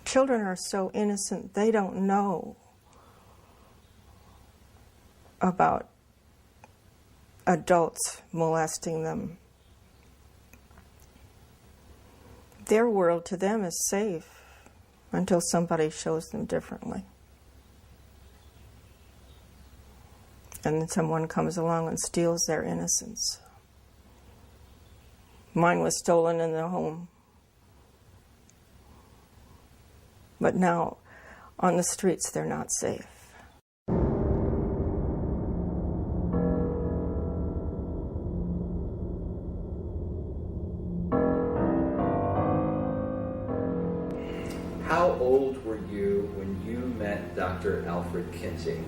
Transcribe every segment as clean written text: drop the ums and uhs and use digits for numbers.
Children are so innocent, they don't know about adults molesting them. Their world to them is safe until somebody shows them differently. And then someone comes along and steals their innocence. Mine was stolen in the home. But now, on the streets, they're not safe. How old were you when you met Dr. Alfred Kinsey?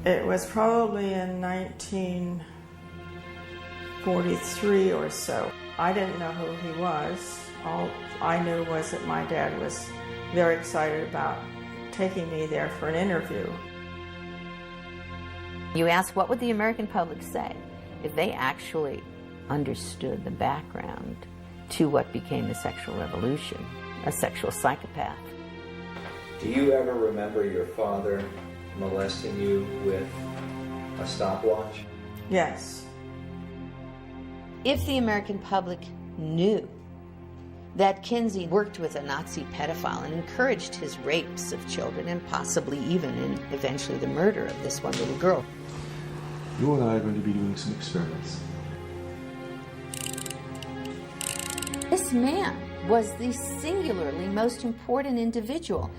It was probably in 1943 or so. I didn't know who he was. All I knew was that my dad was very excited about taking me there for an interview. You ask, what would the American public say if they actually understood the background to what became the sexual revolution, a sexual psychopath? Do you ever remember your father molesting you with a stopwatch? Yes. If the American public knew that Kinsey worked with a Nazi pedophile and encouraged his rapes of children and possibly even and eventually the murder of this one little girl. You and I are going to be doing some experiments. This man was the singularly most important individual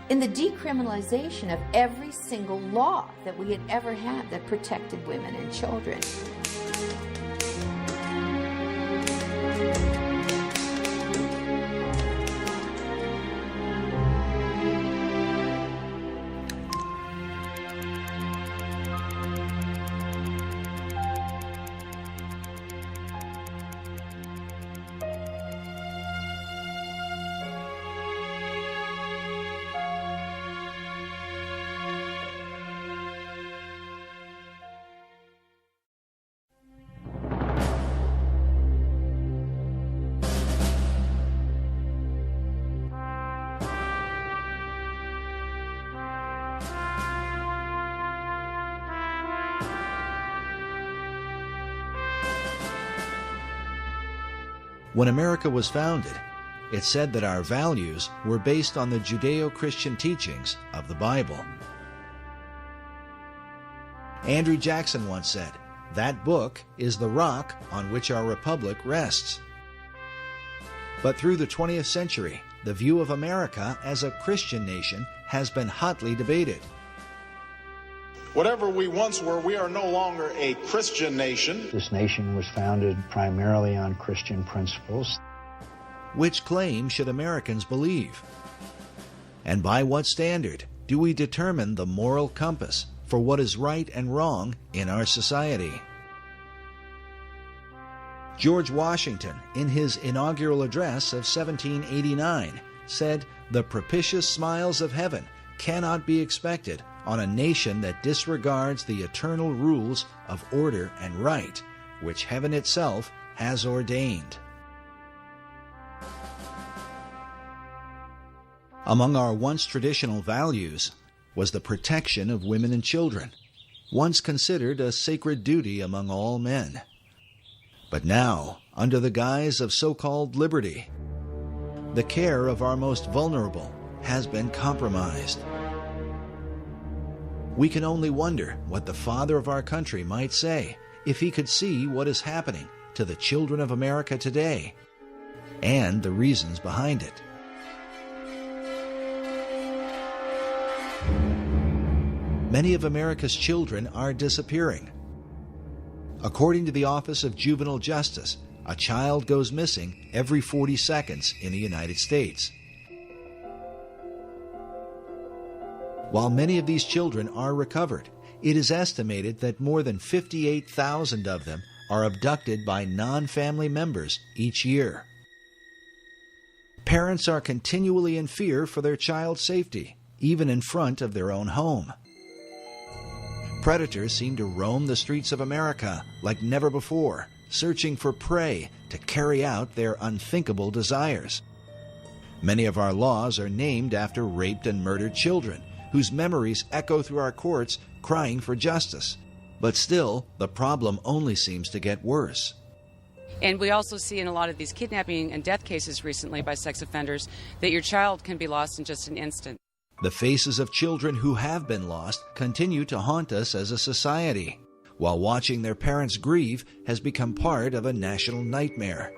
in the decriminalization of every single law that we had ever had that protected women and children. When America was founded, it said that our values were based on the Judeo-Christian teachings of the Bible. Andrew Jackson once said, "That book is the rock on which our republic rests." But through the 20th century, the view of America as a Christian nation has been hotly debated. Whatever we once were, we are no longer a Christian nation. This nation was founded primarily on Christian principles. Which claim should Americans believe? And by what standard do we determine the moral compass for what is right and wrong in our society? George Washington, in his inaugural address of 1789, said, "The propitious smiles of heaven cannot be expected on a nation that disregards the eternal rules of order and right, which heaven itself has ordained." Among our once traditional values was the protection of women and children, once considered a sacred duty among all men. But now, under the guise of so-called liberty, the care of our most vulnerable has been compromised. We can only wonder what the father of our country might say if he could see what is happening to the children of America today and the reasons behind it. Many of America's children are disappearing. According to the Office of Juvenile Justice, a child goes missing every 40 seconds in the United States. While many of these children are recovered, it is estimated that more than 58,000 of them are abducted by non-family members each year. Parents are continually in fear for their child's safety, even in front of their own home. Predators seem to roam the streets of America like never before, searching for prey to carry out their unthinkable desires. Many of our laws are named after raped and murdered children, whose memories echo through our courts crying for justice. But still, the problem only seems to get worse. And we also see in a lot of these kidnapping and death cases recently by sex offenders that your child can be lost in just an instant. The faces of children who have been lost continue to haunt us as a society, while watching their parents grieve has become part of a national nightmare.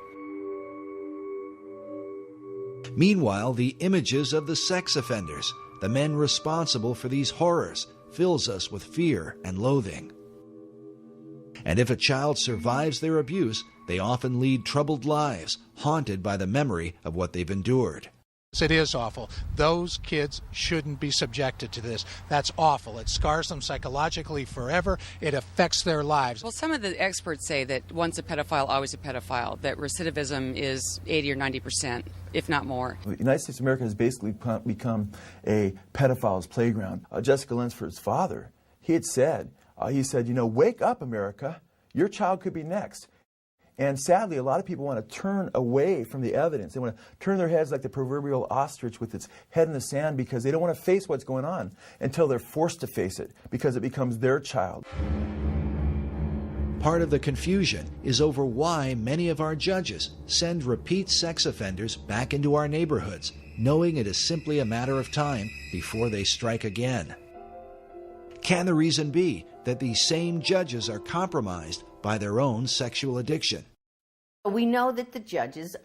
Meanwhile, the images of the sex offenders, the men responsible for these horrors, fills us with fear and loathing. And if a child survives their abuse, they often lead troubled lives, haunted by the memory of what they've endured. It is awful. Those kids shouldn't be subjected to this. That's awful. It scars them psychologically forever. It affects their lives. Well, some of the experts say that once a pedophile, always a pedophile, that recidivism is 80 or 90%, if not more. The United States of America has basically become a pedophile's playground. Jessica Lunsford's father, he said, you know, wake up, America. Your child could be next. And sadly, a lot of people want to turn away from the evidence. They want to turn their heads like the proverbial ostrich with its head in the sand because they don't want to face what's going on until they're forced to face it because it becomes their child. Part of the confusion is over why many of our judges send repeat sex offenders back into our neighborhoods, knowing it is simply a matter of time before they strike again. Can the reason be that these same judges are compromised by their own sexual addiction? We know that the judges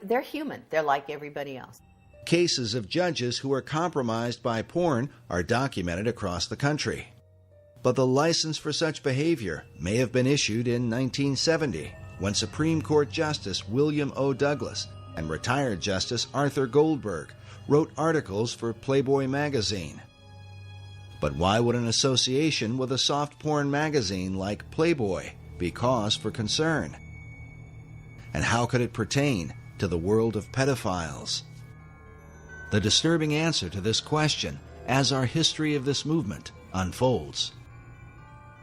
they're human. They're like everybody else. Cases of judges who are compromised by porn are documented across the country. But the license for such behavior may have been issued in 1970, when Supreme Court Justice William O. Douglas and retired Justice Arthur Goldberg wrote articles for Playboy magazine. But why would an association with a soft porn magazine like Playboy be cause for concern? And how could it pertain to the world of pedophiles? The disturbing answer to this question as our history of this movement unfolds.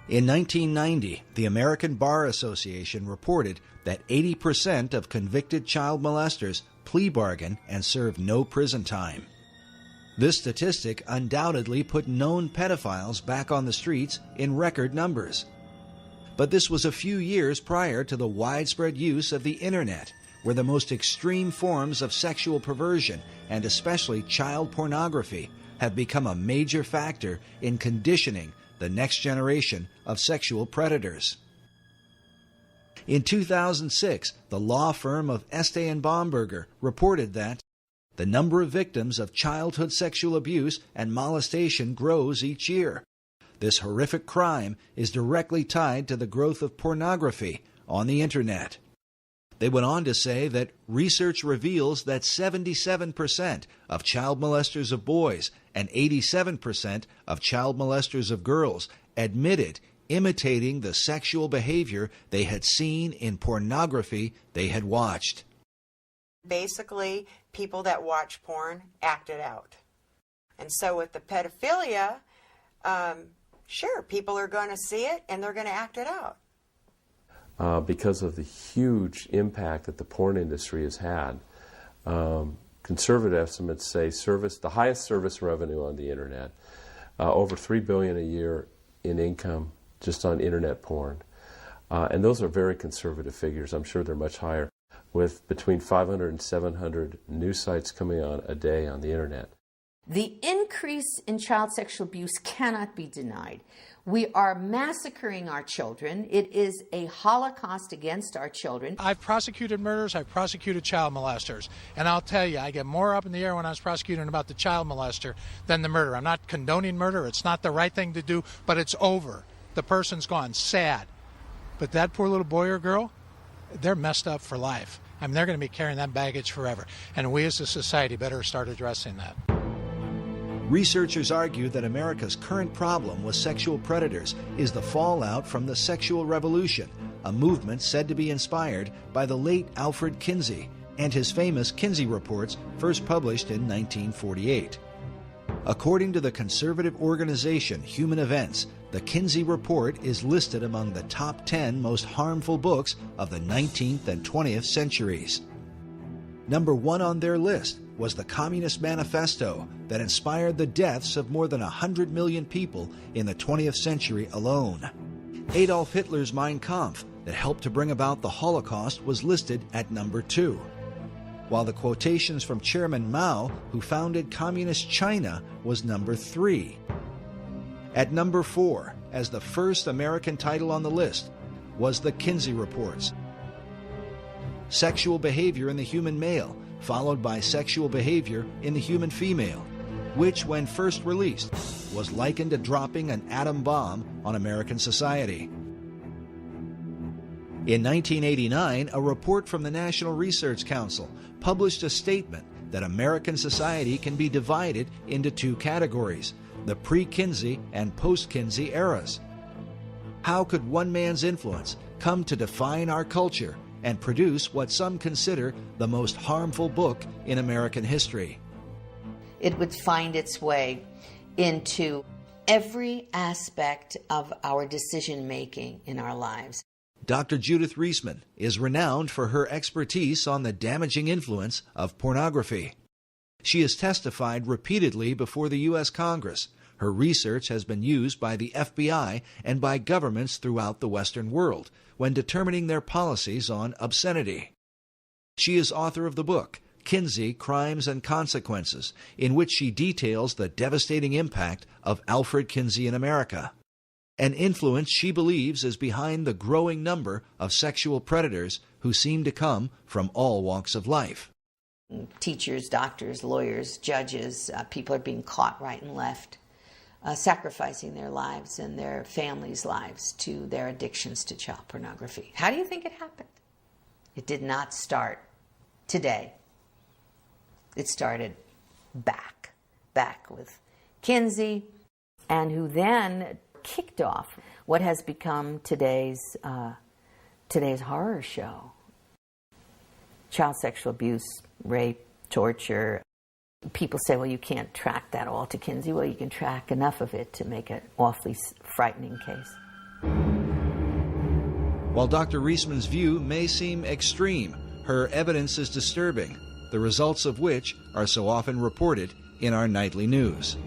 In 1990, the American Bar Association reported that 80% of convicted child molesters plea bargain and serve no prison time. This statistic undoubtedly put known pedophiles back on the streets in record numbers. But this was a few years prior to the widespread use of the Internet, where the most extreme forms of sexual perversion, and especially child pornography, have become a major factor in conditioning the next generation of sexual predators. In 2006, the law firm of Estee and Bomberger reported that the number of victims of childhood sexual abuse and molestation grows each year. This horrific crime is directly tied to the growth of pornography on the Internet. They went on to say that research reveals that 77% of child molesters of boys and 87% of child molesters of girls admitted imitating the sexual behavior they had seen in pornography they had watched. Basically, people that watch porn act it out. And so with the pedophilia, sure, people are going to see it and they're going to act it out. Because of the huge impact that the porn industry has had, conservative estimates say the highest service revenue on the Internet, over $3 billion a year in income just on Internet porn. And those are very conservative figures. I'm sure they're much higher, with between 500 and 700 new sites coming on a day on the Internet. The increase in child sexual abuse cannot be denied. We are massacring our children. It is a holocaust against our children. I've prosecuted murders, I've prosecuted child molesters. And I'll tell you, I get more up in the air when I was prosecuting about the child molester than the murder. I'm not condoning murder. It's not the right thing to do, but it's over. The person's gone. Sad. But that poor little boy or girl, they're messed up for life. I mean, they're going to be carrying that baggage forever. And we as a society better start addressing that. Researchers argue that America's current problem with sexual predators is the fallout from the sexual revolution, a movement said to be inspired by the late Alfred Kinsey and his famous Kinsey reports, first published in 1948. According to the conservative organization Human Events, the Kinsey Report is listed among the top 10 most harmful books of the 19th and 20th centuries. Number 1 on their list was the Communist Manifesto that inspired the deaths of more than 100 million people in the 20th century alone. Adolf Hitler's Mein Kampf that helped to bring about the Holocaust was listed at number 2, while the quotations from Chairman Mao, who founded Communist China, was number 3. At number 4, as the first American title on the list, was the Kinsey Reports. Sexual behavior in the human male, followed by sexual behavior in the human female, which, when first released, was likened to dropping an atom bomb on American society. In 1989, a report from the National Research Council published a statement that American society can be divided into 2 categories, the pre-Kinsey and post-Kinsey eras. How could one man's influence come to define our culture and produce what some consider the most harmful book in American history? It would find its way into every aspect of our decision-making in our lives. Dr. Judith Reisman is renowned for her expertise on the damaging influence of pornography. She has testified repeatedly before the U.S. Congress. Her research has been used by the FBI and by governments throughout the Western world when determining their policies on obscenity. She is author of the book, Kinsey, Crimes and Consequences, in which she details the devastating impact of Alfred Kinsey in America, an influence she believes is behind the growing number of sexual predators who seem to come from all walks of life. Teachers, doctors, lawyers, judges, people are being caught right and left, sacrificing their lives and their families' lives to their addictions to child pornography. How do you think it happened? It did not start today. It started back with Kinsey, and who then kicked off what has become today's horror show. Child sexual abuse, rape, torture. People say, well, you can't track that all to Kinsey. Well, you can track enough of it to make an awfully frightening case. While Dr. Reisman's view may seem extreme, her evidence is disturbing, the results of which are so often reported in our nightly news.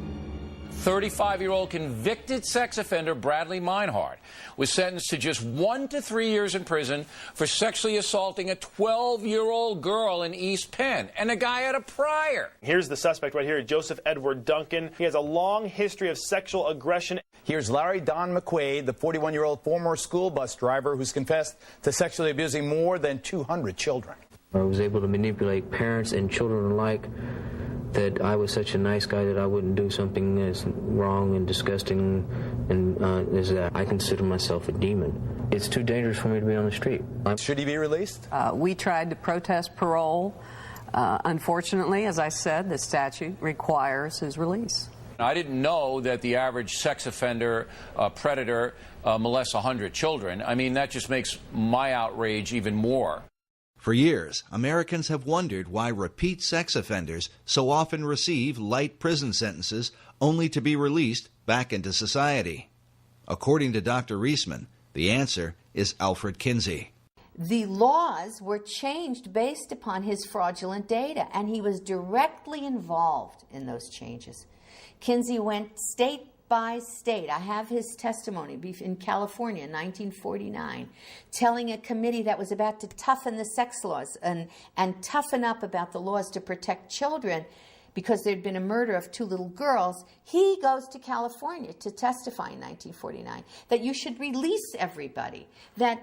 35-year-old convicted sex offender Bradley Meinhardt was sentenced to just 1 to 3 years in prison for sexually assaulting a 12-year-old girl in East Penn, and the guy had a prior. Here's the suspect right here, Joseph Edward Duncan. He has a long history of sexual aggression. Here's Larry Don McQuaid, the 41-year-old former school bus driver who's confessed to sexually abusing more than 200 children. I was able to manipulate parents and children alike, that I was such a nice guy that I wouldn't do something as wrong and disgusting and as that. I consider myself a demon. It's too dangerous for me to be on the street. Should he be released? We tried to protest parole. Unfortunately, as I said, the statute requires his release. I didn't know that the average sex offender, predator, molests 100 children. I mean, that just makes my outrage even more. For years, Americans have wondered why repeat sex offenders so often receive light prison sentences only to be released back into society. According to Dr. Reisman, the answer is Alfred Kinsey. The laws were changed based upon his fraudulent data, and he was directly involved in those changes. Kinsey went state by state. I have his testimony in California in 1949, telling a committee that was about to toughen the sex laws and toughen up about the laws to protect children because there'd been a murder of 2 little girls. He goes to California to testify in 1949 that you should release everybody, that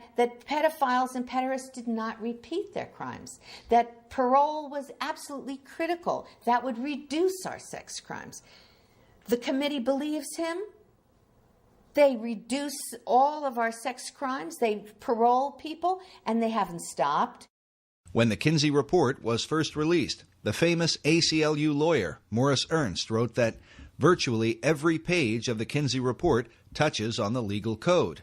pedophiles and pederasts did not repeat their crimes, that parole was absolutely critical, that would reduce our sex crimes. The committee believes him. They reduce all of our sex crimes. They parole people, and they haven't stopped. When the Kinsey Report was first released, the famous ACLU lawyer, Morris Ernst, wrote that virtually every page of the Kinsey Report touches on the legal code.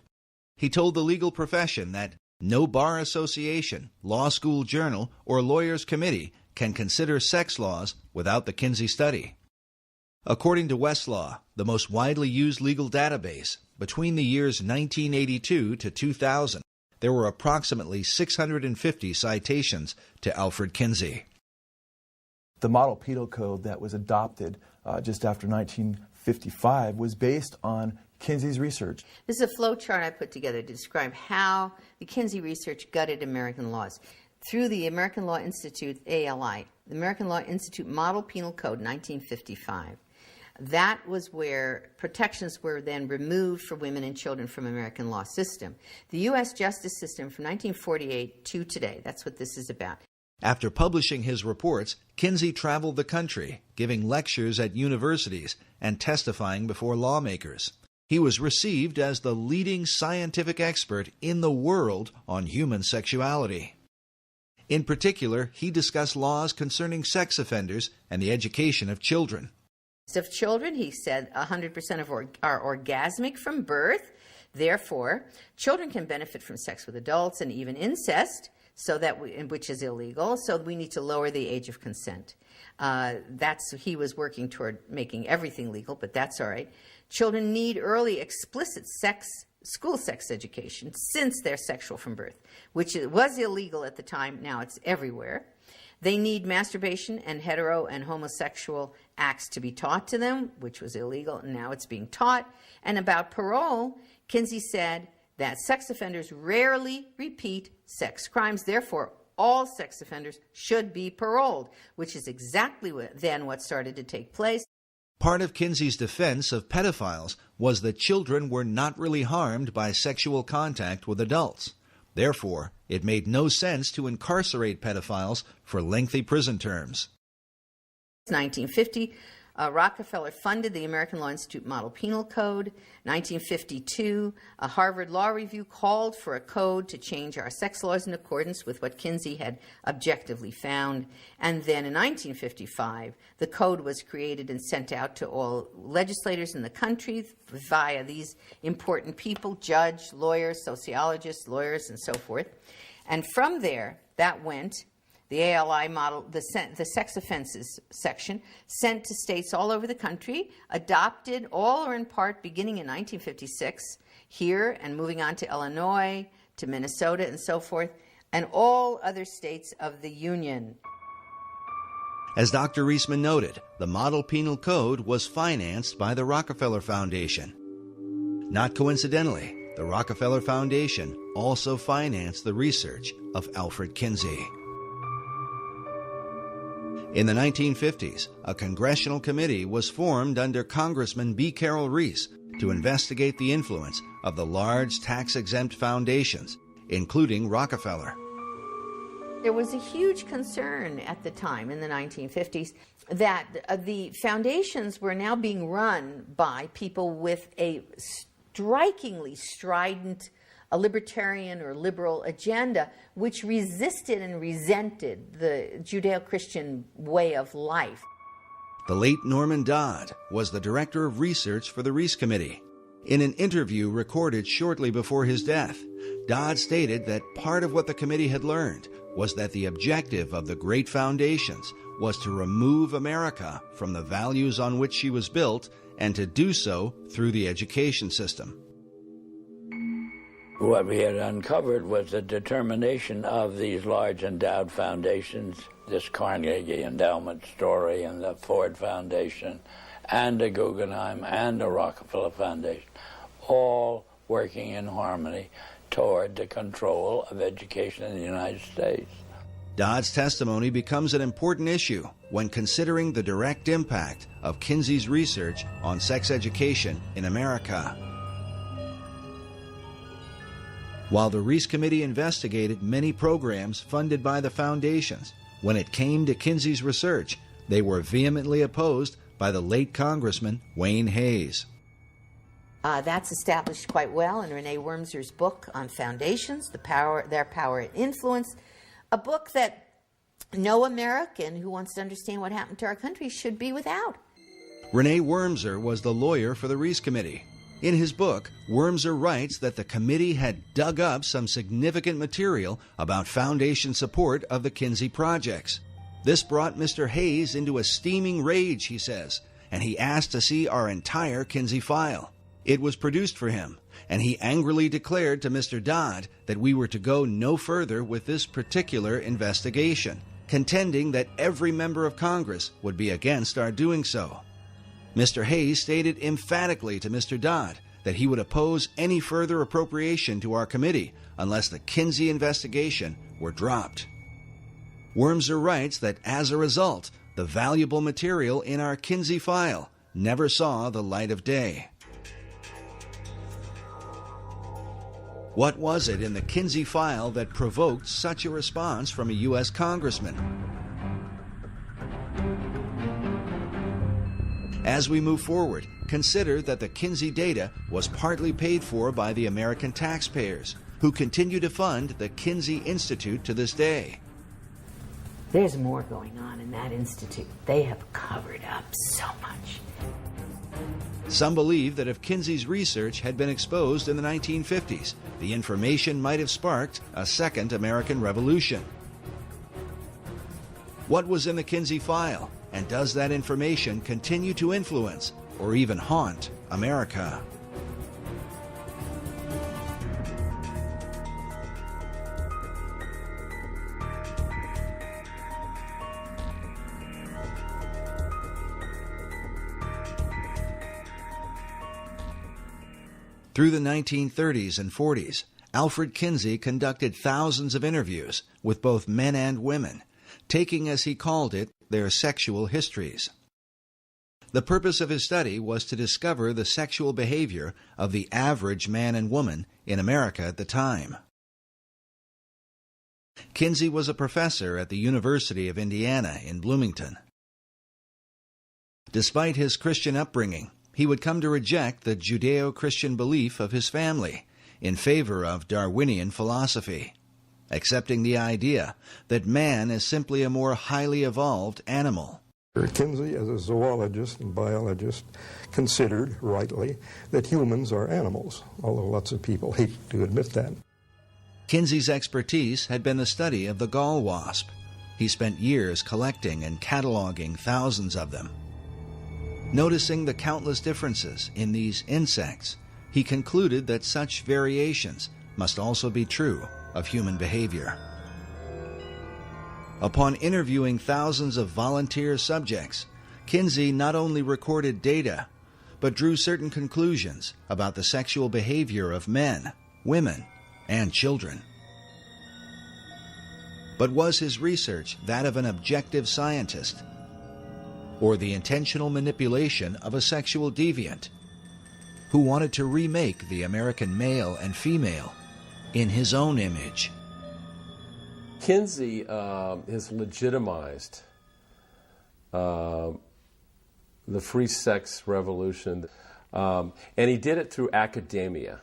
He told the legal profession that no bar association, law school journal, or lawyers' committee can consider sex laws without the Kinsey study. According to Westlaw, the most widely used legal database, between the years 1982 to 2000, there were approximately 650 citations to Alfred Kinsey. The model penal code that was adopted just after 1955 was based on Kinsey's research. This is a flow chart I put together to describe how the Kinsey research gutted American laws. Through the American Law Institute, ALI, the American Law Institute Model Penal Code, 1955. That was where protections were then removed for women and children from American law system. The U.S. justice system from 1948 to today, that's what this is about. After publishing his reports, Kinsey traveled the country, giving lectures at universities and testifying before lawmakers. He was received as the leading scientific expert in the world on human sexuality. In particular, he discussed laws concerning sex offenders and the education of children. Of children, he said 100% are orgasmic from birth. Therefore, children can benefit from sex with adults and even incest, which is illegal. So we need to lower the age of consent. He was working toward making everything legal, but that's all right. Children need early explicit school sex education since they're sexual from birth, which was illegal at the time. Now it's everywhere. They need masturbation and hetero and homosexual acts to be taught to them, which was illegal, and now it's being taught. And about parole, Kinsey said that sex offenders rarely repeat sex crimes. Therefore, all sex offenders should be paroled, which is exactly what started to take place. Part of Kinsey's defense of pedophiles was that children were not really harmed by sexual contact with adults. Therefore, it made no sense to incarcerate pedophiles for lengthy prison terms. 1950, Rockefeller funded the American Law Institute Model Penal Code. 1952, a Harvard Law Review called for a code to change our sex laws in accordance with what Kinsey had objectively found. And then in 1955, the code was created and sent out to all legislators in the country via these important people, judge, lawyers, sociologists, lawyers, and so forth. And from there, that went. The ALI model, the sex offenses section, sent to states all over the country, adopted all or in part beginning in 1956 here and moving on to Illinois, to Minnesota and so forth, and all other states of the Union. As Dr. Reisman noted, the Model Penal Code was financed by the Rockefeller Foundation. Not coincidentally, the Rockefeller Foundation also financed the research of Alfred Kinsey. In the 1950s, a congressional committee was formed under Congressman B. Carroll Reese to investigate the influence of the large tax-exempt foundations, including Rockefeller. There was a huge concern at the time in the 1950s that the foundations were now being run by people with a strikingly strident a libertarian or liberal agenda, which resisted and resented the Judeo-Christian way of life. The late Norman Dodd was the director of research for the Reese Committee. In an interview recorded shortly before his death, Dodd stated that part of what the committee had learned was that the objective of the great foundations was to remove America from the values on which she was built and to do so through the education system. What we had uncovered was the determination of these large endowed foundations, this Carnegie Endowment story and the Ford Foundation and the Guggenheim and the Rockefeller Foundation, all working in harmony toward the control of education in the United States. Dodd's testimony becomes an important issue when considering the direct impact of Kinsey's research on sex education in America. While the Reese Committee investigated many programs funded by the foundations, when it came to Kinsey's research, they were vehemently opposed by the late Congressman Wayne Hayes. That's established quite well in Renee Wormser's book on foundations, their power and influence, a book that no American who wants to understand what happened to our country should be without. Renee Wormser was the lawyer for the Reese Committee. In his book, Wormser writes that the committee had dug up some significant material about foundation support of the Kinsey projects. This brought Mr. Hayes into a steaming rage, he says, and he asked to see our entire Kinsey file. It was produced for him, and he angrily declared to Mr. Dodd that we were to go no further with this particular investigation, contending that every member of Congress would be against our doing so. Mr. Hayes stated emphatically to Mr. Dodd that he would oppose any further appropriation to our committee unless the Kinsey investigation were dropped. Wormser writes that as a result, the valuable material in our Kinsey file never saw the light of day. What was it in the Kinsey file that provoked such a response from a U.S. congressman? As we move forward, consider that the Kinsey data was partly paid for by the American taxpayers, who continue to fund the Kinsey Institute to this day. There's more going on in that institute. They have covered up so much. Some believe that if Kinsey's research had been exposed in the 1950s, the information might have sparked a second American Revolution. What was in the Kinsey file, and does that information continue to influence or even haunt America? Through the 1930s and 40s, Alfred Kinsey conducted thousands of interviews with both men and women, taking, as he called it, their sexual histories. The purpose of his study was to discover the sexual behavior of the average man and woman in America at the time. Kinsey was a professor at the University of Indiana in Bloomington. Despite his Christian upbringing, he would come to reject the Judeo-Christian belief of his family in favor of Darwinian philosophy, accepting the idea that man is simply a more highly evolved animal. Kinsey, as a zoologist and biologist, considered, rightly, that humans are animals, although lots of people hate to admit that. Kinsey's expertise had been the study of the gall wasp. He spent years collecting and cataloging thousands of them. Noticing the countless differences in these insects, he concluded that such variations must also be true of human behavior. Upon interviewing thousands of volunteer subjects, Kinsey not only recorded data, but drew certain conclusions about the sexual behavior of men, women, and children. But was his research that of an objective scientist, or the intentional manipulation of a sexual deviant who wanted to remake the American male and female in his own image? Kinsey has legitimized the free sex revolution, and he did it through academia.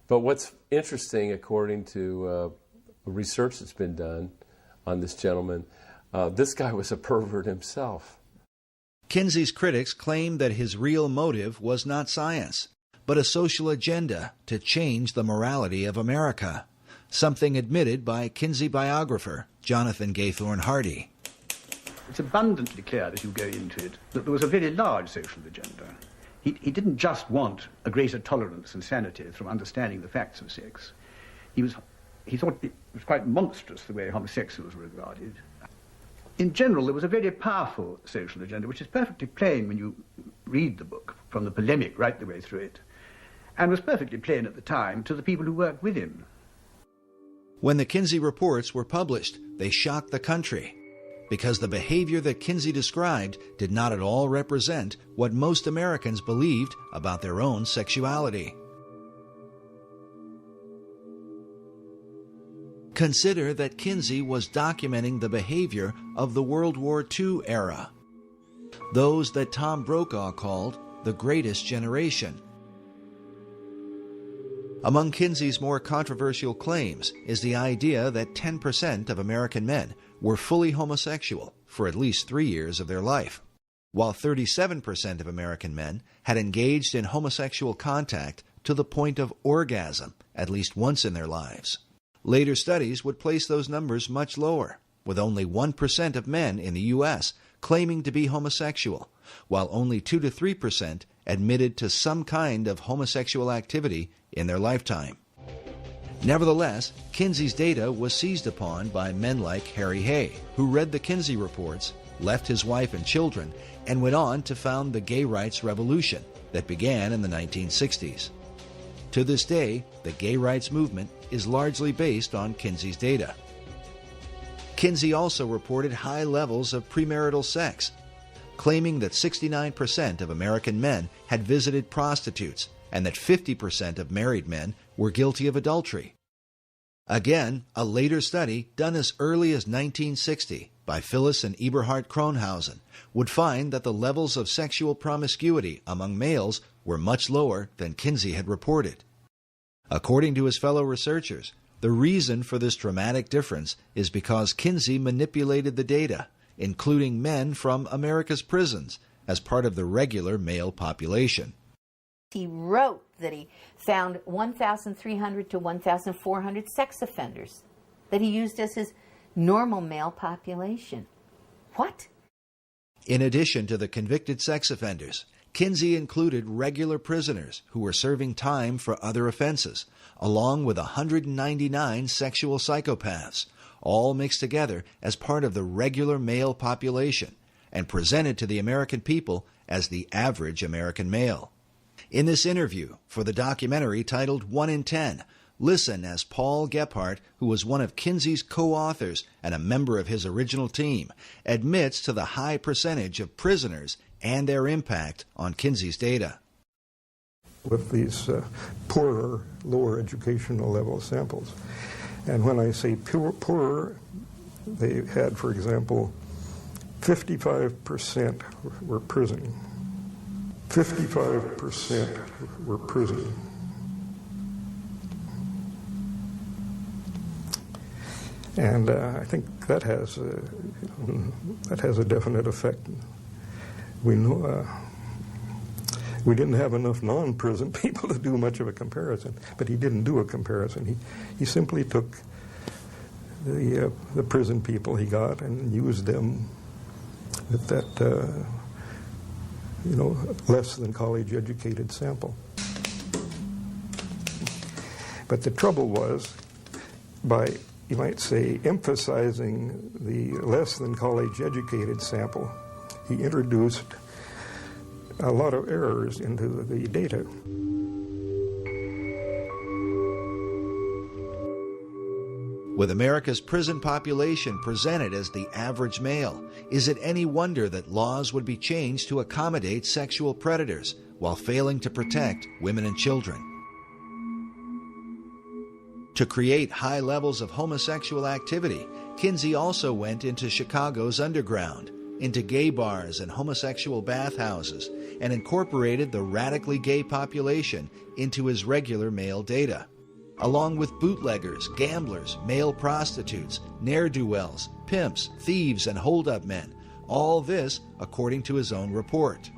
But what's interesting, according to research that's been done on this gentleman, this guy was a pervert himself. Kinsey's critics claimed that his real motive was not science, but a social agenda to change the morality of America, something admitted by Kinsey biographer Jonathan Gaythorne Hardy. It's abundantly clear as you go into it that there was a very large social agenda. He didn't just want a greater tolerance and sanity from understanding the facts of sex. He thought it was quite monstrous the way homosexuals were regarded. In general, there was a very powerful social agenda, which is perfectly plain when you read the book, from the polemic right the way through it, and was perfectly plain at the time to the people who worked with him. When the Kinsey reports were published, they shocked the country, because the behavior that Kinsey described did not at all represent what most Americans believed about their own sexuality. Consider that Kinsey was documenting the behavior of the World War II era, those that Tom Brokaw called the greatest generation. Among Kinsey's more controversial claims is the idea that 10% of American men were fully homosexual for at least 3 years of their life, while 37% of American men had engaged in homosexual contact to the point of orgasm at least once in their lives. Later studies would place those numbers much lower, with only 1% of men in the U.S. claiming to be homosexual, while only 2 to 3% admitted to some kind of homosexual activity in their lifetime. Nevertheless, Kinsey's data was seized upon by men like Harry Hay, who read the Kinsey reports, left his wife and children, and went on to found the gay rights revolution that began in the 1960s. To this day, the gay rights movement is largely based on Kinsey's data. Kinsey also reported high levels of premarital sex, claiming that 69% of American men had visited prostitutes and that 50% of married men were guilty of adultery. Again, a later study done as early as 1960 by Phyllis and Eberhard Kronhausen would find that the levels of sexual promiscuity among males were much lower than Kinsey had reported. According to his fellow researchers, the reason for this dramatic difference is because Kinsey manipulated the data, including men from America's prisons, as part of the regular male population. He wrote that he found 1,300 to 1,400 sex offenders that he used as his normal male population. What? In addition to the convicted sex offenders, Kinsey included regular prisoners who were serving time for other offenses, along with 199 sexual psychopaths, all mixed together as part of the regular male population and presented to the American people as the average American male. In this interview for the documentary titled 1 in 10, listen as Paul Gebhardt, who was one of Kinsey's co-authors and a member of his original team, admits to the high percentage of prisoners and their impact on Kinsey's data. With these poorer, lower educational level samples. And when I say poorer, they had, for example, 55% were prison. 55% were prison. And I think that has a definite effect. We know we didn't have enough non-prison people to do much of a comparison, but he didn't do a comparison. He simply took the prison people he got and used them with that less than college educated sample. But the trouble was, by, you might say, emphasizing the less than college educated sample, he introduced a lot of errors into the data. With America's prison population presented as the average male, is it any wonder that laws would be changed to accommodate sexual predators while failing to protect women and children? To create high levels of homosexual activity, Kinsey also went into Chicago's underground, into gay bars and homosexual bathhouses, and incorporated the radically gay population into his regular male data, along with bootleggers, gamblers, male prostitutes, ne'er-do-wells, pimps, thieves, and hold-up men, all this according to his own report.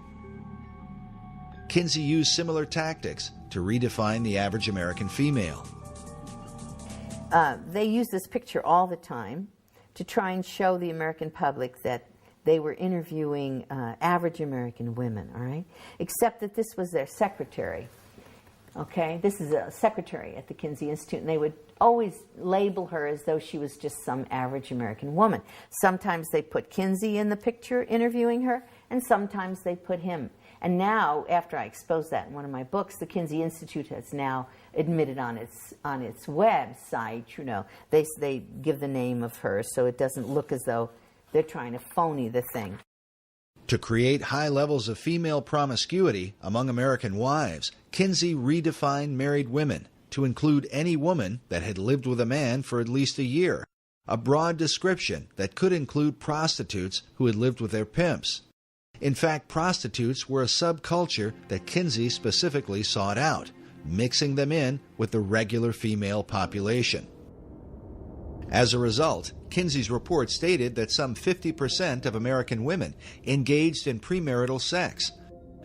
Kinsey used similar tactics to redefine the average American female. They use this picture all the time to try and show the American public that they were interviewing average American women, all right? Except that this was their secretary, okay? This is a secretary at the Kinsey Institute, and they would always label her as though she was just some average American woman. Sometimes they put Kinsey in the picture interviewing her, and sometimes they put him. And now, after I exposed that in one of my books, the Kinsey Institute has now admitted on its website, they give the name of her so it doesn't look as though they're trying to phony the thing. To create high levels of female promiscuity among American wives, Kinsey redefined married women to include any woman that had lived with a man for at least a year, a broad description that could include prostitutes who had lived with their pimps. In fact, prostitutes were a subculture that Kinsey specifically sought out, mixing them in with the regular female population. As a result, Kinsey's report stated that some 50% of American women engaged in premarital sex,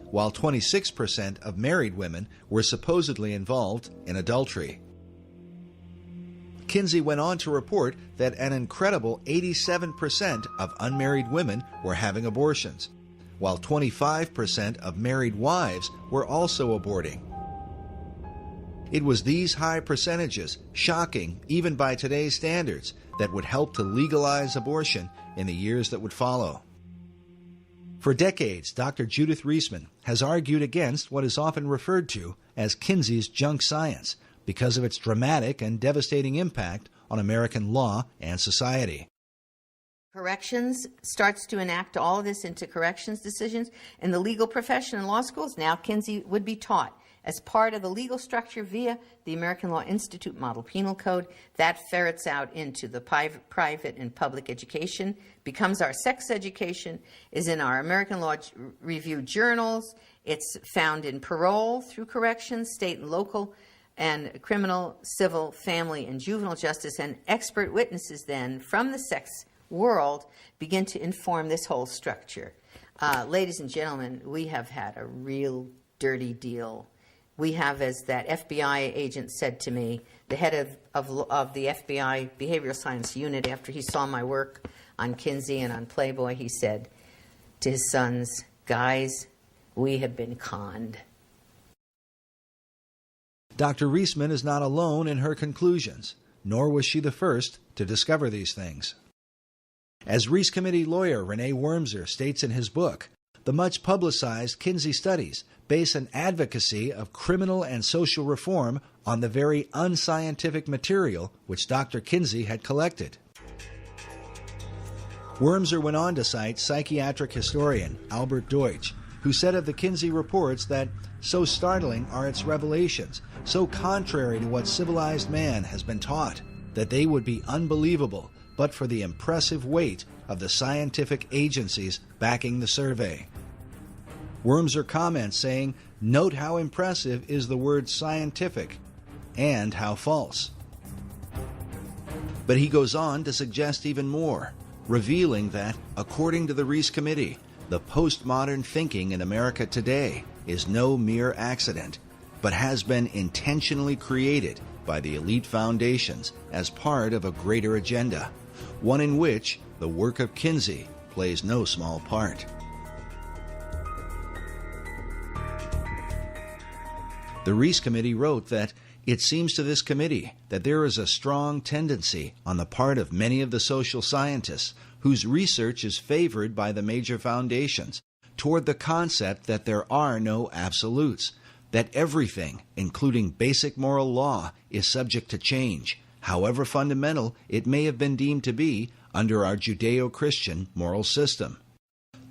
while 26% of married women were supposedly involved in adultery. Kinsey went on to report that an incredible 87% of unmarried women were having abortions, while 25% of married wives were also aborting. It was these high percentages, shocking even by today's standards, that would help to legalize abortion in the years that would follow. For decades, Dr. Judith Reisman has argued against what is often referred to as Kinsey's junk science because of its dramatic and devastating impact on American law and society. Corrections starts to enact all of this into corrections decisions. In the legal profession and law schools, now Kinsey would be taught as part of the legal structure via the American Law Institute Model Penal Code. That ferrets out into the private and public education, becomes our sex education, is in our American Law Review journals. It's found in parole through corrections, state and local, and criminal, civil, family, and juvenile justice. And expert witnesses then from the sex world begin to inform this whole structure. Ladies and gentlemen, we have had a real dirty deal. We have, as that FBI agent said to me, the head of the FBI Behavioral Science Unit, after he saw my work on Kinsey and on Playboy, he said to his sons, "Guys, we have been conned." Dr. Reisman is not alone in her conclusions, nor was she the first to discover these things. As Reese Committee lawyer Renee Wormser states in his book, the much publicized Kinsey studies base an advocacy of criminal and social reform on the very unscientific material which Dr. Kinsey had collected. Wormser went on to cite psychiatric historian Albert Deutsch, who said of the Kinsey reports that so startling are its revelations, so contrary to what civilized man has been taught, that they would be unbelievable but for the impressive weight of the scientific agencies backing the survey. Wormser comments saying, "Note how impressive is the word scientific and how false." But he goes on to suggest even more, revealing that, according to the Reese Committee, the postmodern thinking in America today is no mere accident, but has been intentionally created by the elite foundations as part of a greater agenda, one in which the work of Kinsey plays no small part. The Reese Committee wrote that it seems to this committee that there is a strong tendency on the part of many of the social scientists whose research is favored by the major foundations toward the concept that there are no absolutes, that everything, including basic moral law, is subject to change, however fundamental it may have been deemed to be under our Judeo-Christian moral system.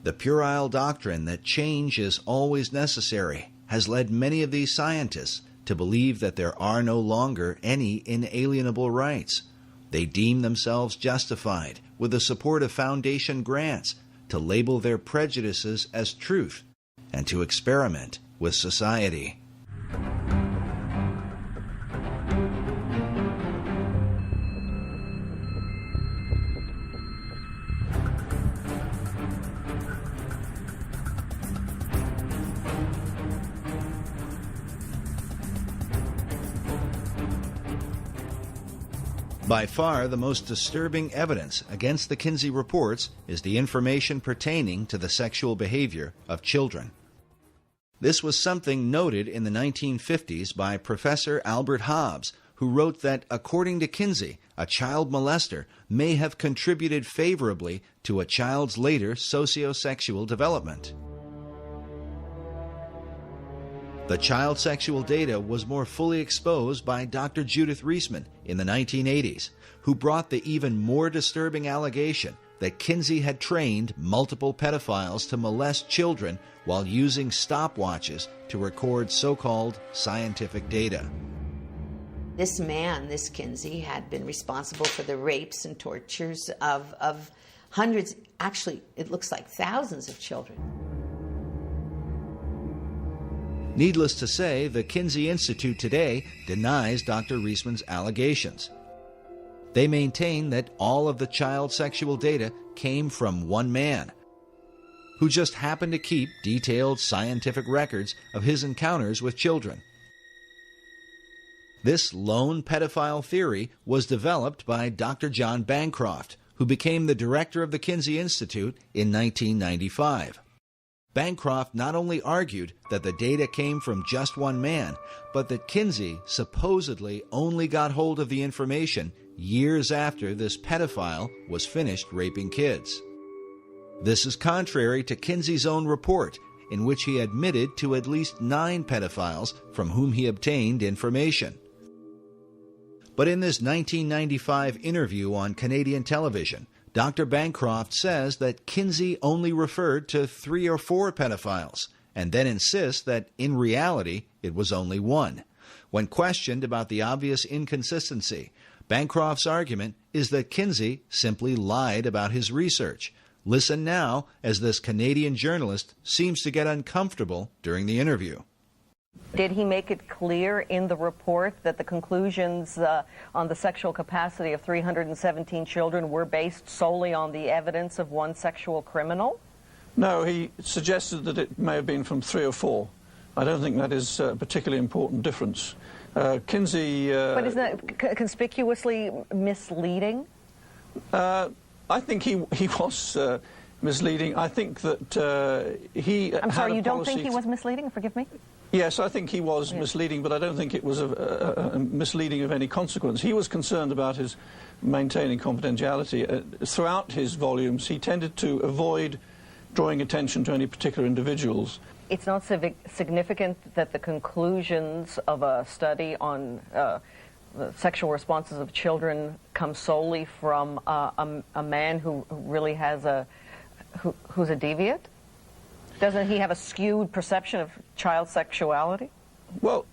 The puerile doctrine that change is always necessary has led many of these scientists to believe that there are no longer any inalienable rights. They deem themselves justified, with the support of foundation grants, to label their prejudices as truth and to experiment with society. By far, the most disturbing evidence against the Kinsey reports is the information pertaining to the sexual behavior of children. This was something noted in the 1950s by Professor Albert Hobbs, who wrote that, according to Kinsey, a child molester may have contributed favorably to a child's later sociosexual development. The child sexual data was more fully exposed by Dr. Judith Reisman in the 1980s, who brought the even more disturbing allegation that Kinsey had trained multiple pedophiles to molest children while using stopwatches to record so-called scientific data. This man, this Kinsey, had been responsible for the rapes and tortures of hundreds, actually it looks like thousands of children. Needless to say, the Kinsey Institute today denies Dr. Reisman's allegations. They maintain that all of the child sexual data came from one man, who just happened to keep detailed scientific records of his encounters with children. This lone pedophile theory was developed by Dr. John Bancroft, who became the director of the Kinsey Institute in 1995. Bancroft not only argued that the data came from just one man, but that Kinsey supposedly only got hold of the information years after this pedophile was finished raping kids. This is contrary to Kinsey's own report, in which he admitted to at least 9 pedophiles from whom he obtained information. But in this 1995 interview on Canadian television, Dr. Bancroft says that Kinsey only referred to 3 or 4 pedophiles, and then insists that in reality it was only 1. When questioned about the obvious inconsistency, Bancroft's argument is that Kinsey simply lied about his research. Listen now as this Canadian journalist seems to get uncomfortable during the interview. Did he make it clear in the report that the conclusions on the sexual capacity of 317 children were based solely on the evidence of 1 sexual criminal? No, he suggested that it may have been from 3 or 4. I don't think that is a particularly important difference. Kinsey... But isn't that conspicuously misleading? I think he was misleading. I think that he I'm sorry, you don't think he policy was misleading? Forgive me? Yes, I think he was misleading, but I don't think it was a misleading of any consequence. He was concerned about his maintaining confidentiality. Throughout his volumes, he tended to avoid drawing attention to any particular individuals. It's not significant that the conclusions of a study on the sexual responses of children come solely from a man who really has who's a deviant? Doesn't he have a skewed perception of child sexuality? Well,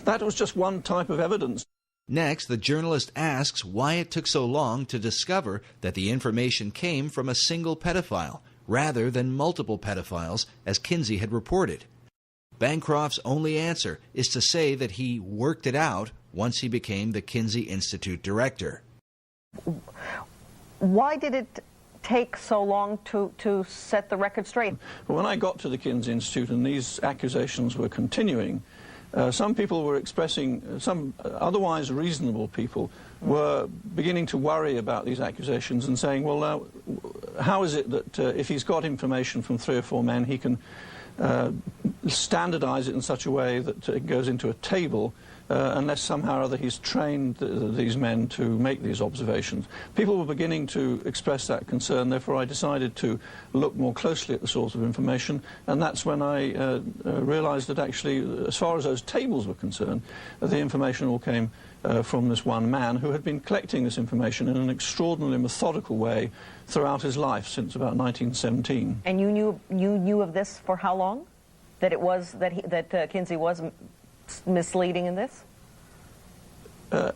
that was just one type of evidence. Next, the journalist asks why it took so long to discover that the information came from a single pedophile, rather than multiple pedophiles, as Kinsey had reported. Bancroft's only answer is to say that he worked it out once he became the Kinsey Institute director. Why did it take so long to set the record straight? When I got to the Kinsey Institute and these accusations were continuing, some people were expressing, some otherwise reasonable people were beginning to worry about these accusations and saying, well, now, how is it that if he's got information from 3 or 4 men, he can standardize it in such a way that it goes into a table, unless somehow or other he's trained these men to make these observations. People were beginning to express that concern, therefore I decided to look more closely at the source of information, and that's when I realized that actually, as far as those tables were concerned, the information all came from this one man who had been collecting this information in an extraordinarily methodical way throughout his life since about 1917. And you knew of this for how long? That it was that Kinsey was misleading in this?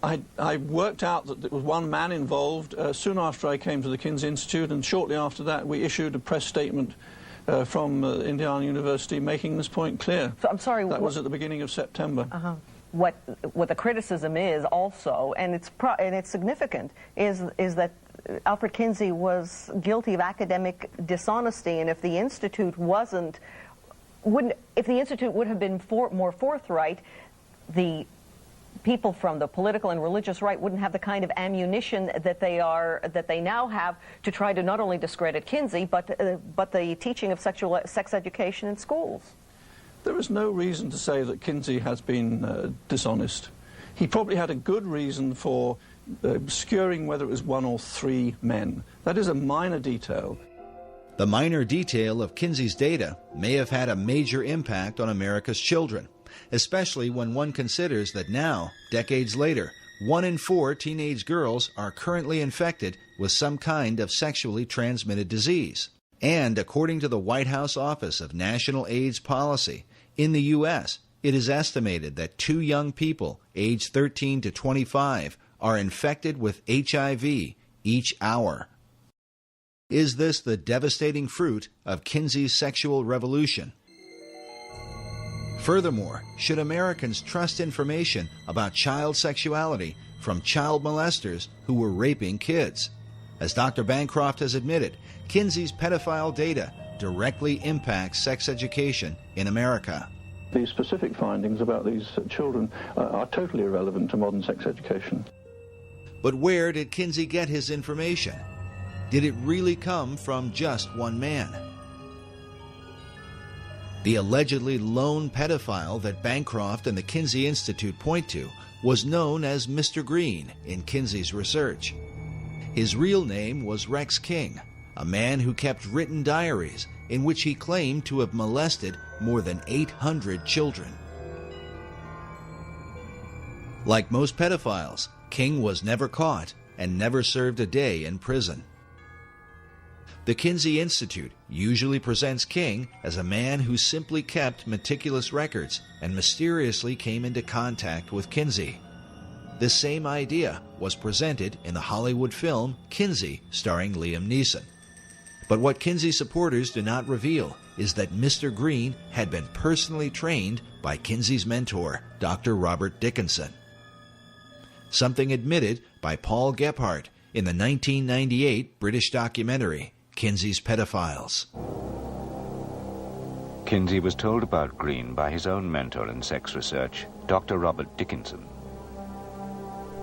I worked out that there was one man involved soon after I came to the Kinsey Institute, and shortly after that we issued a press statement from Indiana University making this point clear. So, I'm sorry. That was at the beginning of September. What the criticism is also, and it's significant, is that Alfred Kinsey was guilty of academic dishonesty, and if the Institute if the Institute would have been more forthright, the people from the political and religious right wouldn't have the kind of ammunition that they now have to try to not only discredit Kinsey, but the teaching of sex education in schools. There is no reason to say that Kinsey has been dishonest. He probably had a good reason for obscuring whether it was 1 or 3 men. That is a minor detail. The minor detail of Kinsey's data may have had a major impact on America's children, especially when one considers that now, decades later, 1 in 4 teenage girls are currently infected with some kind of sexually transmitted disease. And according to the White House Office of National AIDS Policy, in the U.S., it is estimated that 2 young people, aged 13 to 25, are infected with HIV each hour. Is this the devastating fruit of Kinsey's sexual revolution? Furthermore, should Americans trust information about child sexuality from child molesters who were raping kids? As Dr. Bancroft has admitted, Kinsey's pedophile data directly impacts sex education in America. The specific findings about these children are totally irrelevant to modern sex education. But where did Kinsey get his information? Did it really come from just one man? The allegedly lone pedophile that Bancroft and the Kinsey Institute point to was known as Mr. Green in Kinsey's research. His real name was Rex King, a man who kept written diaries in which he claimed to have molested more than 800 children. Like most pedophiles, King was never caught and never served a day in prison. The Kinsey Institute usually presents King as a man who simply kept meticulous records and mysteriously came into contact with Kinsey. This same idea was presented in the Hollywood film Kinsey, starring Liam Neeson. But what Kinsey supporters do not reveal is that Mr. Green had been personally trained by Kinsey's mentor, Dr. Robert Dickinson. Something admitted by Paul Gephardt in the 1998 British documentary, Kinsey's Pedophiles. Kinsey was told about Green by his own mentor in sex research, Dr. Robert Dickinson.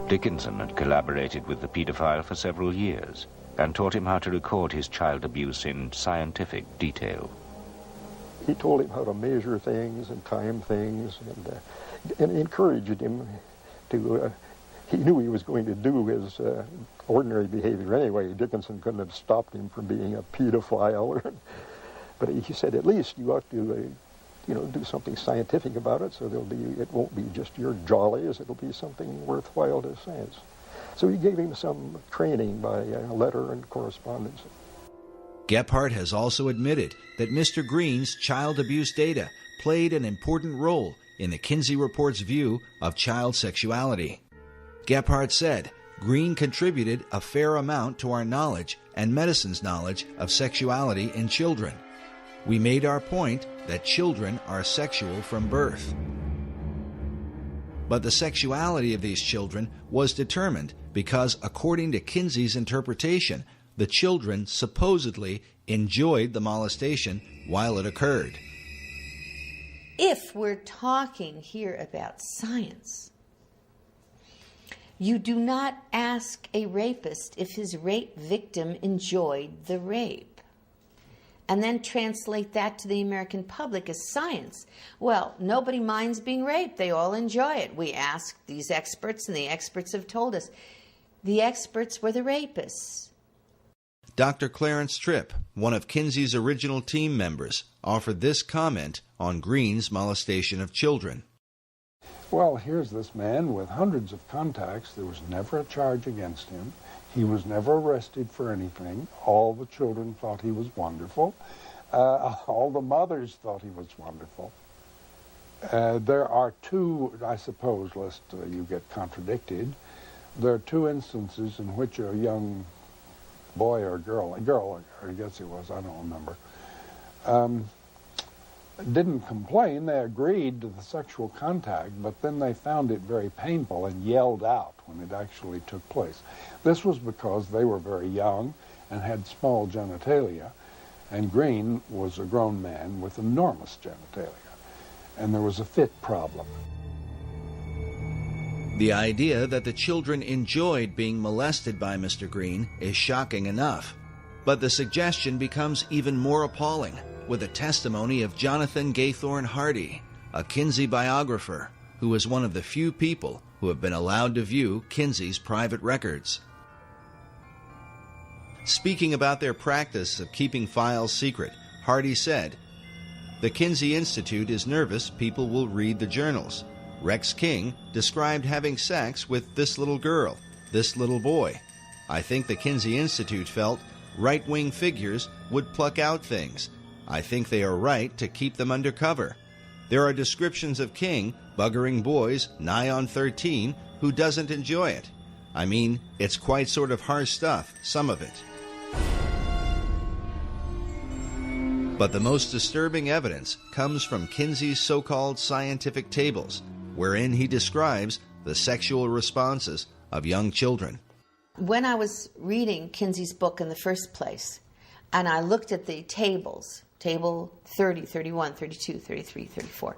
Dickinson had collaborated with the pedophile for several years and taught him how to record his child abuse in scientific detail. He told him how to measure things and time things, and encouraged him to, he knew he was going to do his ordinary behavior anyway. Dickinson couldn't have stopped him from being a pedophile. But he said, at least you ought to, do something scientific about it, so it won't be just your jollies, it'll be something worthwhile to science. So he gave him some training by letter and correspondence. Gephardt has also admitted that Mr. Green's child abuse data played an important role in the Kinsey Report's view of child sexuality. Gephardt said, Green contributed a fair amount to our knowledge and medicine's knowledge of sexuality in children. We made our point that children are sexual from birth. But the sexuality of these children was determined because, according to Kinsey's interpretation, the children supposedly enjoyed the molestation while it occurred. If we're talking here about science, you do not ask a rapist if his rape victim enjoyed the rape, and then translate that to the American public as science. Well, nobody minds being raped. They all enjoy it. We asked these experts, and the experts have told us. The experts were the rapists. Dr. Clarence Tripp, one of Kinsey's original team members, offered this comment on Green's molestation of children. Well, here's this man with hundreds of contacts. There was never a charge against him. He was never arrested for anything. All the children thought he was wonderful. All the mothers thought he was wonderful. There are two, I suppose, lest you get contradicted, there are two instances in which a young boy or girl, I guess it was, I don't remember, didn't complain. They agreed to the sexual contact, but then they found it very painful and yelled out when it actually took place. This was because they were very young and had small genitalia, and Green was a grown man with enormous genitalia, and there was a fit problem. The idea that the children enjoyed being molested by Mr. Green is shocking enough, but the suggestion becomes even more appalling with the testimony of Jonathan Gaythorne Hardy, a Kinsey biographer who is one of the few people who have been allowed to view Kinsey's private records. Speaking about their practice of keeping files secret, Hardy said, "The Kinsey Institute is nervous people will read the journals. Rex King described having sex with this little girl, this little boy. I think the Kinsey Institute felt right-wing figures would pluck out things. I think they are right to keep them under cover. There are descriptions of King buggering boys nigh on 13 who doesn't enjoy it. I mean, it's quite sort of harsh stuff, some of it." But the most disturbing evidence comes from Kinsey's so-called scientific tables, wherein he describes the sexual responses of young children. When I was reading Kinsey's book in the first place, and I looked at the tables, table 30, 31, 32, 33, 34,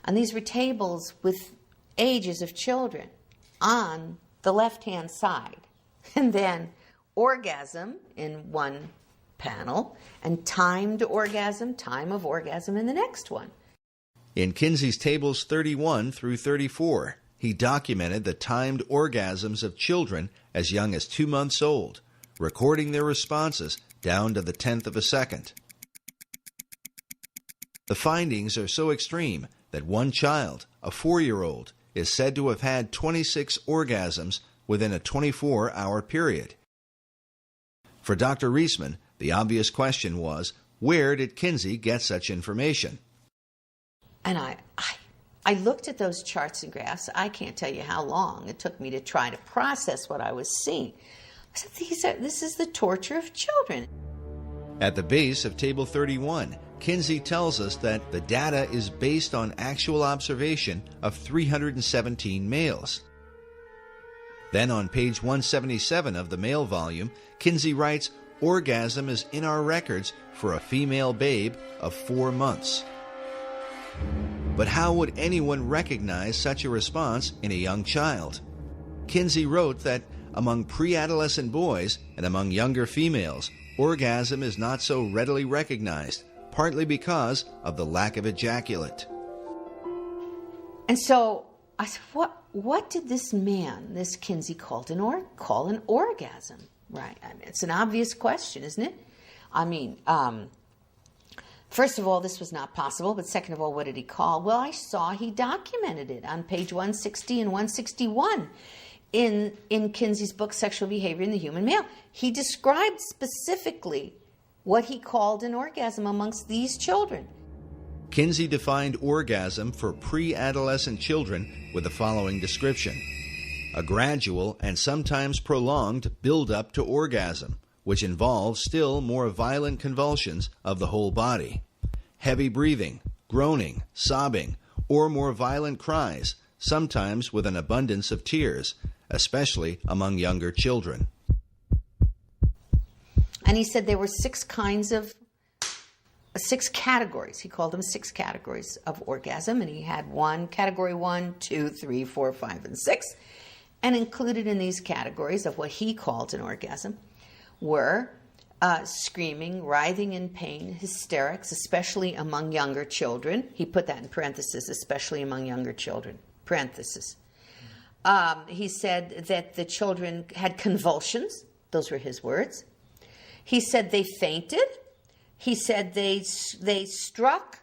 and these were tables with ages of children on the left-hand side, and then orgasm in one panel, and timed orgasm, time of orgasm in the next one. In Kinsey's tables 31 through 34, he documented the timed orgasms of children as young as 2 months old, recording their responses down to the 10th of a second. The findings are so extreme that one child, a 4-year-old, is said to have had 26 orgasms within a 24-hour period. For Dr. Reisman, the obvious question was, where did Kinsey get such information? And I looked at those charts and graphs. I can't tell you how long it took me to try to process what I was seeing. I said, this is the torture of children. At the base of Table 31, Kinsey tells us that the data is based on actual observation of 317 males. Then on page 177 of the male volume, Kinsey writes, orgasm is in our records for a female babe of 4 months. But how would anyone recognize such a response in a young child? Kinsey wrote that among pre-adolescent boys and among younger females, orgasm is not so readily recognized, partly because of the lack of ejaculate. And so I said, what did this man, this Kinsey, call an orgasm? Right. I mean, it's an obvious question, isn't it? I mean, first of all, this was not possible, but second of all, what did he call? Well, I saw he documented it on page 160 and 161 in Kinsey's book, Sexual Behavior in the Human Male. He described specifically what he called an orgasm amongst these children. Kinsey defined orgasm for pre-adolescent children with the following description: a gradual and sometimes prolonged build-up to orgasm, which involves still more violent convulsions of the whole body, heavy breathing, groaning, sobbing, or more violent cries, sometimes with an abundance of tears, especially among younger children. And he said there were 6 categories. He called them 6 categories of orgasm, and he had category 1, 2, 3, 4, 5, and 6. And included in these categories of what he called an orgasm were screaming, writhing in pain, hysterics, especially among younger children. He put that in parentheses, especially among younger children, parentheses. He said that the children had convulsions. Those were his words. He said they fainted. He said they struck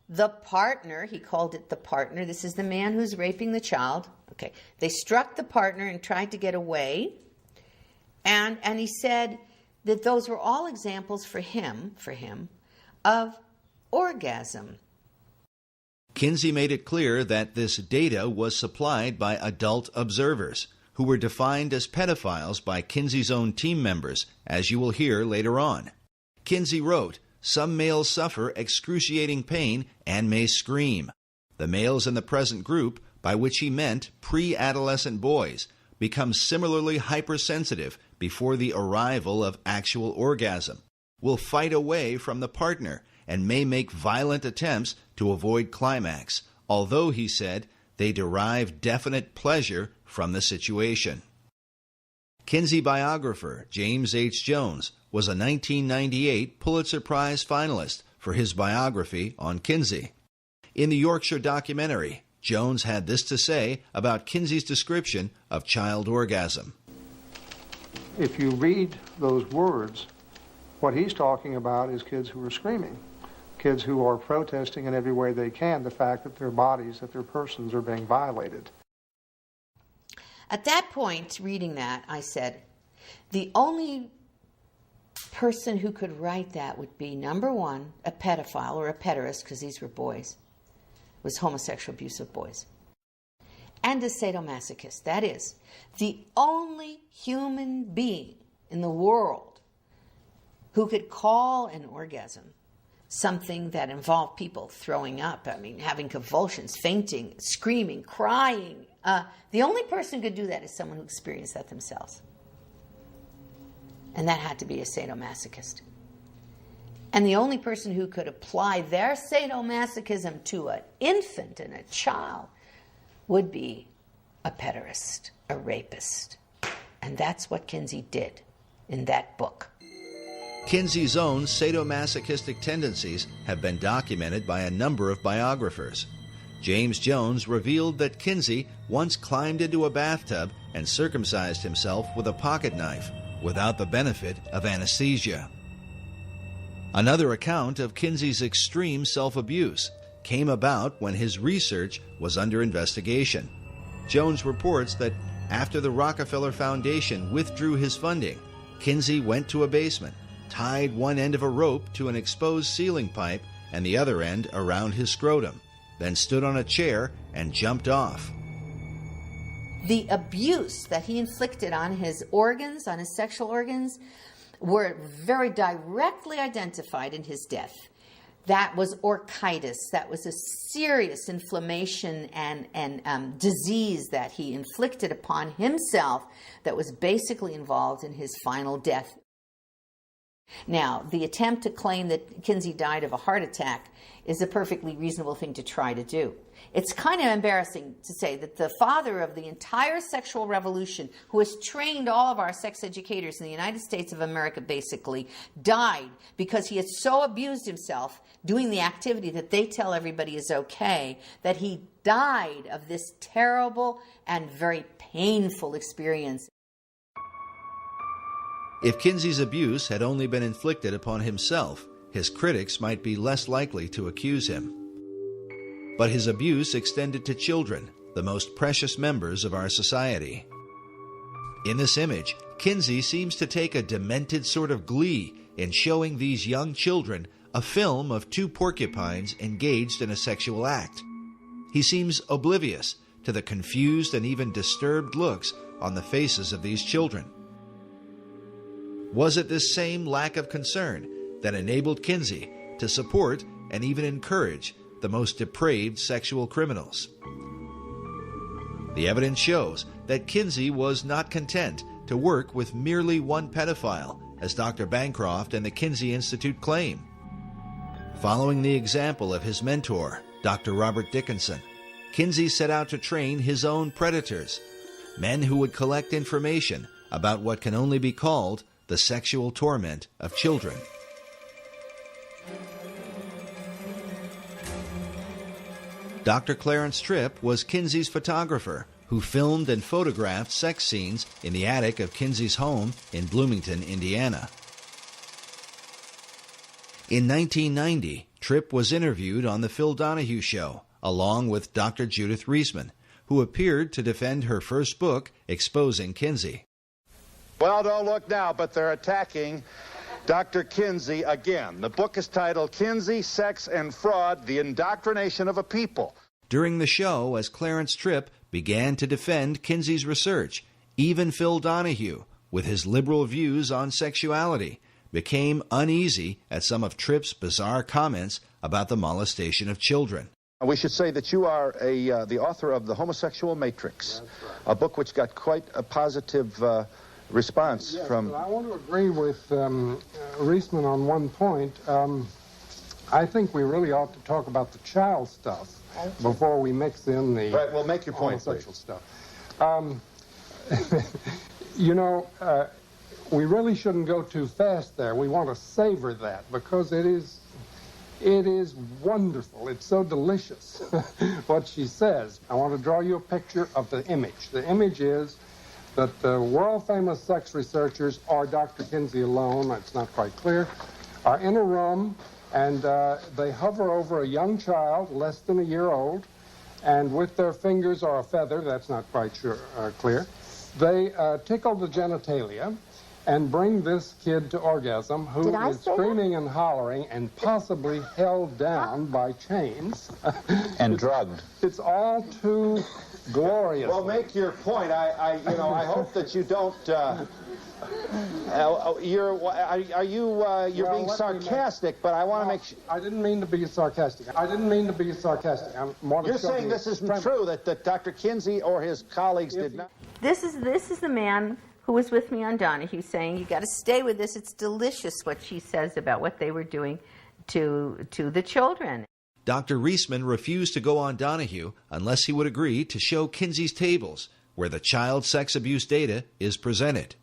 the partner. He called it the partner. This is the man who's raping the child. Okay. They struck the partner and tried to get away. And he said that those were all examples for him, of orgasm. Kinsey made it clear that this data was supplied by adult observers, who were defined as pedophiles by Kinsey's own team members, as you will hear later on. Kinsey wrote, some males suffer excruciating pain and may scream. The males in the present group, by which he meant pre-adolescent boys, become similarly hypersensitive before the arrival of actual orgasm, will fight away from the partner, and may make violent attempts to avoid climax, although, he said, they derive definite pleasure from the situation. Kinsey biographer James H. Jones was a 1998 Pulitzer Prize finalist for his biography on Kinsey. In the Yorkshire documentary, Jones had this to say about Kinsey's description of child orgasm. If you read those words, what he's talking about is kids who are screaming, kids who are protesting in every way they can the fact that their bodies, that their persons are being violated. At that point, reading that, I said, the only person who could write that would be, number one, a pedophile or a pederast, because these were boys. It was homosexual abuse of boys. And a sadomasochist. That is, the only human being in the world who could call an orgasm something that involved people throwing up, having convulsions, fainting, screaming, crying. The only person who could do that is someone who experienced that themselves. And that had to be a sadomasochist. And the only person who could apply their sadomasochism to an infant and a child would be a pederast, a rapist. And that's what Kinsey did in that book. Kinsey's own sadomasochistic tendencies have been documented by a number of biographers. James Jones revealed that Kinsey once climbed into a bathtub and circumcised himself with a pocket knife without the benefit of anesthesia. Another account of Kinsey's extreme self-abuse came about when his research was under investigation. Jones reports that after the Rockefeller Foundation withdrew his funding, Kinsey went to a basement, tied one end of a rope to an exposed ceiling pipe and the other end around his scrotum, then stood on a chair and jumped off. The abuse that he inflicted on his organs, on his sexual organs, were very directly identified in his death. That was orchitis. That was a serious inflammation and disease that he inflicted upon himself that was basically involved in his final death. Now, the attempt to claim that Kinsey died of a heart attack is a perfectly reasonable thing to try to do. It's kind of embarrassing to say that the father of the entire sexual revolution, who has trained all of our sex educators in the United States of America basically, died because he had so abused himself doing the activity that they tell everybody is okay, that he died of this terrible and very painful experience. If Kinsey's abuse had only been inflicted upon himself, his critics might be less likely to accuse him. But his abuse extended to children, the most precious members of our society. In this image, Kinsey seems to take a demented sort of glee in showing these young children a film of two porcupines engaged in a sexual act. He seems oblivious to the confused and even disturbed looks on the faces of these children. Was it this same lack of concern that enabled Kinsey to support and even encourage the most depraved sexual criminals? The evidence shows that Kinsey was not content to work with merely one pedophile, as Dr. Bancroft and the Kinsey Institute claim. Following the example of his mentor, Dr. Robert Dickinson, Kinsey set out to train his own predators, men who would collect information about what can only be called the sexual torment of children. Dr. Clarence Tripp was Kinsey's photographer who filmed and photographed sex scenes in the attic of Kinsey's home in Bloomington, Indiana. In 1990, Tripp was interviewed on The Phil Donahue Show, along with Dr. Judith Reisman, who appeared to defend her first book exposing Kinsey. Well, don't look now, but they're attacking Dr. Kinsey again. The book is titled Kinsey, Sex and Fraud, The Indoctrination of a People. During the show, as Clarence Tripp began to defend Kinsey's research, even Phil Donahue, with his liberal views on sexuality, became uneasy at some of Tripp's bizarre comments about the molestation of children. We should say that you are the author of The Homosexual Matrix, a book which got quite a positive response from... But I want to agree with Reisman on one point. I think we really ought to talk about the child stuff before we mix in the right, well, make your point, homosexual stuff. You know, we really shouldn't go too fast there. We want to savor that because it is wonderful. It's so delicious what she says. I want to draw you a picture of the image. The image is that the world-famous sex researchers, or Dr. Kinsey alone, it's not quite clear, are in a room, and they hover over a young child, less than a year old, and with their fingers or a feather, that's not quite clear, they tickle the genitalia and bring this kid to orgasm, who is screaming and hollering and possibly held down by chains. And drugged. It's all too glorious. Well, make your point. I hope that you don't. You're being sarcastic, but I want to make sure. I didn't mean to be sarcastic. You're saying this isn't true, that Dr. Kinsey or his colleagues did not. This is the man who was with me on Donahue saying, you got to stay with this. It's delicious what she says about what they were doing to the children. Dr. Reisman refused to go on Donahue unless he would agree to show Kinsey's tables, where the child sex abuse data is presented.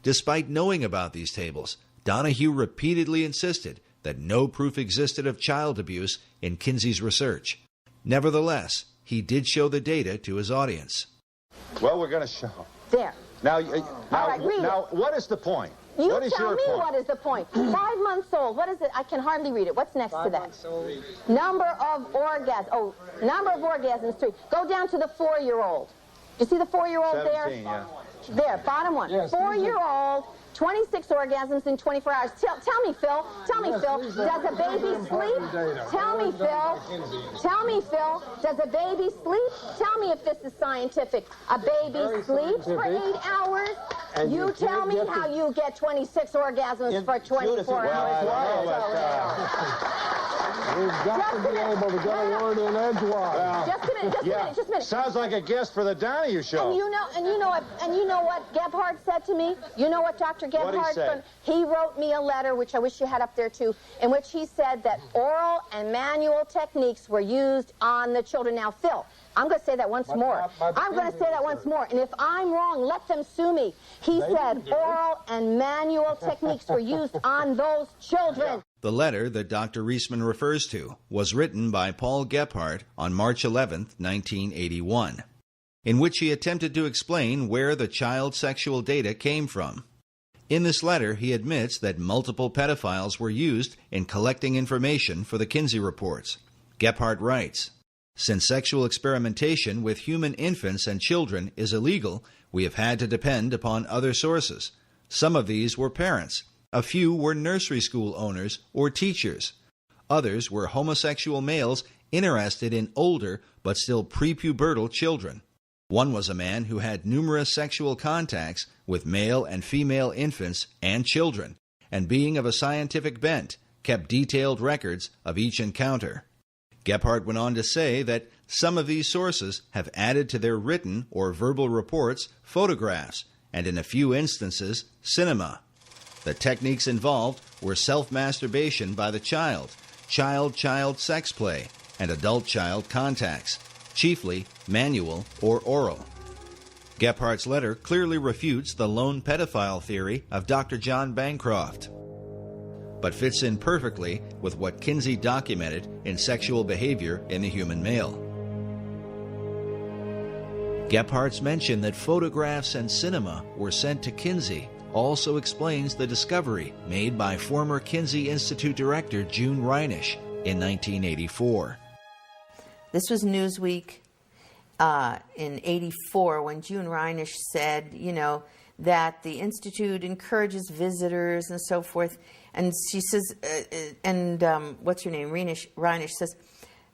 Despite knowing about these tables, Donahue repeatedly insisted that no proof existed of child abuse in Kinsey's research. Nevertheless, he did show the data to his audience. Well, we're going to show. There. Now, What is the point? You what is tell your me point? What is the point. 5 months old. What is it? I can hardly read it. What's next to that? Number of orgasms. Oh, number of orgasms, 3. Go down to the 4-year-old. You see the 4-year-old there? Yeah. There, bottom one. Yes, 4-year-old, 26 orgasms in 24 hours. Tell me, Phil. Tell me, Phil. Does a baby sleep? Tell me, Phil. Tell me, Phil. Does a baby sleep? Tell me if this is scientific. A baby sleeps for 8 hours? And you tell me how you get 26 orgasms for 24 hours. We've got to be able to get a word in edgewise. Just a minute. Sounds like a guest for the Donahue show. And you know what Gebhardt said to me? You know what Dr. Gebhardt said? He wrote me a letter, which I wish you had up there too, in which he said that oral and manual techniques were used on the children. Now, Phil, I'm going to say that once more. I'm going to say that once more. And if I'm wrong, let them sue me. He said oral and manual techniques were used on those children. The letter that Dr. Reisman refers to was written by Paul Gebhardt on March 11, 1981, in which he attempted to explain where the child sexual data came from. In this letter, he admits that multiple pedophiles were used in collecting information for the Kinsey reports. Gebhardt writes, "Since sexual experimentation with human infants and children is illegal, we have had to depend upon other sources. Some of these were parents. A few were nursery school owners or teachers. Others were homosexual males interested in older but still prepubertal children. One was a man who had numerous sexual contacts with male and female infants and children, and being of a scientific bent, kept detailed records of each encounter." Gebhardt went on to say that some of these sources have added to their written or verbal reports photographs, and in a few instances, cinema. The techniques involved were self-masturbation by the child-child sex play, and adult-child contacts, chiefly manual or oral. Gephardt's letter clearly refutes the lone pedophile theory of Dr. John Bancroft, but fits in perfectly with what Kinsey documented in sexual behavior in the human male. Gephardt's mention that photographs and cinema were sent to Kinsey also explains the discovery made by former Kinsey Institute director June Reinisch in 1984. This was Newsweek in 84 when June Reinisch said, that the Institute encourages visitors and so forth. And she says, what's her name? Reinisch says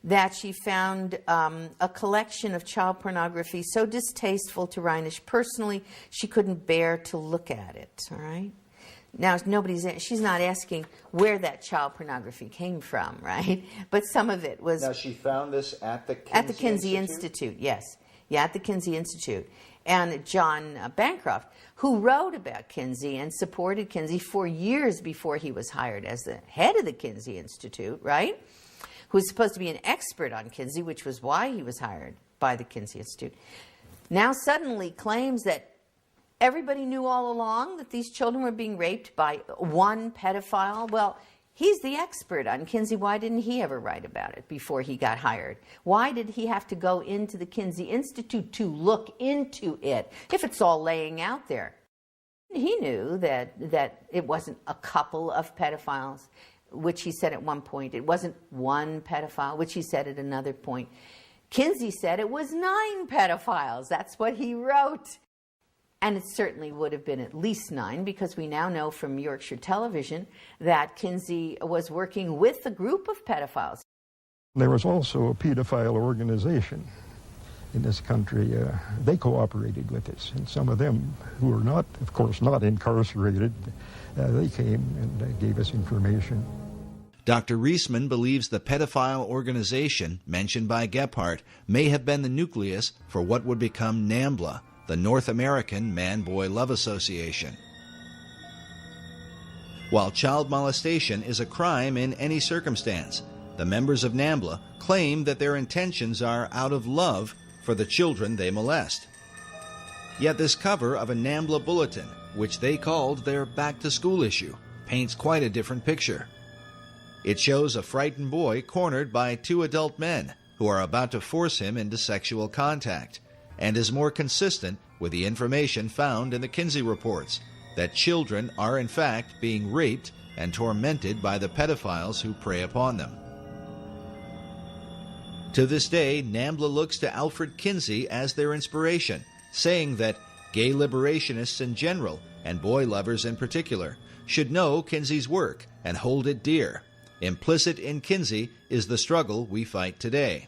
that she found a collection of child pornography so distasteful to Reinisch personally, she couldn't bear to look at it, all right? Now, she's not asking where that child pornography came from, right? But some of it was... Now, she found this at the Kinsey Institute, yes. Yeah, at the Kinsey Institute. And John Bancroft, who wrote about Kinsey and supported Kinsey for years before he was hired as the head of the Kinsey Institute, right? Who was supposed to be an expert on Kinsey, which was why he was hired by the Kinsey Institute, now suddenly claims that everybody knew all along that these children were being raped by one pedophile. Well, he's the expert on Kinsey. Why didn't he ever write about it before he got hired? Why did he have to go into the Kinsey Institute to look into it if it's all laying out there? He knew that it wasn't a couple of pedophiles, which he said at one point. It wasn't one pedophile, which he said at another point. Kinsey said it was 9 pedophiles. That's what he wrote. And it certainly would have been at least 9, because we now know from Yorkshire Television that Kinsey was working with a group of pedophiles. There was also a pedophile organization in this country. They cooperated with us, and some of them who were not, of course, not incarcerated, they came and gave us information. Dr. Reisman believes the pedophile organization mentioned by Gebhardt may have been the nucleus for what would become NAMBLA, the North American Man-Boy Love Association. While child molestation is a crime in any circumstance, the members of NAMBLA claim that their intentions are out of love for the children they molest. Yet this cover of a NAMBLA bulletin, which they called their back-to-school issue, paints quite a different picture. It shows a frightened boy cornered by two adult men who are about to force him into sexual contact, and is more consistent with the information found in the Kinsey reports that children are in fact being raped and tormented by the pedophiles who prey upon them. To this day, NAMBLA looks to Alfred Kinsey as their inspiration, saying that gay liberationists in general, and boy lovers in particular, should know Kinsey's work and hold it dear. Implicit in Kinsey is the struggle we fight today.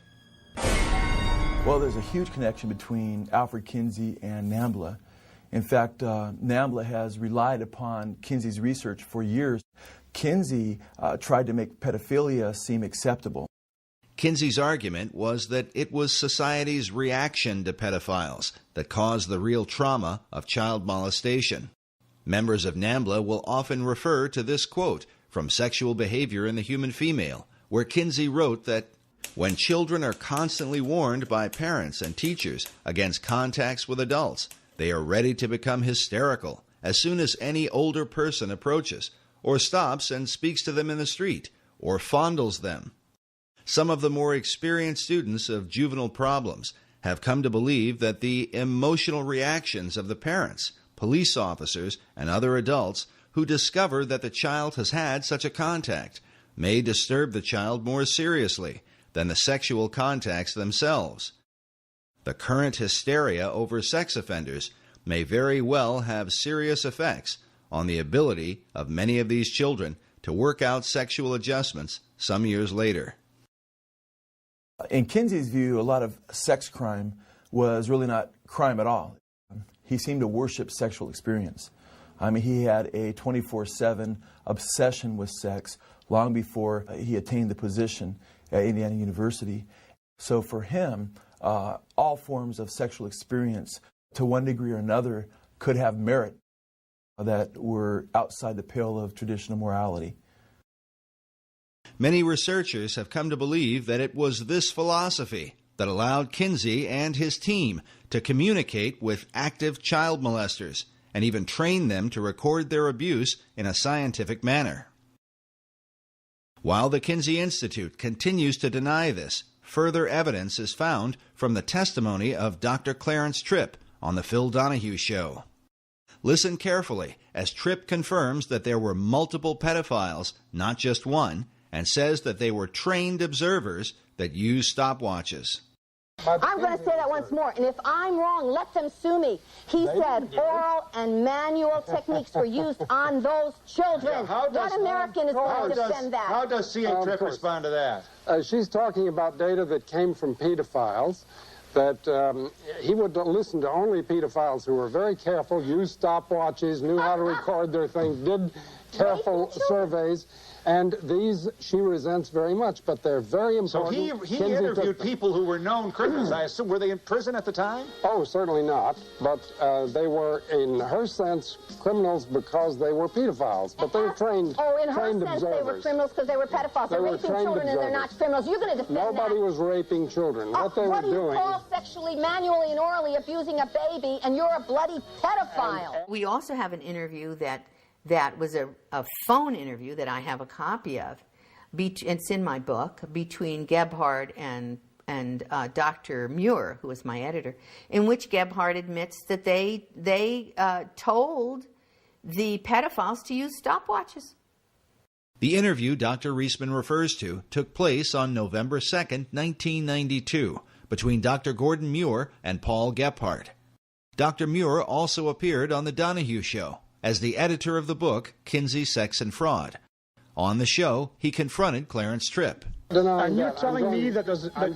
Well, there's a huge connection between Alfred Kinsey and NAMBLA. In fact, NAMBLA has relied upon Kinsey's research for years. Kinsey tried to make pedophilia seem acceptable. Kinsey's argument was that it was society's reaction to pedophiles that caused the real trauma of child molestation. Members of NAMBLA will often refer to this quote from Sexual Behavior in the Human Female, where Kinsey wrote that when children are constantly warned by parents and teachers against contacts with adults, they are ready to become hysterical as soon as any older person approaches, or stops and speaks to them in the street, or fondles them. Some of the more experienced students of juvenile problems have come to believe that the emotional reactions of the parents, police officers, and other adults who discover that the child has had such a contact may disturb the child more seriously than the sexual contacts themselves. The current hysteria over sex offenders may very well have serious effects on the ability of many of these children to work out sexual adjustments some years later. In Kinsey's view, a lot of sex crime was really not crime at all. He seemed to worship sexual experience. I mean, he had a 24/7 obsession with sex long before he attained the position at Indiana University. So for him, all forms of sexual experience, to one degree or another, could have merit that were outside the pale of traditional morality. Many researchers have come to believe that it was this philosophy that allowed Kinsey and his team to communicate with active child molesters and even train them to record their abuse in a scientific manner. While the Kinsey Institute continues to deny this, further evidence is found from the testimony of Dr. Clarence Tripp on The Phil Donahue Show. Listen carefully as Tripp confirms that there were multiple pedophiles, not just one, and says that they were trained observers that used stopwatches. I'm going to say that once more, and if I'm wrong, let them sue me. He said oral and manual techniques were used on those children. Yeah, what American is going to defend that? How does C.A. Tripp respond to that? She's talking about data that came from pedophiles, that he would listen to only pedophiles who were very careful, used stopwatches, knew how to record their things, did careful surveys. And these she resents very much, but they're very important. So he interviewed people who were known criminals. I assume, were they in prison at the time? Oh, certainly not. But they were, in her sense, criminals because they were pedophiles. But they were trained Oh, in her sense, observers. they were criminals because they were pedophiles. They're raping children and they're not criminals. You're going to defend Nobody was raping children. What they were doing... What do you call sexually, manually, and orally abusing a baby, and you're a bloody pedophile? We also have an interview that was a phone interview that I have a copy of. It's in my book, between Gebhard and Dr. Muir, who was my editor, in which Gebhard admits that they told the pedophiles to use stopwatches. The interview Dr. Reisman refers to took place on November 2nd, 1992, between Dr. Gordon Muir and Paul Gebhard. Dr. Muir also appeared on The Donahue Show as the editor of the book, Kinsey, Sex and Fraud. On the show, he confronted Clarence Tripp. And you're telling me that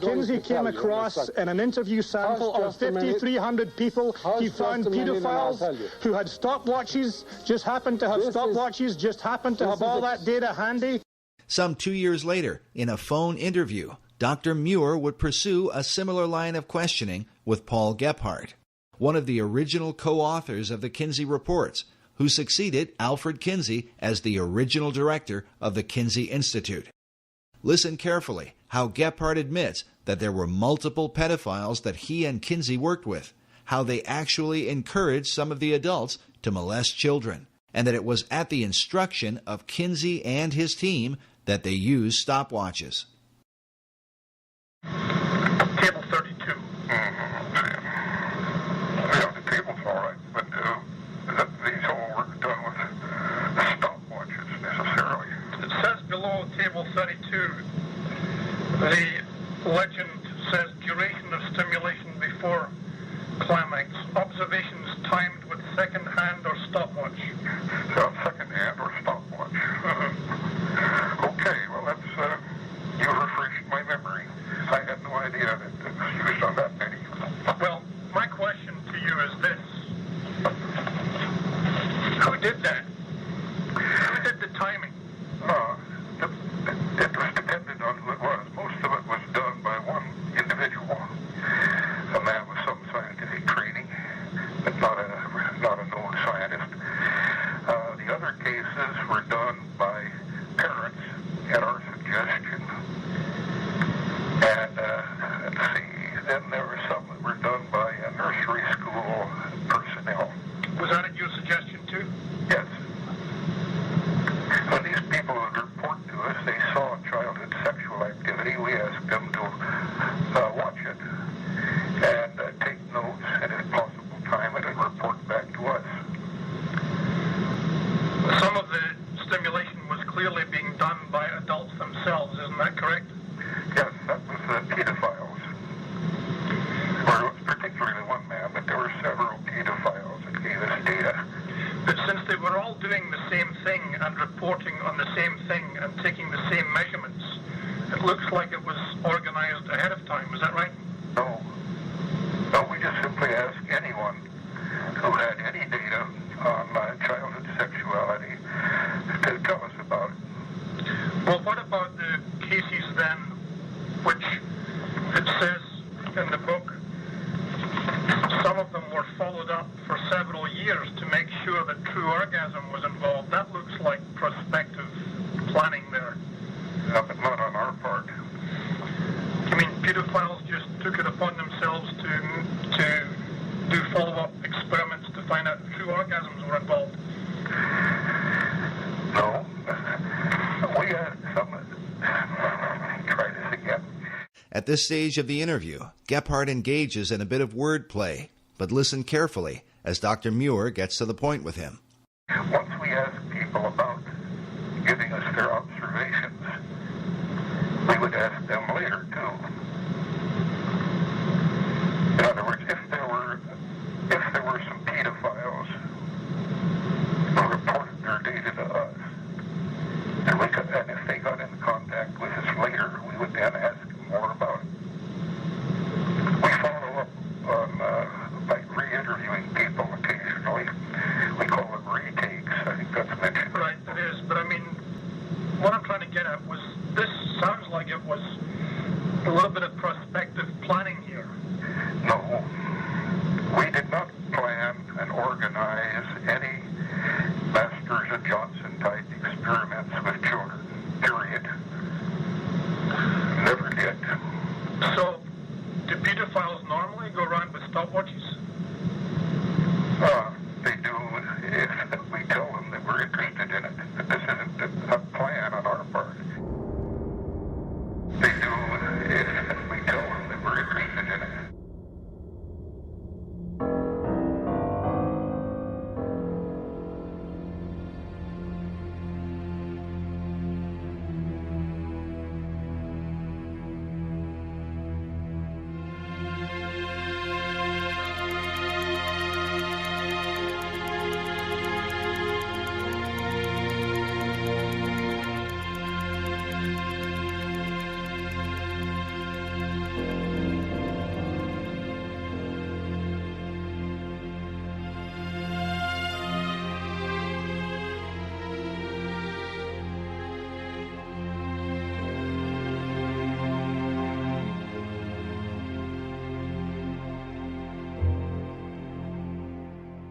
Kinsey came across in an interview sample of 5,300 people, he found pedophiles who had stopwatches, just happened to have stopwatches, just happened to have all that data handy? Some 2 years later, in a phone interview, Dr. Muir would pursue a similar line of questioning with Paul Gebhard, one of the original co-authors of the Kinsey Reports, who succeeded Alfred Kinsey as the original director of the Kinsey Institute. Listen carefully how Gebhard admits that there were multiple pedophiles that he and Kinsey worked with, how they actually encouraged some of the adults to molest children, and that it was at the instruction of Kinsey and his team that they used stopwatches. Table 32. Yeah, the table's all right, but these all were done with stopwatches necessarily. It says below table 32, the legend says duration of stimulation before climax. Observations timed with second hand or stopwatch. So second hand or stopwatch. Okay, well that's, you refreshed my memory. I had no idea that it was used on that many. Well, my question to you is this. Who did that? Who did the timing? It was dependent on who it was. Most of it was done by one individual. A man with some scientific training, but not a known scientist. The other cases were done by parents at our suggestion. And let's see, then there were some that were done by nursery school personnel. Was that at your suggestion too? Yes. When these people would report to us they saw childhood sexual activity, we asked them to watch it and take notes, and if possible time it and report back to us. Some of the stimulation was clearly being done by adults themselves, isn't that correct? Yes, that was pedophiles. Or it was particularly one man, but there were several pedophiles that gave us data. But since they were all doing the same thing and reporting on the same thing and taking the same measurements, it looks like it was organized ahead of time. Is that right? No. No, we just simply asked anyone who had any data on childhood sexuality to tell us about it. Well, what about the cases then, which it says in the book, some of them were followed up for several years to make sure that true orgasm was involved. That looks like prospective planning there. Yeah, but not on our part. You mean pedophiles just took it upon themselves to do follow-up experiments to find out if true orgasms were involved? No. We had some. Try this again. At this stage of the interview, Gephardt engages in a bit of wordplay, but listen carefully as Dr. Muir gets to the point with him. Once we asked people about giving us their observations, we would ask them later, too. In other words, if there were some pedophiles who reported their data to us, and if they got in contact with us later, we would then ask them more about it. We follow up on by re-interviewing people occasionally. We call them retakes. I think that's mentioned. Right, it is. But I mean, what I'm trying to get at was, this sounds like it was a little bit of prospective planning here. No. We did not plan and organize any Masters and Johnson-type experiments with children, period. Never did. So, do pedophiles normally go around with stopwatches? They do if we tell them that we're interested in it. But this isn't a plan on our part. They do if we tell them that we're interested in it.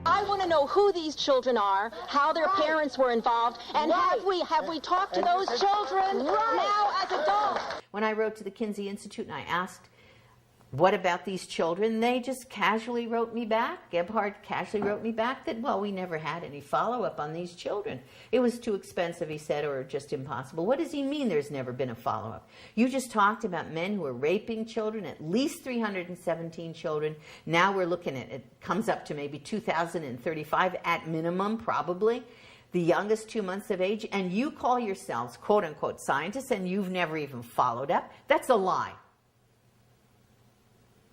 I want to know who these children are, how their parents were involved, and have we talked to those children now as adults? When I wrote to the Kinsey Institute and I asked What about these children? They just casually wrote me back. Gebhardt casually wrote me back that, well, we never had any follow-up on these children. It was too expensive, he said, or just impossible. What does he mean there's never been a follow-up? You just talked about men who are raping children, at least 317 children. Now we're looking at, it comes up to maybe 2,035 at minimum, probably. The youngest 2 months of age, and you call yourselves, quote-unquote, scientists, and you've never even followed up? That's a lie.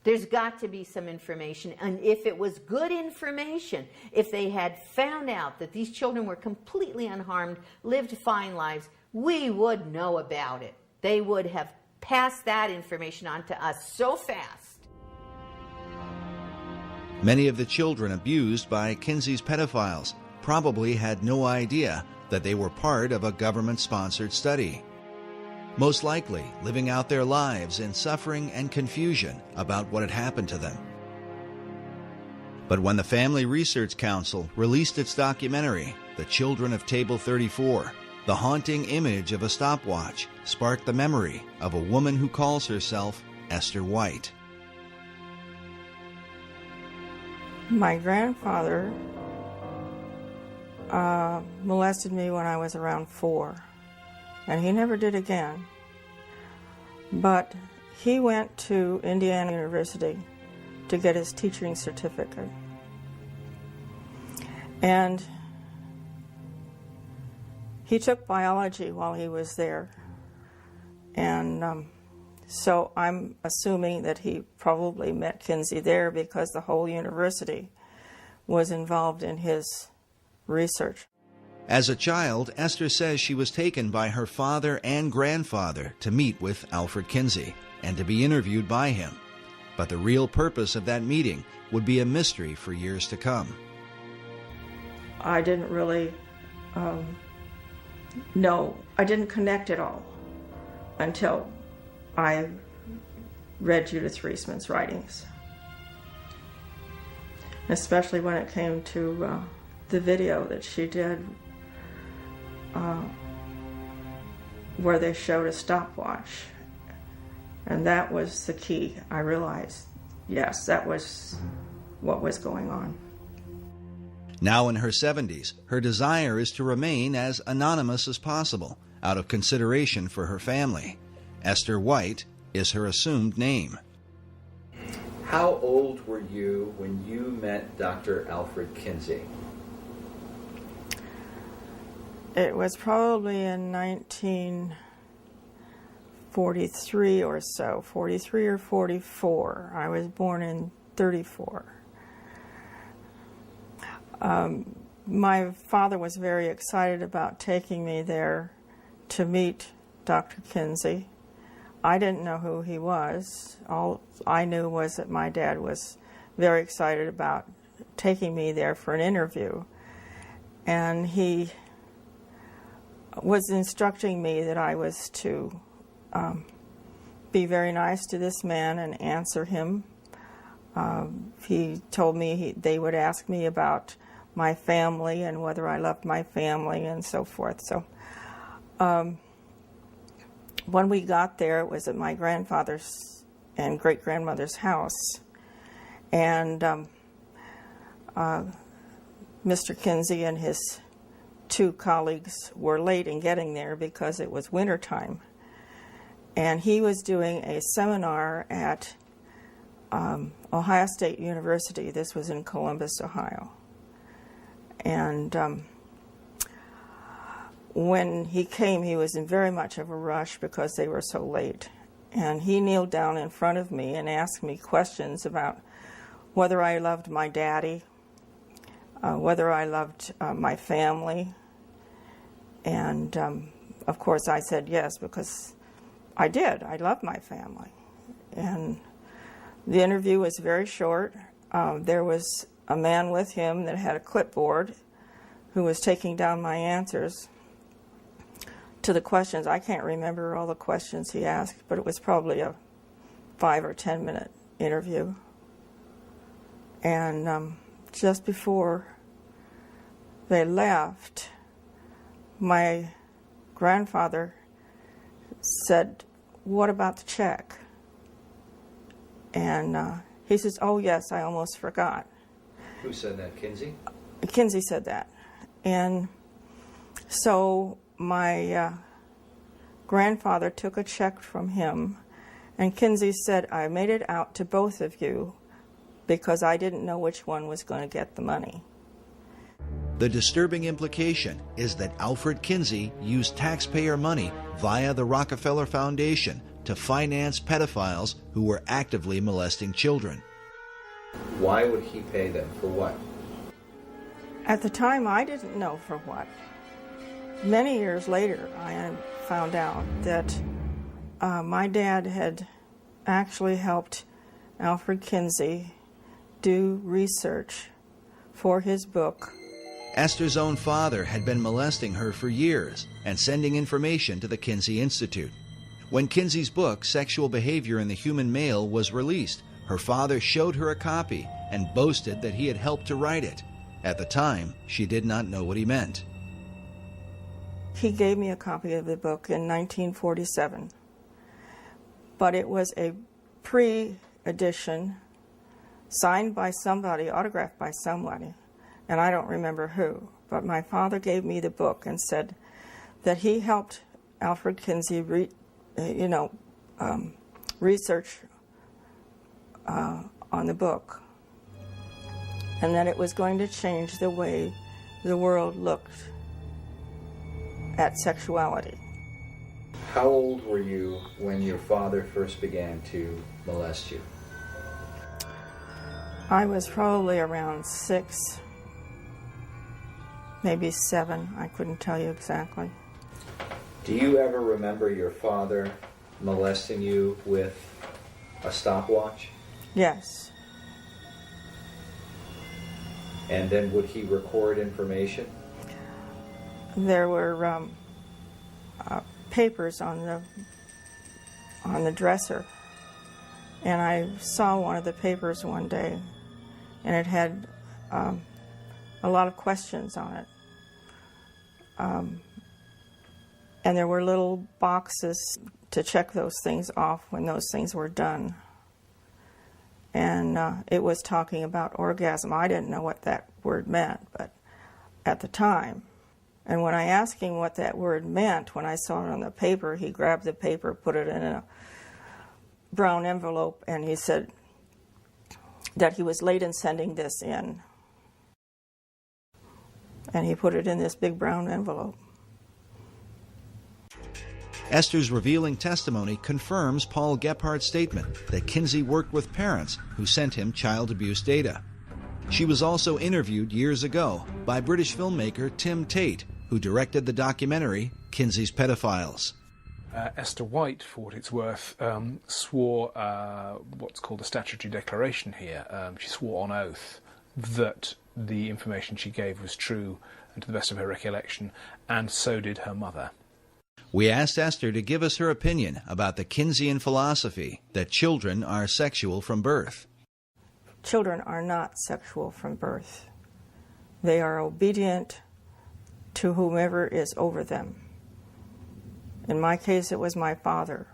There's got to be some information, and if it was good information, if they had found out that these children were completely unharmed, lived fine lives, we would know about it. They would have passed that information on to us so fast. Many of the children abused by Kinsey's pedophiles probably had no idea that they were part of a government-sponsored study, most likely living out their lives in suffering and confusion about what had happened to them. But when the Family Research Council released its documentary, The Children of Table 34, the haunting image of a stopwatch sparked the memory of a woman who calls herself Esther White. My grandfather molested me when I was around 4. And he never did again. But he went to Indiana University to get his teaching certificate. And he took biology while he was there. And so I'm assuming that he probably met Kinsey there because the whole university was involved in his research. As a child, Esther says she was taken by her father and grandfather to meet with Alfred Kinsey and to be interviewed by him. But the real purpose of that meeting would be a mystery for years to come. I didn't really know. I didn't connect it all until I read Judith Reisman's writings, especially when it came to the video that she did where they showed a stopwatch. And that was the key. I realized, yes, that was what was going on. Now in her 70s, her desire is to remain as anonymous as possible out of consideration for her family. Esther White is her assumed name. How old were you when you met Dr. Alfred Kinsey? It was probably in 1943 or so, 43 or 44. I was born in 34. My father was very excited about taking me there to meet Dr. Kinsey. I didn't know who he was. All I knew was that my dad was very excited about taking me there for an interview. And he was instructing me that I was to be very nice to this man and answer him. He told me they would ask me about my family and whether I loved my family and so forth. So when we got there, it was at my grandfather's and great-grandmother's house. And Mr. Kinsey and his 2 colleagues were late in getting there because it was wintertime. And he was doing a seminar at Ohio State University. This was in Columbus, Ohio. And when he came, he was in very much of a rush because they were so late. And he kneeled down in front of me and asked me questions about whether I loved my daddy, whether I loved my family. And of course I said yes, because I did. I loved my family. And the interview was very short. There was a man with him that had a clipboard who was taking down my answers to the questions. I can't remember all the questions he asked, but it was probably a 5 or 10 minute interview. And just before they left, my grandfather said, "What about the check?" And he says, "Oh yes, I almost forgot." Who said that, Kinsey? Kinsey said that. And so my grandfather took a check from him, and Kinsey said, "I made it out to both of you because I didn't know which one was going to get the money." The disturbing implication is that Alfred Kinsey used taxpayer money via the Rockefeller Foundation to finance pedophiles who were actively molesting children. Why would he pay them? For what? At the time, I didn't know for what. Many years later, I found out that my dad had actually helped Alfred Kinsey do research for his book. Esther's own father had been molesting her for years and sending information to the Kinsey Institute. When Kinsey's book, Sexual Behavior in the Human Male, was released, her father showed her a copy and boasted that he had helped to write it. At the time, she did not know what he meant. He gave me a copy of the book in 1947, but it was a pre-edition signed by somebody, autographed by somebody, and I don't remember who. But my father gave me the book and said that he helped Alfred Kinsey research on the book, and that it was going to change the way the world looked at sexuality. How old were you when your father first began to molest you? I was probably around 6, maybe 7. I couldn't tell you exactly. Do you ever remember your father molesting you with a stopwatch? Yes. And then would he record information? There were papers on the dresser, and I saw one of the papers one day, and it had a lot of questions on it. And there were little boxes to check those things off when those things were done. And it was talking about orgasm. I didn't know what that word meant, but at the time. And when I asked him what that word meant, when I saw it on the paper, he grabbed the paper, put it in a brown envelope, and he said that he was late in sending this in. And he put it in this big brown envelope. Esther's revealing testimony confirms Paul Gephardt's statement that Kinsey worked with parents who sent him child abuse data. She was also interviewed years ago by British filmmaker Tim Tate, who directed the documentary Kinsey's Pedophiles. Esther White, for what it's worth, swore what's called a statutory declaration here. She swore on oath that the information she gave was true and to the best of her recollection, and so did her mother. We asked Esther to give us her opinion about the Kinseyan philosophy that children are sexual from birth. Children are not sexual from birth. They are obedient to whomever is over them. In my case, it was my father.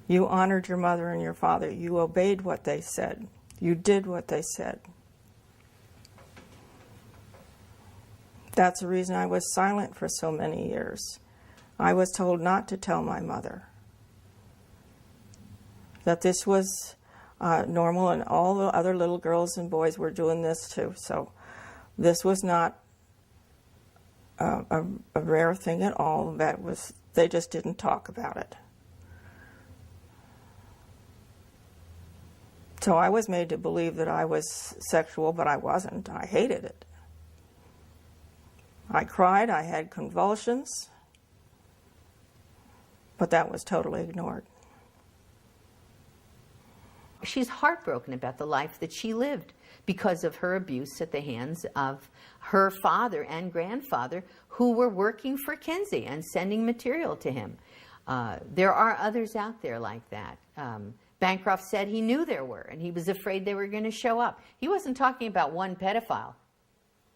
You honored your mother and your father. You obeyed what they said. You did what they said. That's the reason I was silent for so many years. I was told not to tell my mother that this was normal, and all the other little girls and boys were doing this too. So this was not a rare thing at all. They just didn't talk about it. So I was made to believe that I was sexual, but I wasn't. I hated it. I cried, I had convulsions, but that was totally ignored. She's heartbroken about the life that she lived because of her abuse at the hands of her father and grandfather, who were working for Kinsey and sending material to him. There are others out there like that. Bancroft said he knew there were, and he was afraid they were going to show up. He wasn't talking about one pedophile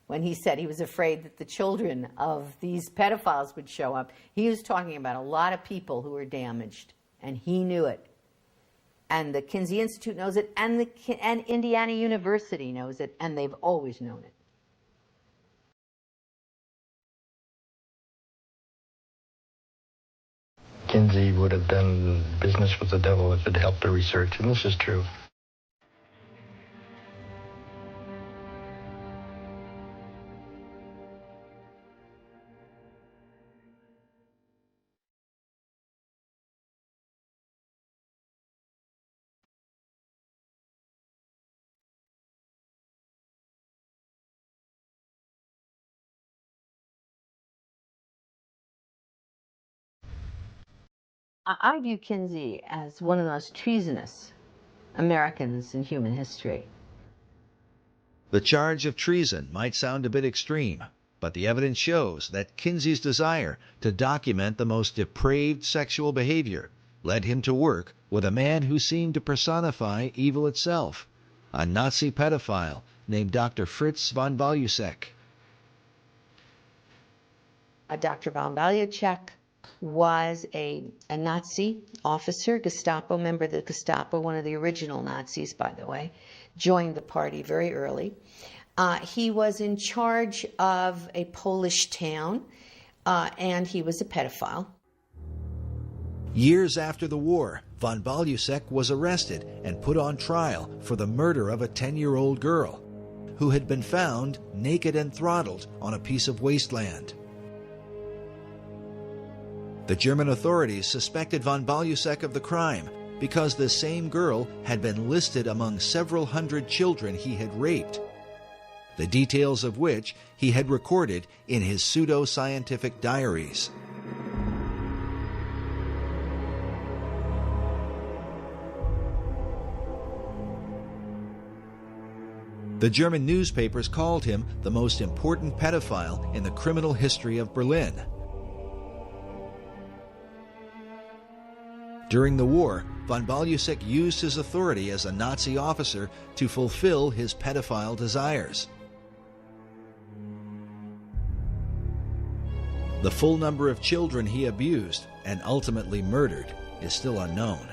when he said he was afraid that the children of these pedophiles would show up. He was talking about a lot of people who were damaged, and he knew it. And the Kinsey Institute knows it, and Indiana University knows it, and they've always known it. Kinsey would have done business with the devil if it helped the research, and this is true. I view Kinsey as one of the most treasonous Americans in human history. The charge of treason might sound a bit extreme, but the evidence shows that Kinsey's desire to document the most depraved sexual behavior led him to work with a man who seemed to personify evil itself, a Nazi pedophile named Dr. Fritz von Balusek. Dr. von Balusek was a Nazi officer, Gestapo member of the Gestapo, one of the original Nazis, by the way, joined the party very early. He was in charge of a Polish town, and he was a pedophile. Years after the war, von Balusek was arrested and put on trial for the murder of a 10-year-old girl who had been found naked and throttled on a piece of wasteland. The German authorities suspected von Balusek of the crime because the same girl had been listed among several hundred children he had raped, the details of which he had recorded in his pseudo-scientific diaries. The German newspapers called him the most important pedophile in the criminal history of Berlin. During the war, von Balusek used his authority as a Nazi officer to fulfill his pedophile desires. The full number of children he abused and ultimately murdered is still unknown.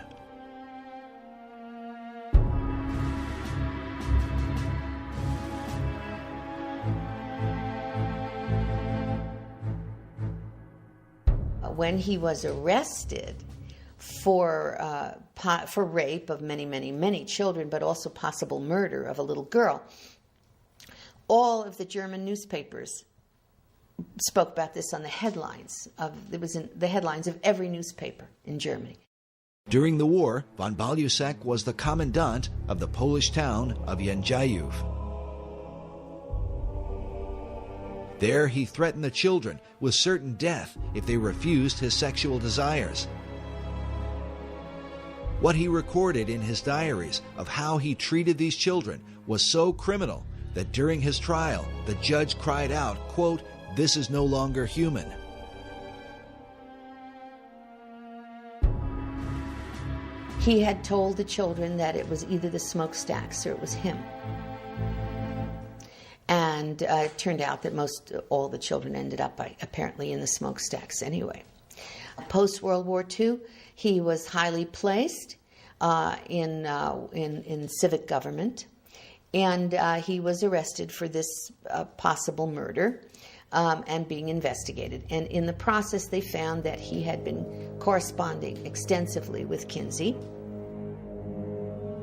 When he was arrested for rape of many children, but also possible murder of a little girl, all of the German newspapers spoke about this on the headlines. It was in the headlines of every newspaper in Germany. During the war, von Balusek was the commandant of the Polish town of Jędrzejów. There he threatened the children with certain death if they refused his sexual desires. What he recorded in his diaries of how he treated these children was so criminal that during his trial, the judge cried out, quote, "This is no longer human." He had told the children that it was either the smokestacks or it was him. And it turned out that all the children ended up apparently in the smokestacks anyway. Post-World War II, he was highly placed in civic government, and he was arrested for this possible murder and being investigated. And in the process, they found that he had been corresponding extensively with Kinsey,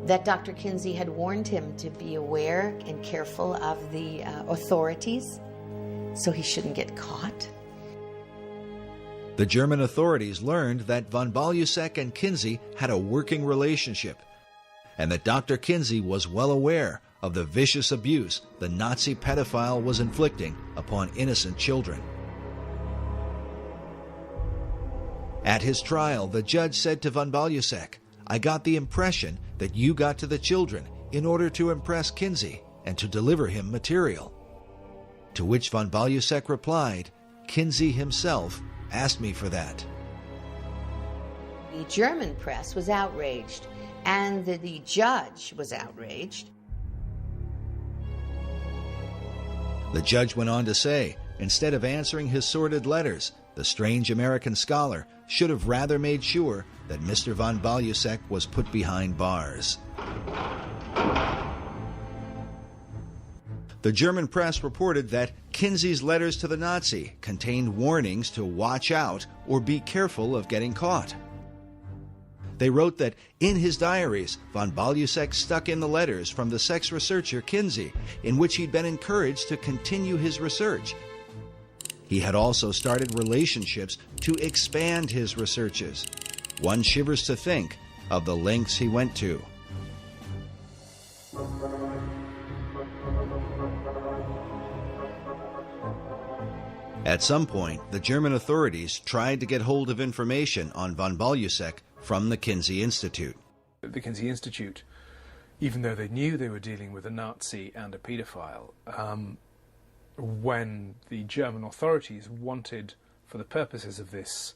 that Dr. Kinsey had warned him to be aware and careful of the authorities so he shouldn't get caught. The German authorities learned that von Balusek and Kinsey had a working relationship, and that Dr. Kinsey was well aware of the vicious abuse the Nazi pedophile was inflicting upon innocent children. At his trial, the judge said to von Balusek, "I got the impression that you got to the children in order to impress Kinsey and to deliver him material." To which von Balusek replied, "Kinsey himself asked me for that." The German press was outraged, and the judge was outraged. The judge went on to say, instead of answering his sordid letters, the strange American scholar should have rather made sure that Mr. von Balusek was put behind bars. The German press reported that Kinsey's letters to the Nazi contained warnings to watch out or be careful of getting caught. They wrote that in his diaries, von Balusek stuck in the letters from the sex researcher Kinsey, in which he'd been encouraged to continue his research. He had also started relationships to expand his researches. One shivers to think of the lengths he went to. At some point, the German authorities tried to get hold of information on von Balusek from the Kinsey Institute. The Kinsey Institute, even though they knew they were dealing with a Nazi and a paedophile, when the German authorities wanted, for the purposes of this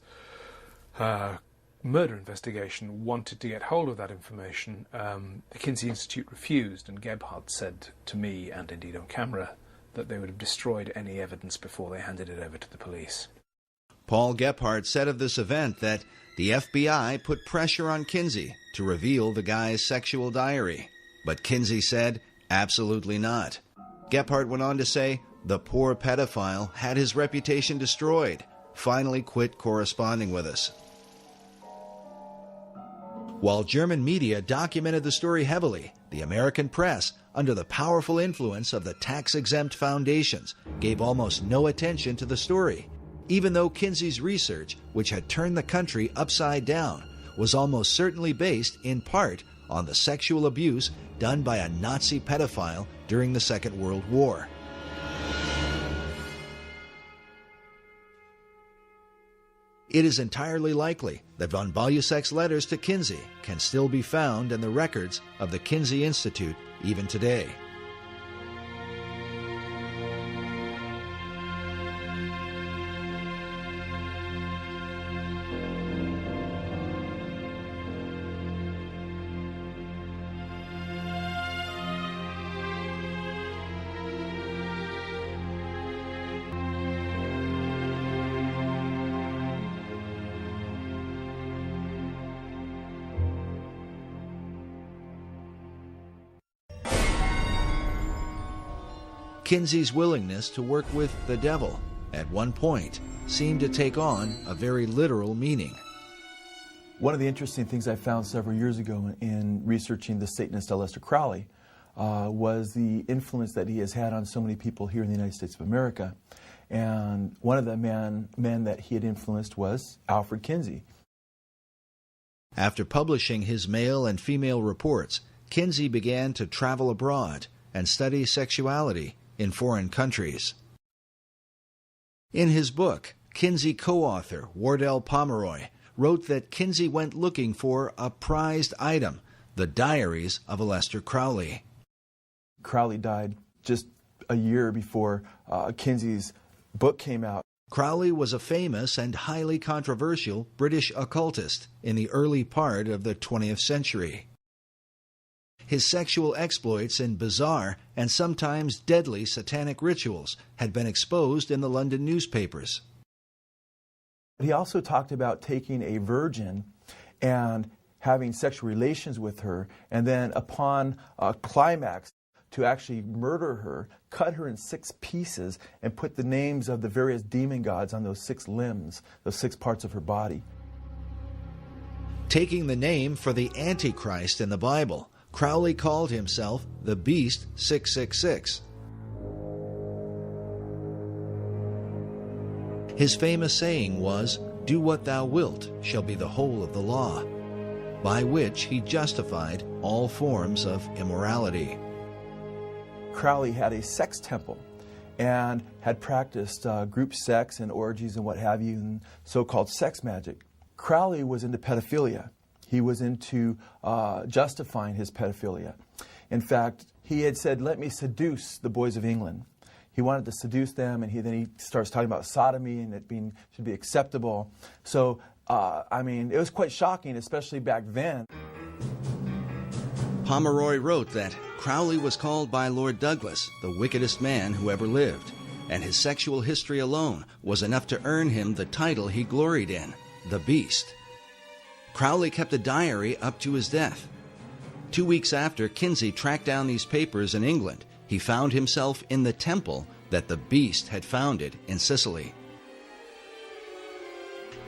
murder investigation, wanted to get hold of that information, the Kinsey Institute refused, and Gebhardt said to me, and indeed on camera, that they would have destroyed any evidence before they handed it over to the police. Paul Gebhardt said of this event that the FBI put pressure on Kinsey to reveal the guy's sexual diary. But Kinsey said, absolutely not. Gebhardt went on to say, the poor pedophile had his reputation destroyed, finally quit corresponding with us. While German media documented the story heavily, the American press, under the powerful influence of the tax-exempt foundations, gave almost no attention to the story, even though Kinsey's research, which had turned the country upside down, was almost certainly based in part on the sexual abuse done by a Nazi pedophile during the Second World War. It is entirely likely that von Balusek's letters to Kinsey can still be found in the records of the Kinsey Institute even today. Kinsey's willingness to work with the devil, at one point, seemed to take on a very literal meaning. One of the interesting things I found several years ago in researching the Satanist Aleister Crowley was the influence that he has had on so many people here in the United States of America. And one of the men that he had influenced was Alfred Kinsey. After publishing his male and female reports, Kinsey began to travel abroad and study sexuality in foreign countries. In his book, Kinsey co-author Wardell Pomeroy wrote that Kinsey went looking for a prized item, the diaries of Aleister Crowley. Crowley died just a year before Kinsey's book came out. Crowley was a famous and highly controversial British occultist in the early part of the 20th century. His sexual exploits in bizarre and sometimes deadly satanic rituals had been exposed in the London newspapers. He also talked about taking a virgin and having sexual relations with her, and then upon a climax to actually murder her, cut her in 6 pieces, and put the names of the various demon gods on those 6 limbs, those 6 parts of her body. Taking the name for the Antichrist in the Bible, Crowley called himself the Beast 666. His famous saying was, "Do what thou wilt shall be the whole of the law," by which he justified all forms of immorality. Crowley had a sex temple and had practiced group sex and orgies and what have you, and so-called sex magic. Crowley was into pedophilia. He was into justifying his pedophilia. In fact, he had said, "Let me seduce the boys of England." He wanted to seduce them, and then he starts talking about sodomy and it should be acceptable. So, it was quite shocking, especially back then. Pomeroy wrote that Crowley was called by Lord Douglas the wickedest man who ever lived, and his sexual history alone was enough to earn him the title he gloried in, the Beast. Crowley kept a diary up to his death. 2 weeks after Kinsey tracked down these papers in England, he found himself in the temple that the Beast had founded in Sicily.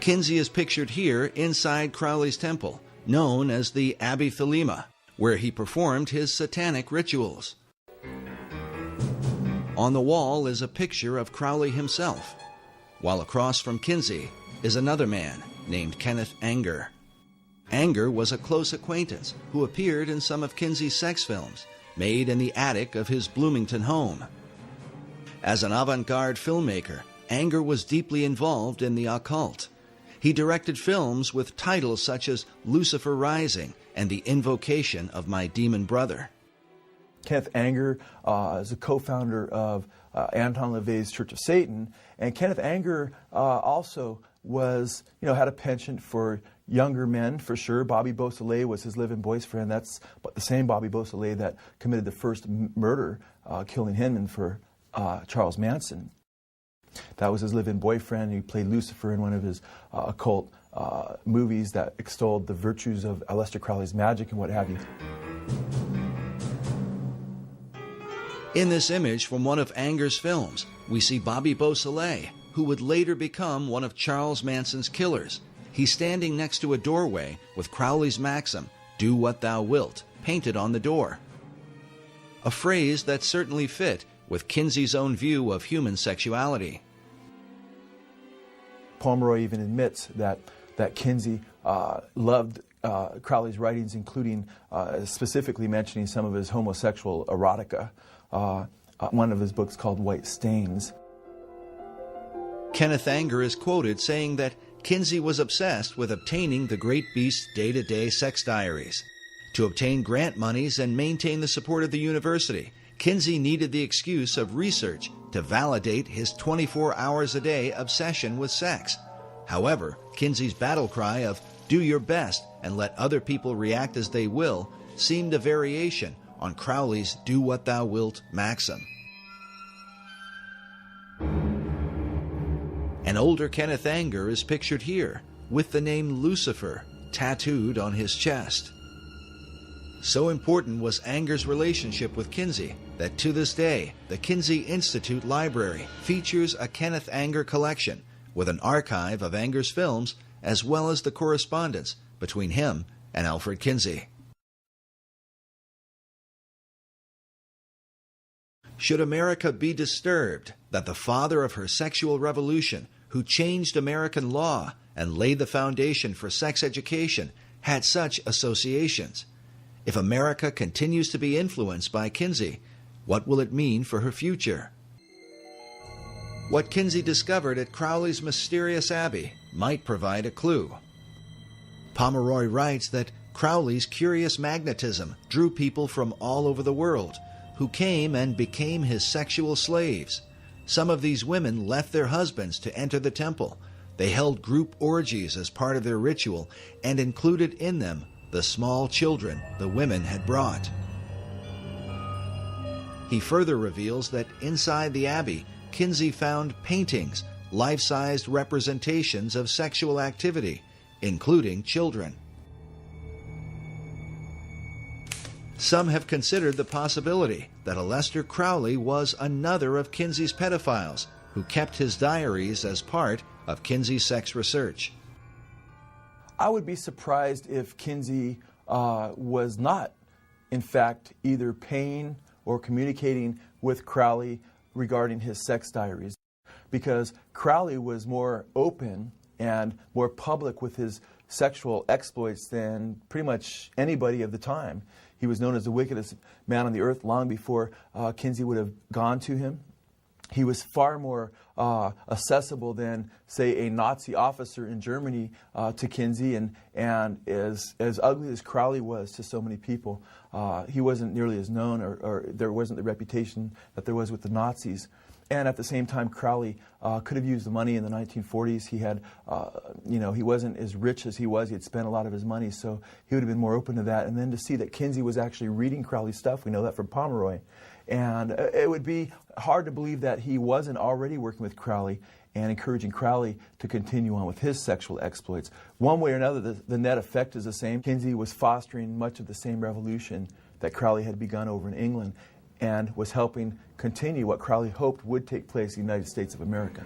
Kinsey is pictured here inside Crowley's temple, known as the Abbey Thelema, where he performed his satanic rituals. On the wall is a picture of Crowley himself, while across from Kinsey is another man named Kenneth Anger. Anger was a close acquaintance who appeared in some of Kinsey's sex films, made in the attic of his Bloomington home. As an avant-garde filmmaker, Anger was deeply involved in the occult. He directed films with titles such as Lucifer Rising and The Invocation of My Demon Brother. Kenneth Anger is a co-founder of Anton LaVey's Church of Satan, and Kenneth Anger also was, had a penchant for younger men, for sure. Bobby Beausoleil was his live-in boyfriend. That's the same Bobby Beausoleil that committed the first murder, killing Hinman for Charles Manson. That was his live-in boyfriend. He played Lucifer in one of his occult movies that extolled the virtues of Aleister Crowley's magic and what have you. In this image from one of Anger's films, we see Bobby Beausoleil, who would later become one of Charles Manson's killers. He's standing next to a doorway with Crowley's maxim, "Do what thou wilt," painted on the door. A phrase that certainly fit with Kinsey's own view of human sexuality. Pomeroy even admits that Kinsey loved Crowley's writings, including specifically mentioning some of his homosexual erotica. One of his books called White Stains. Kenneth Anger is quoted saying that Kinsey was obsessed with obtaining the Great Beast's day-to-day sex diaries. To obtain grant monies and maintain the support of the university, Kinsey needed the excuse of research to validate his 24 hours a day obsession with sex. However, Kinsey's battle cry of "do your best and let other people react as they will" seemed a variation on Crowley's "do what thou wilt" maxim. An older Kenneth Anger is pictured here, with the name Lucifer tattooed on his chest. So important was Anger's relationship with Kinsey that to this day, the Kinsey Institute Library features a Kenneth Anger collection with an archive of Anger's films as well as the correspondence between him and Alfred Kinsey. Should America be disturbed that the father of her sexual revolution, who changed American law and laid the foundation for sex education, had such associations? If America continues to be influenced by Kinsey, what will it mean for her future? What Kinsey discovered at Crowley's mysterious abbey might provide a clue. Pomeroy writes that Crowley's curious magnetism drew people from all over the world, who came and became his sexual slaves. Some of these women left their husbands to enter the temple. They held group orgies as part of their ritual and included in them the small children the women had brought. He further reveals that inside the abbey, Kinsey found paintings, life-sized representations of sexual activity, including children. Some have considered the possibility that Aleister Crowley was another of Kinsey's pedophiles who kept his diaries as part of Kinsey's sex research. I would be surprised if Kinsey was not, in fact, either paying or communicating with Crowley regarding his sex diaries, because Crowley was more open and more public with his sexual exploits than pretty much anybody of the time. He was known as the wickedest man on the earth long before Kinsey would have gone to him. He was far more accessible than, say, a Nazi officer in Germany to Kinsey, and as ugly as Crowley was to so many people, he wasn't nearly as known, or there wasn't the reputation that there was with the Nazis. And at the same time, Crowley could have used the money in the 1940s. He had, he wasn't as rich as he was. He had spent a lot of his money, so he would have been more open to that. And then to see that Kinsey was actually reading Crowley's stuff, we know that from Pomeroy, And it would be hard to believe that he wasn't already working with Crowley and encouraging Crowley to continue on with his sexual exploits. One way or another, the net effect is the same. Kinsey was fostering much of the same revolution that Crowley had begun over in England and was helping continue what Crowley hoped would take place in the United States of America.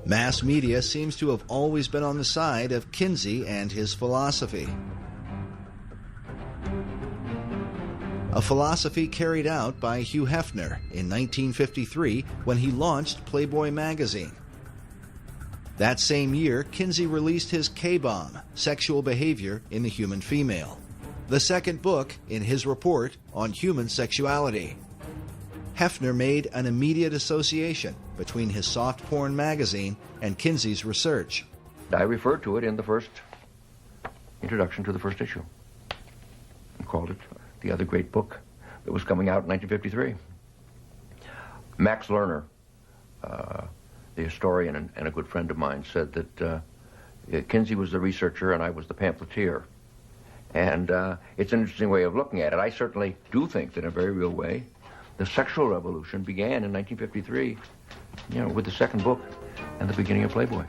Mass media seems to have always been on the side of Kinsey and his philosophy. A philosophy carried out by Hugh Hefner in 1953 when he launched Playboy magazine. That same year, Kinsey released his K-Bomb, Sexual Behavior in the Human Female, the second book in his report on human sexuality. Hefner made an immediate association between his soft porn magazine and Kinsey's research. I referred to it in the first introduction to the first issue and called it the other great book that was coming out in 1953. Max Lerner, the historian and a good friend of mine, said that Kinsey was the researcher and I was the pamphleteer. And it's an interesting way of looking at it. I certainly do think that in a very real way, the sexual revolution began in 1953, with the second book and the beginning of Playboy.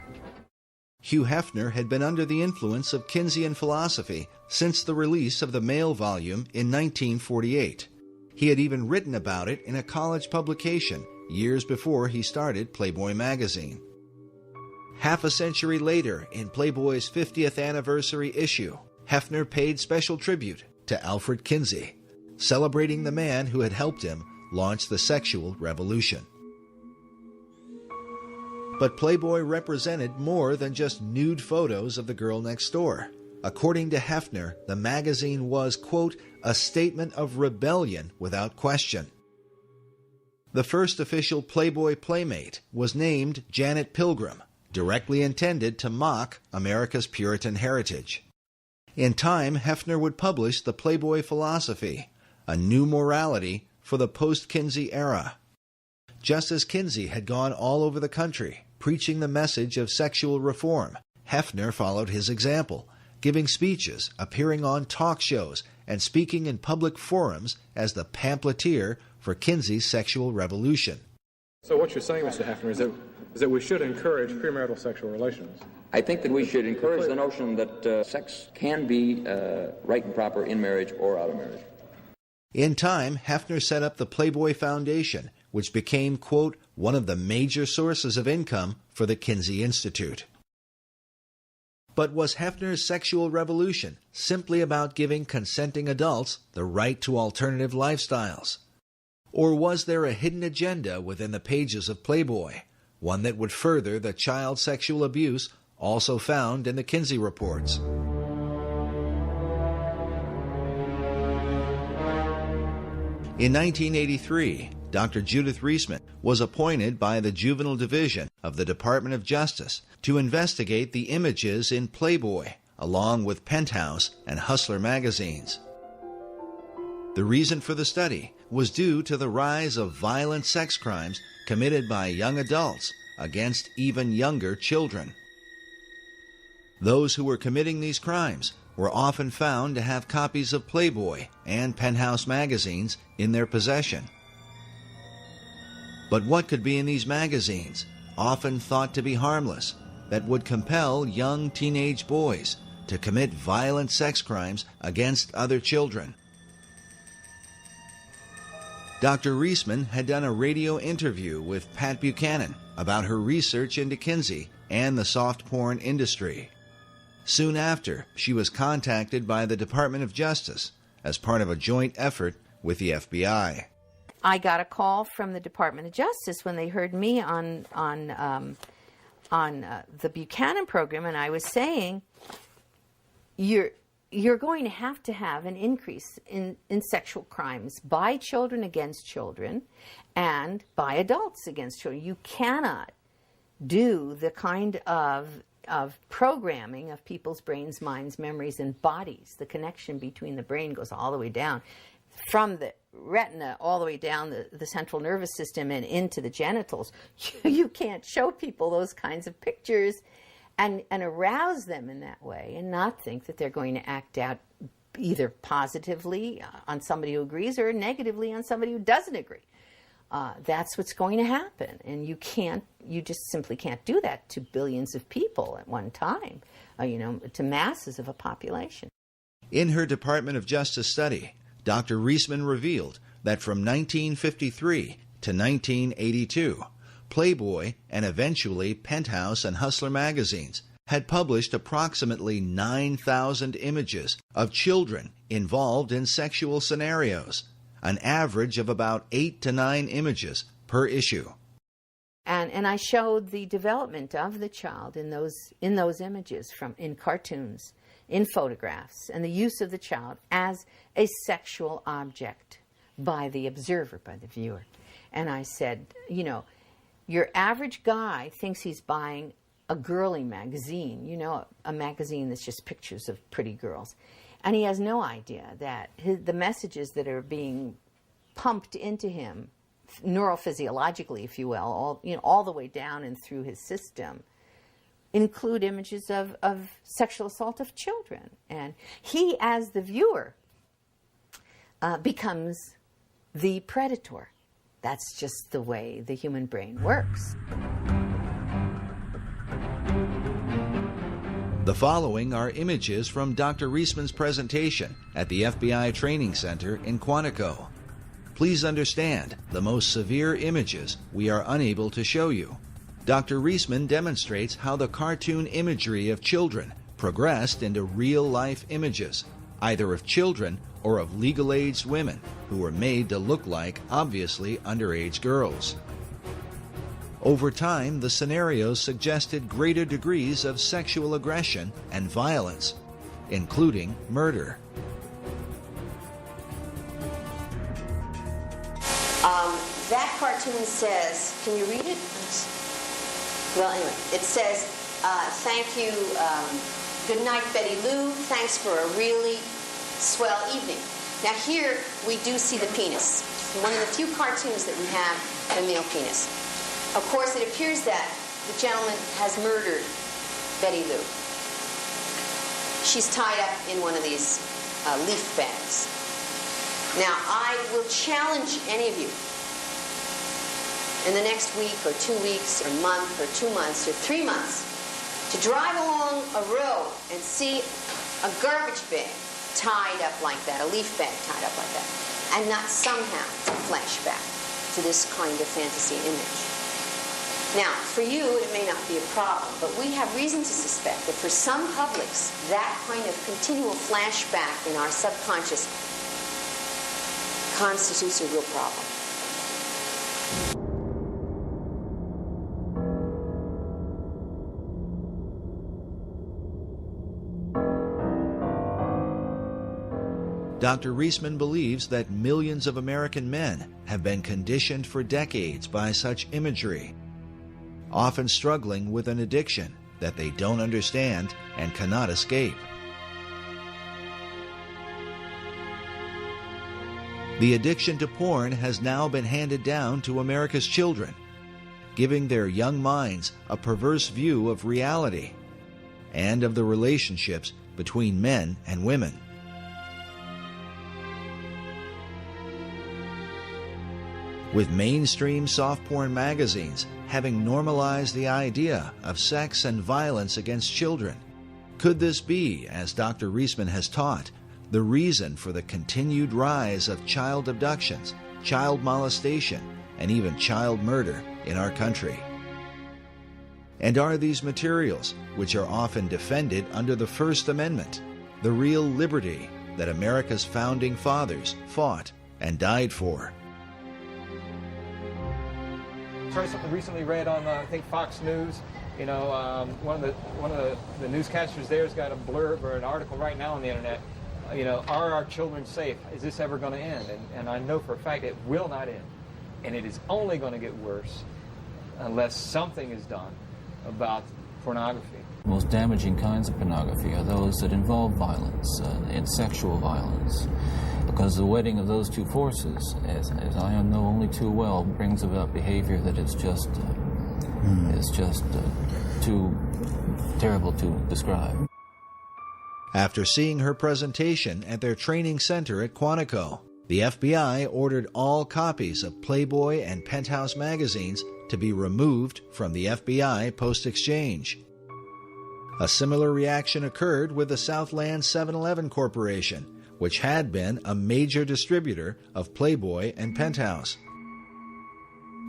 Hugh Hefner had been under the influence of Kinseyan philosophy since the release of the male volume in 1948. He had even written about it in a college publication years before he started Playboy magazine. Half a century later, in Playboy's 50th anniversary issue, Hefner paid special tribute to Alfred Kinsey, celebrating the man who had helped him launch the sexual revolution. But Playboy represented more than just nude photos of the girl next door. According to Hefner, the magazine was, quote, a statement of rebellion without question. The first official Playboy playmate was named Janet Pilgrim, directly intended to mock America's Puritan heritage. In time, Hefner would publish the Playboy philosophy, a new morality for the post-Kinsey era. Just as Kinsey had gone all over the country, preaching the message of sexual reform, Hefner followed his example, giving speeches, appearing on talk shows, and speaking in public forums as the pamphleteer for Kinsey's sexual revolution. So what you're saying, Mr. Hefner, is that we should encourage premarital sexual relations? I think that we should encourage the notion that sex can be right and proper in marriage or out of marriage. In time, Hefner set up the Playboy Foundation, which became, quote, one of the major sources of income for the Kinsey Institute. But was Hefner's sexual revolution simply about giving consenting adults the right to alternative lifestyles? Or was there a hidden agenda within the pages of Playboy, one that would further the child sexual abuse also found in the Kinsey reports? In 1983, Dr. Judith Reisman was appointed by the Juvenile Division of the Department of Justice to investigate the images in Playboy, along with Penthouse and Hustler magazines. The reason for the study was due to the rise of violent sex crimes committed by young adults against even younger children. Those who were committing these crimes were often found to have copies of Playboy and Penthouse magazines in their possession. But what could be in these magazines, often thought to be harmless, that would compel young teenage boys to commit violent sex crimes against other children? Dr. Reisman had done a radio interview with Pat Buchanan about her research into Kinsey and the soft porn industry. Soon after, she was contacted by the Department of Justice as part of a joint effort with the FBI. I got a call from the Department of Justice when they heard me on the Buchanan program, and I was saying, you're going to have an increase in sexual crimes by children against children and by adults against children. You cannot do the kind of programming of people's brains, minds, memories, and bodies. The connection between the brain goes all the way down from the retina all the way down the central nervous system and into the genitals. You can't show people those kinds of pictures and arouse them in that way and not think that they're going to act out either positively on somebody who agrees or negatively on somebody who doesn't agree. That's what's going to happen, and you just simply can't do that to billions of people at one time, to masses of a population. In her Department of Justice study, Dr. Reisman revealed that from 1953 to 1982, Playboy and eventually Penthouse and Hustler magazines had published approximately 9,000 images of children involved in sexual scenarios, an average of about 8 to 9 images per issue. And I showed the development of the child in those images, in cartoons, in photographs, and the use of the child as a sexual object by the observer, by the viewer. And I said, your average guy thinks he's buying a girly magazine, a magazine that's just pictures of pretty girls. And he has no idea that the messages that are being pumped into him, neurophysiologically, if you will, all the way down and through his system, include images of sexual assault of children. And he, as the viewer, becomes the predator. That's just the way the human brain works. The following are images from Dr. Reisman's presentation at the FBI Training Center in Quantico. Please understand, the most severe images we are unable to show you. Dr. Reisman demonstrates how the cartoon imagery of children progressed into real-life images, either of children or of legal-aged women who were made to look like obviously underage girls. Over time, the scenarios suggested greater degrees of sexual aggression and violence, including murder. That cartoon says, can you read it? Well, anyway, it says, thank you, good night, Betty Lou, thanks for a really swell evening. Now here, we do see the penis. One of the few cartoons that we have a male penis. Of course, it appears that the gentleman has murdered Betty Lou. She's tied up in one of these leaf bags. Now, I will challenge any of you in the next week or 2 weeks or month or 2 months or 3 months to drive along a road and see a garbage bag tied up like that, a leaf bag tied up like that, and not somehow flash back to this kind of fantasy image. Now, for you, it may not be a problem, but we have reason to suspect that for some publics, that kind of continual flashback in our subconscious constitutes a real problem. Dr. Reisman believes that millions of American men have been conditioned for decades by such imagery, often struggling with an addiction that they don't understand and cannot escape. The addiction to porn has now been handed down to America's children, giving their young minds a perverse view of reality and of the relationships between men and women. With mainstream soft porn magazines having normalized the idea of sex and violence against children, could this be, as Dr. Reisman has taught, the reason for the continued rise of child abductions, child molestation, and even child murder in our country? And are these materials, which are often defended under the First Amendment, the real liberty that America's founding fathers fought and died for? I recently read on, I think, Fox News, one of the newscasters there has got a blurb or an article right now on the internet, are our children safe? Is this ever going to end? And I know for a fact it will not end. And it is only going to get worse unless something is done about pornography. The most damaging kinds of pornography are those that involve violence and sexual violence, because the wedding of those two forces, as I know only too well, brings about behavior that is just too terrible to describe. After seeing her presentation at their training center at Quantico, the FBI ordered all copies of Playboy and Penthouse magazines to be removed from the FBI Post-Exchange. A similar reaction occurred with the Southland 7-Eleven Corporation, which had been a major distributor of Playboy and Penthouse.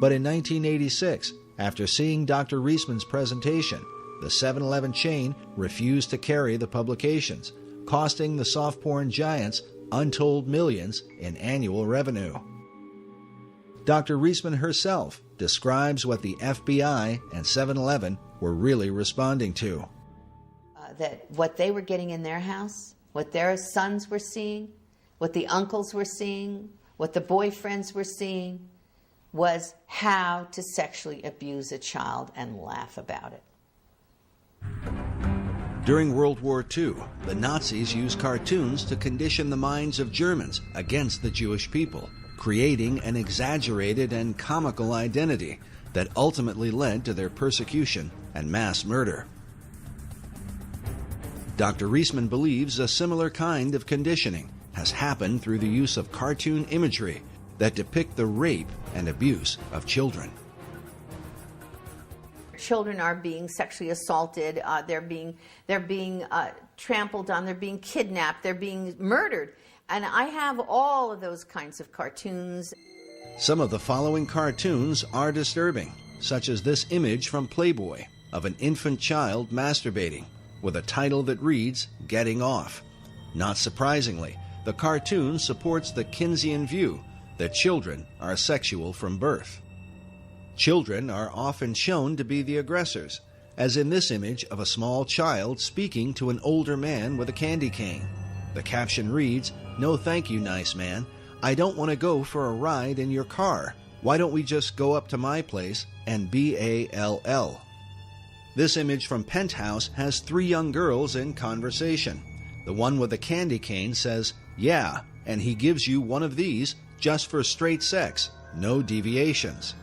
But in 1986, after seeing Dr. Reisman's presentation, the 7-Eleven chain refused to carry the publications, costing the soft porn giants untold millions in annual revenue. Dr. Reisman herself describes what the FBI and 7-Eleven were really responding to. That what they were getting in their house, what their sons were seeing, what the uncles were seeing, what the boyfriends were seeing, was how to sexually abuse a child and laugh about it. During World War II, the Nazis used cartoons to condition the minds of Germans against the Jewish people, creating an exaggerated and comical identity that ultimately led to their persecution and mass murder. Dr. Reisman believes a similar kind of conditioning has happened through the use of cartoon imagery that depict the rape and abuse of children. Children are being sexually assaulted, they're being trampled on, they're being kidnapped, they're being murdered. And I have all of those kinds of cartoons. Some of the following cartoons are disturbing, such as this image from Playboy of an infant child masturbating with a title that reads, "Getting Off." Not surprisingly, the cartoon supports the Kinseyan view that children are sexual from birth. Children are often shown to be the aggressors, as in this image of a small child speaking to an older man with a candy cane. The caption reads, "No thank you, nice man. I don't want to go for a ride in your car. Why don't we just go up to my place and BALL?" This image from Penthouse has 3 young girls in conversation. The one with the candy cane says, "Yeah, and he gives you one of these just for straight sex, no deviations."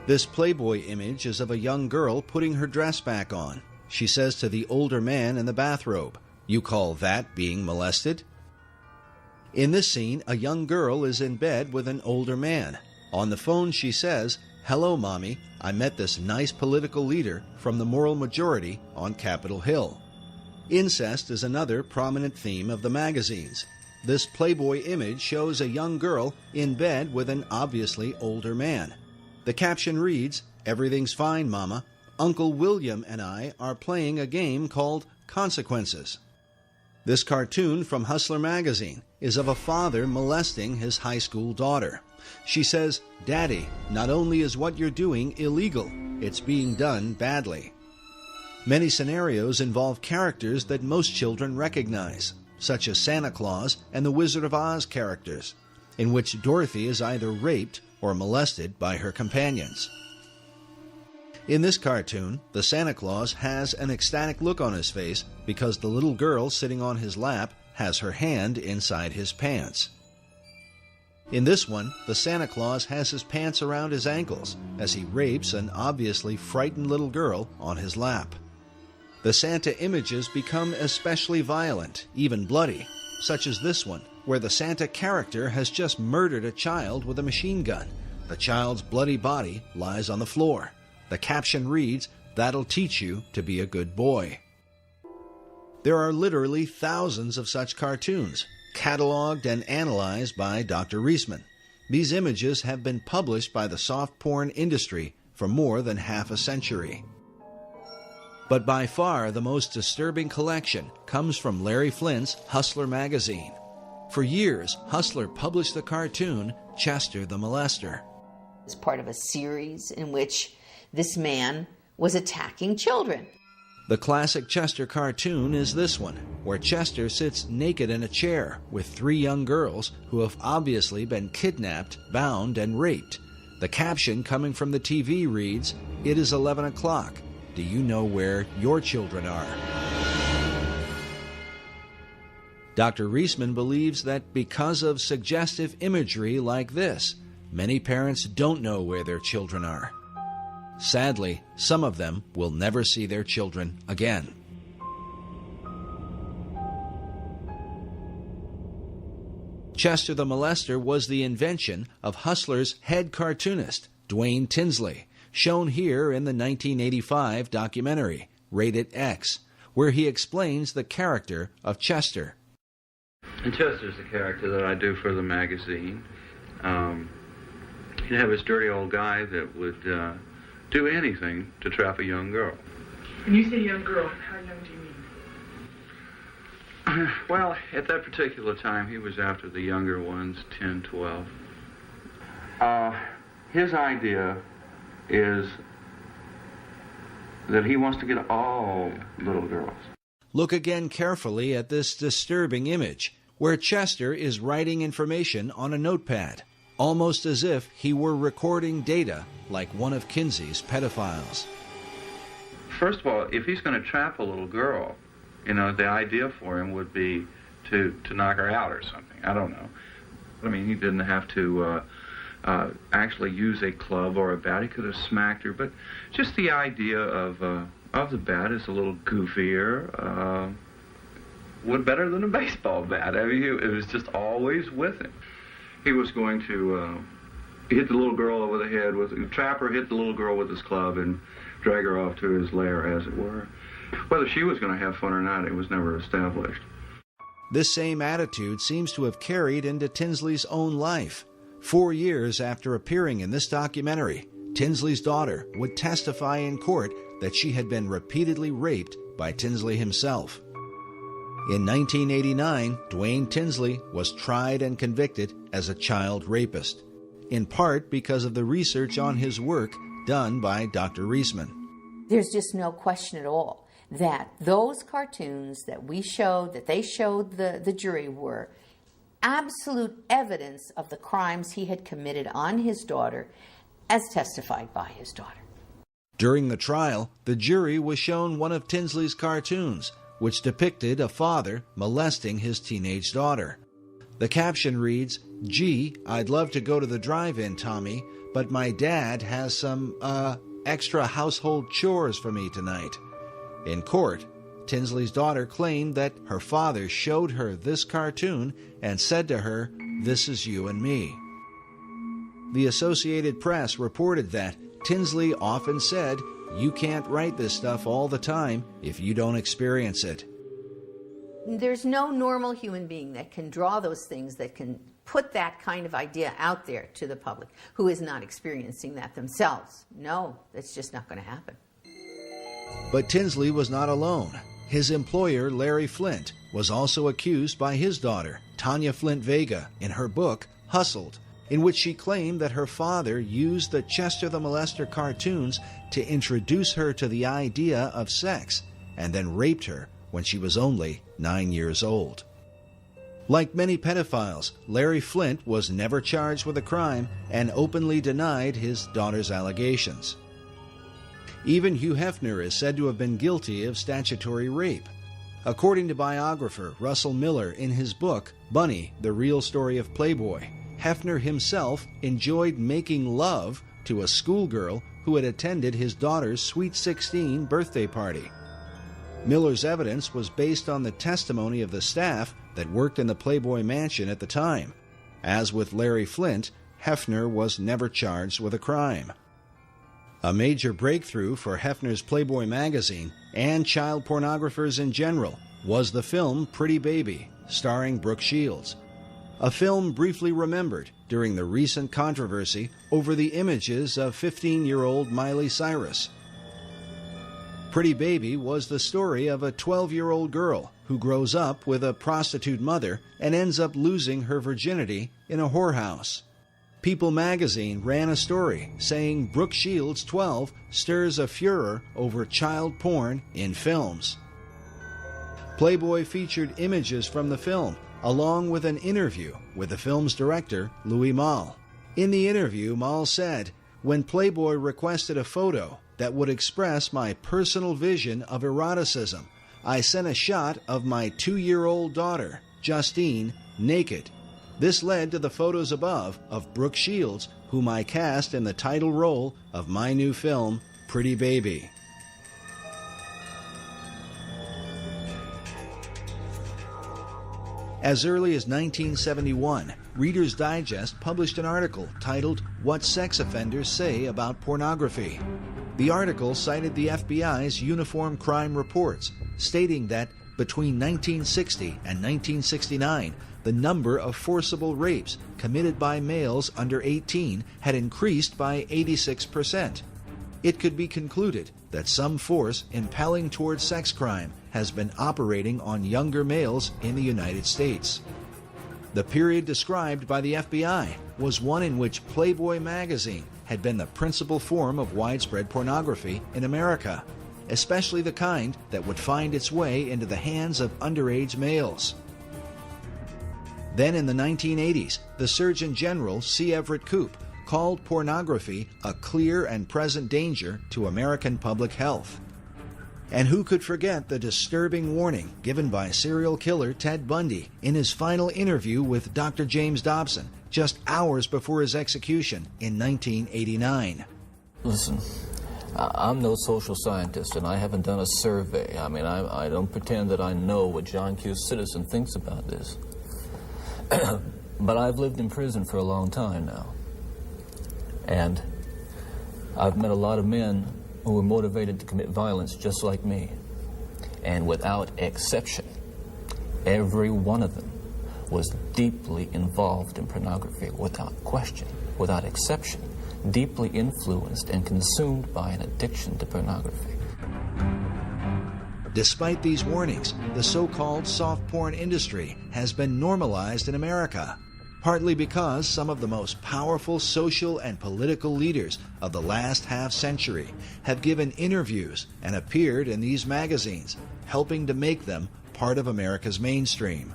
This Playboy image is of a young girl putting her dress back on. She says to the older man in the bathrobe, "You call that being molested?" In this scene, a young girl is in bed with an older man. On the phone she says, "Hello, Mommy. I met this nice political leader from the moral majority on Capitol Hill." Incest is another prominent theme of the magazines. This Playboy image shows a young girl in bed with an obviously older man. The caption reads, "Everything's fine, Mama. Uncle William and I are playing a game called Consequences." This cartoon from Hustler magazine is of a father molesting his high school daughter. She says, "Daddy, not only is what you're doing illegal, it's being done badly." Many scenarios involve characters that most children recognize, such as Santa Claus and the Wizard of Oz characters, in which Dorothy is either raped or molested by her companions. In this cartoon, the Santa Claus has an ecstatic look on his face because the little girl sitting on his lap has her hand inside his pants. In this one, the Santa Claus has his pants around his ankles as he rapes an obviously frightened little girl on his lap. The Santa images become especially violent, even bloody, such as this one, where the Santa character has just murdered a child with a machine gun. The child's bloody body lies on the floor. The caption reads, "That'll teach you to be a good boy." There are literally thousands of such cartoons, cataloged and analyzed by Dr. Reisman. These images have been published by the soft porn industry for more than half a century. But by far the most disturbing collection comes from Larry Flint's Hustler magazine. For years, Hustler published the cartoon Chester the Molester. It's part of a series in which this man was attacking children. The classic Chester cartoon is this one, where Chester sits naked in a chair with 3 young girls who have obviously been kidnapped, bound, and raped. The caption coming from the TV reads, "It is 11 o'clock. do you know where your children are? Dr. Reisman believes that because of suggestive imagery like this, many parents don't know where their children are. Sadly, some of them will never see their children again. Chester the Molester was the invention of Hustler's head cartoonist, Dwayne Tinsley, shown here in the 1985 documentary, Rated X, where he explains the character of Chester. And Chester's the character that I do for the magazine. He'd have this dirty old guy that would do anything to trap a young girl. When you say young girl, how young do you mean? Well, at that particular time, he was after the younger ones, 10, 12. His idea is that he wants to get all little girls. Look again carefully at this disturbing image, where Chester is writing information on a notepad, almost as if he were recording data like one of Kinsey's pedophiles. First of all, if he's going to trap a little girl, the idea for him would be to knock her out or something. I don't know. I mean, he didn't have to actually use a club or a bat. He could have smacked her, but just the idea of the bat is a little goofier. Would better than a baseball bat. I mean, it was just always with him. He was going to hit the little girl over the head trap her, hit the little girl with his club, and drag her off to his lair, as it were. Whether she was going to have fun or not, it was never established. This same attitude seems to have carried into Tinsley's own life. 4 years after appearing in this documentary, Tinsley's daughter would testify in court that she had been repeatedly raped by Tinsley himself. In 1989, Dwayne Tinsley was tried and convicted as a child rapist, in part because of the research on his work done by Dr. Reisman. There's just no question at all that those cartoons that we showed, that they showed the jury, were absolute evidence of the crimes he had committed on his daughter, as testified by his daughter. During the trial, the jury was shown one of Tinsley's cartoons, which depicted a father molesting his teenage daughter. The caption reads, "Gee, I'd love to go to the drive-in, Tommy, but my dad has some, extra household chores for me tonight." In court, Tinsley's daughter claimed that her father showed her this cartoon and said to her, "This is you and me." The Associated Press reported that Tinsley often said, "You can't write this stuff all the time if you don't experience it." There's no normal human being that can draw those things, that can put that kind of idea out there to the public, who is not experiencing that themselves. No, that's just not going to happen. But Tinsley was not alone. His employer, Larry Flint, was also accused by his daughter, Tanya Flint Vega, in her book, Hustled, in which she claimed that her father used the Chester the Molester cartoons to introduce her to the idea of sex, and then raped her when she was only 9 years old. Like many pedophiles, Larry Flint was never charged with a crime and openly denied his daughter's allegations. Even Hugh Hefner is said to have been guilty of statutory rape. According to biographer Russell Miller in his book, Bunny, The Real Story of Playboy, Hefner himself enjoyed making love to a schoolgirl who had attended his daughter's Sweet 16 birthday party. Miller's evidence was based on the testimony of the staff that worked in the Playboy mansion at the time. As with Larry Flint, Hefner was never charged with a crime. A major breakthrough for Hefner's Playboy magazine and child pornographers in general was the film Pretty Baby, starring Brooke Shields, a film briefly remembered during the recent controversy over the images of 15-year-old Miley Cyrus. Pretty Baby was the story of a 12-year-old girl who grows up with a prostitute mother and ends up losing her virginity in a whorehouse. People magazine ran a story saying Brooke Shields, 12, stirs a furor over child porn in films. Playboy featured images from the film, along with an interview with the film's director, Louis Malle. In the interview, Malle said, when Playboy requested a photo that would express my personal vision of eroticism, I sent a shot of my 2-year-old daughter, Justine, naked. This led to the photos above of Brooke Shields, whom I cast in the title role of my new film, Pretty Baby. As early as 1971, Reader's Digest published an article titled What Sex Offenders Say About Pornography. The article cited the FBI's Uniform Crime Reports, stating that between 1960 and 1969, the number of forcible rapes committed by males under 18 had increased by 86%. It could be concluded that some force impelling towards sex crime has been operating on younger males in the United States. The period described by the FBI was one in which Playboy magazine had been the principal form of widespread pornography in America, especially the kind that would find its way into the hands of underage males. Then in the 1980s, the Surgeon General C. Everett Koop called pornography a clear and present danger to American public health. And who could forget the disturbing warning given by serial killer Ted Bundy in his final interview with Dr. James Dobson just hours before his execution in 1989. Listen, I'm no social scientist, and I haven't done a survey. I mean, I don't pretend that I know what John Q. Citizen thinks about this. But I've lived in prison for a long time now. And I've met a lot of men who were motivated to commit violence just like me. And without exception, every one of them was deeply involved in pornography, without question, without exception, deeply influenced and consumed by an addiction to pornography. Despite these warnings, the so-called soft porn industry has been normalized in America, partly because some of the most powerful social and political leaders of the last half-century have given interviews and appeared in these magazines, helping to make them part of America's mainstream.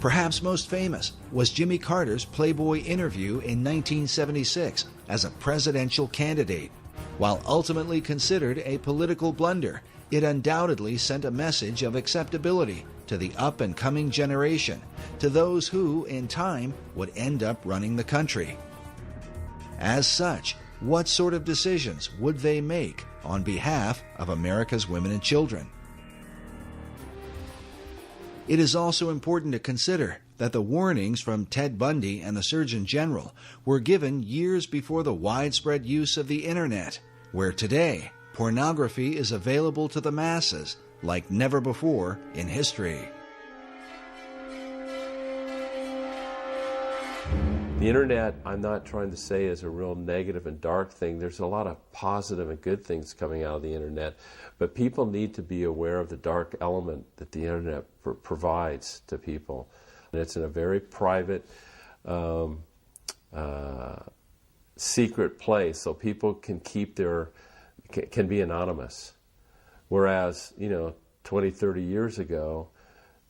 Perhaps most famous was Jimmy Carter's Playboy interview in 1976 as a presidential candidate. While ultimately considered a political blunder, it undoubtedly sent a message of acceptability to the up-and-coming generation, to those who, in time, would end up running the country. As such, what sort of decisions would they make on behalf of America's women and children? It is also important to consider that the warnings from Ted Bundy and the Surgeon General were given years before the widespread use of the Internet, where today pornography is available to the masses like never before in history. The Internet, I'm not trying to say is a real negative and dark thing. There's a lot of positive and good things coming out of the Internet, but people need to be aware of the dark element that the Internet provides to people. And it's in a very private, secret place, so people can keep can be anonymous. Whereas, 20, 30 years ago,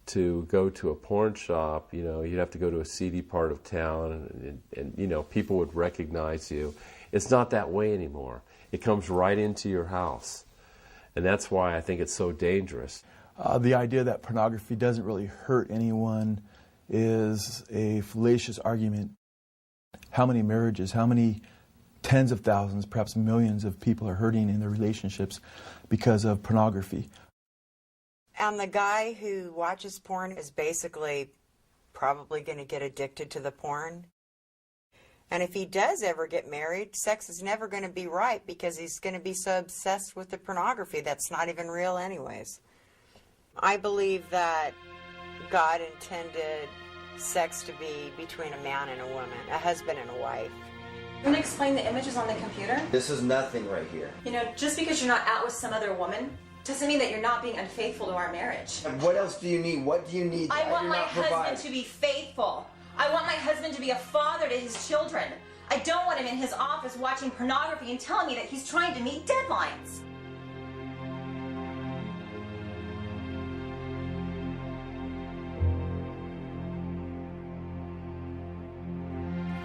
to go to a porn shop, you'd have to go to a seedy part of town and people would recognize you. It's not that way anymore. It comes right into your house. And that's why I think it's so dangerous. The idea that pornography doesn't really hurt anyone is a fallacious argument. How many marriages, how many tens of thousands, perhaps millions of people are hurting in their relationships because of pornography? And the guy who watches porn is basically probably going to get addicted to the porn. And if he does ever get married, sex is never going to be right because he's going to be so obsessed with the pornography that's not even real anyways. I believe that God intended sex to be between a man and a woman, a husband and a wife. You want to explain the images on the computer? This is nothing right here. Just because you're not out with some other woman doesn't mean that you're not being unfaithful to our marriage. And what else do you need? What do you need? I want my husband to be faithful. I want my husband to be a father to his children. I don't want him in his office watching pornography and telling me that he's trying to meet deadlines.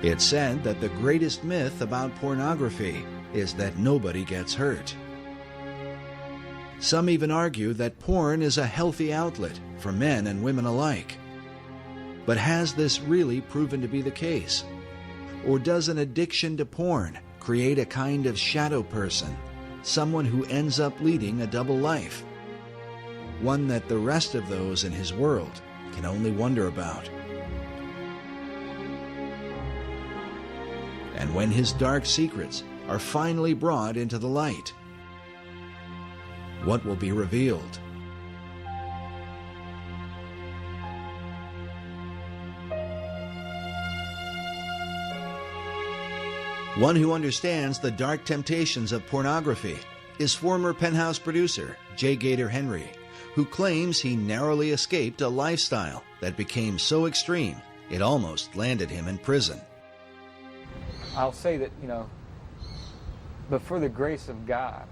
It's said that the greatest myth about pornography is that nobody gets hurt. Some even argue that porn is a healthy outlet for men and women alike. But has this really proven to be the case? Or does an addiction to porn create a kind of shadow person, someone who ends up leading a double life? One that the rest of those in his world can only wonder about. And when his dark secrets are finally brought into the light, what will be revealed? One who understands the dark temptations of pornography is former Penthouse producer J. Gator Henry, who claims he narrowly escaped a lifestyle that became so extreme it almost landed him in prison. I'll say that, but for the grace of God,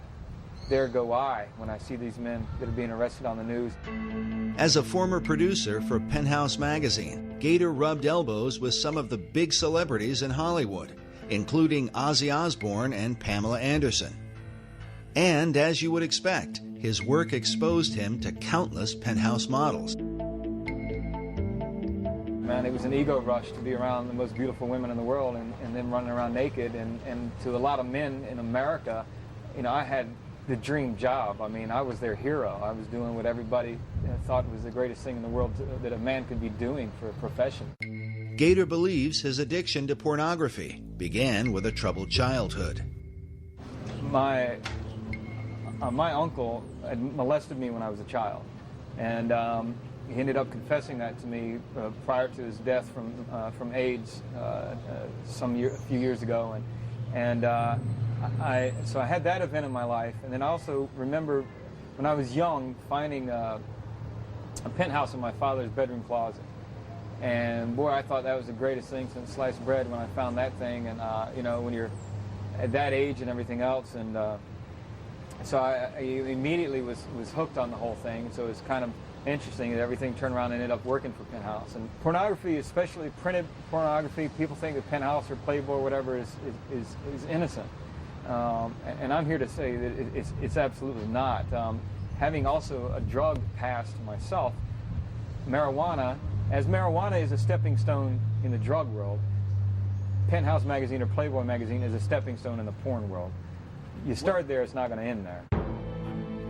there go I when I see these men that are being arrested on the news. As a former producer for Penthouse magazine, Gator rubbed elbows with some of the big celebrities in Hollywood, including Ozzy Osbourne and Pamela Anderson. And as you would expect, his work exposed him to countless Penthouse models. Man, it was an ego rush to be around the most beautiful women in the world and then running around naked. And to a lot of men in America, I had the dream job. I mean, I was their hero. I was doing what everybody thought was the greatest thing in the world that a man could be doing for a profession. Gator believes his addiction to pornography began with a troubled childhood. My uncle had molested me when I was a child, and he ended up confessing that to me prior to his death from AIDS a few years ago, so I had that event in my life, and then I also remember when I was young finding a penthouse in my father's bedroom closet. And boy, I thought that was the greatest thing since sliced bread when I found that thing. And when you're at that age and everything else, and so I immediately was hooked on the whole thing. So it's kind of interesting that everything turned around and ended up working for Penthouse. And pornography, especially printed pornography, people think that Penthouse or Playboy or whatever is innocent. And I'm here to say that it's absolutely not. Having also a drug past myself, marijuana is a stepping stone in the drug world, Penthouse magazine or Playboy magazine is a stepping stone in the porn world. You start there, it's not going to end there.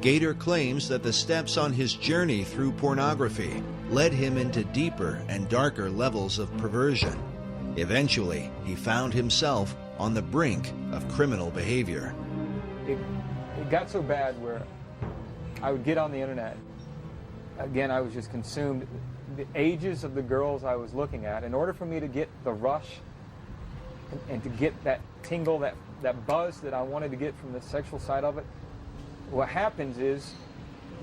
Gator claims that the steps on his journey through pornography led him into deeper and darker levels of perversion. Eventually, he found himself on the brink of criminal behavior. It got so bad where I would get on the internet. Again, I was just consumed. The ages of the girls I was looking at, in order for me to get the rush and to get that tingle, that buzz that I wanted to get from the sexual side of it, what happens is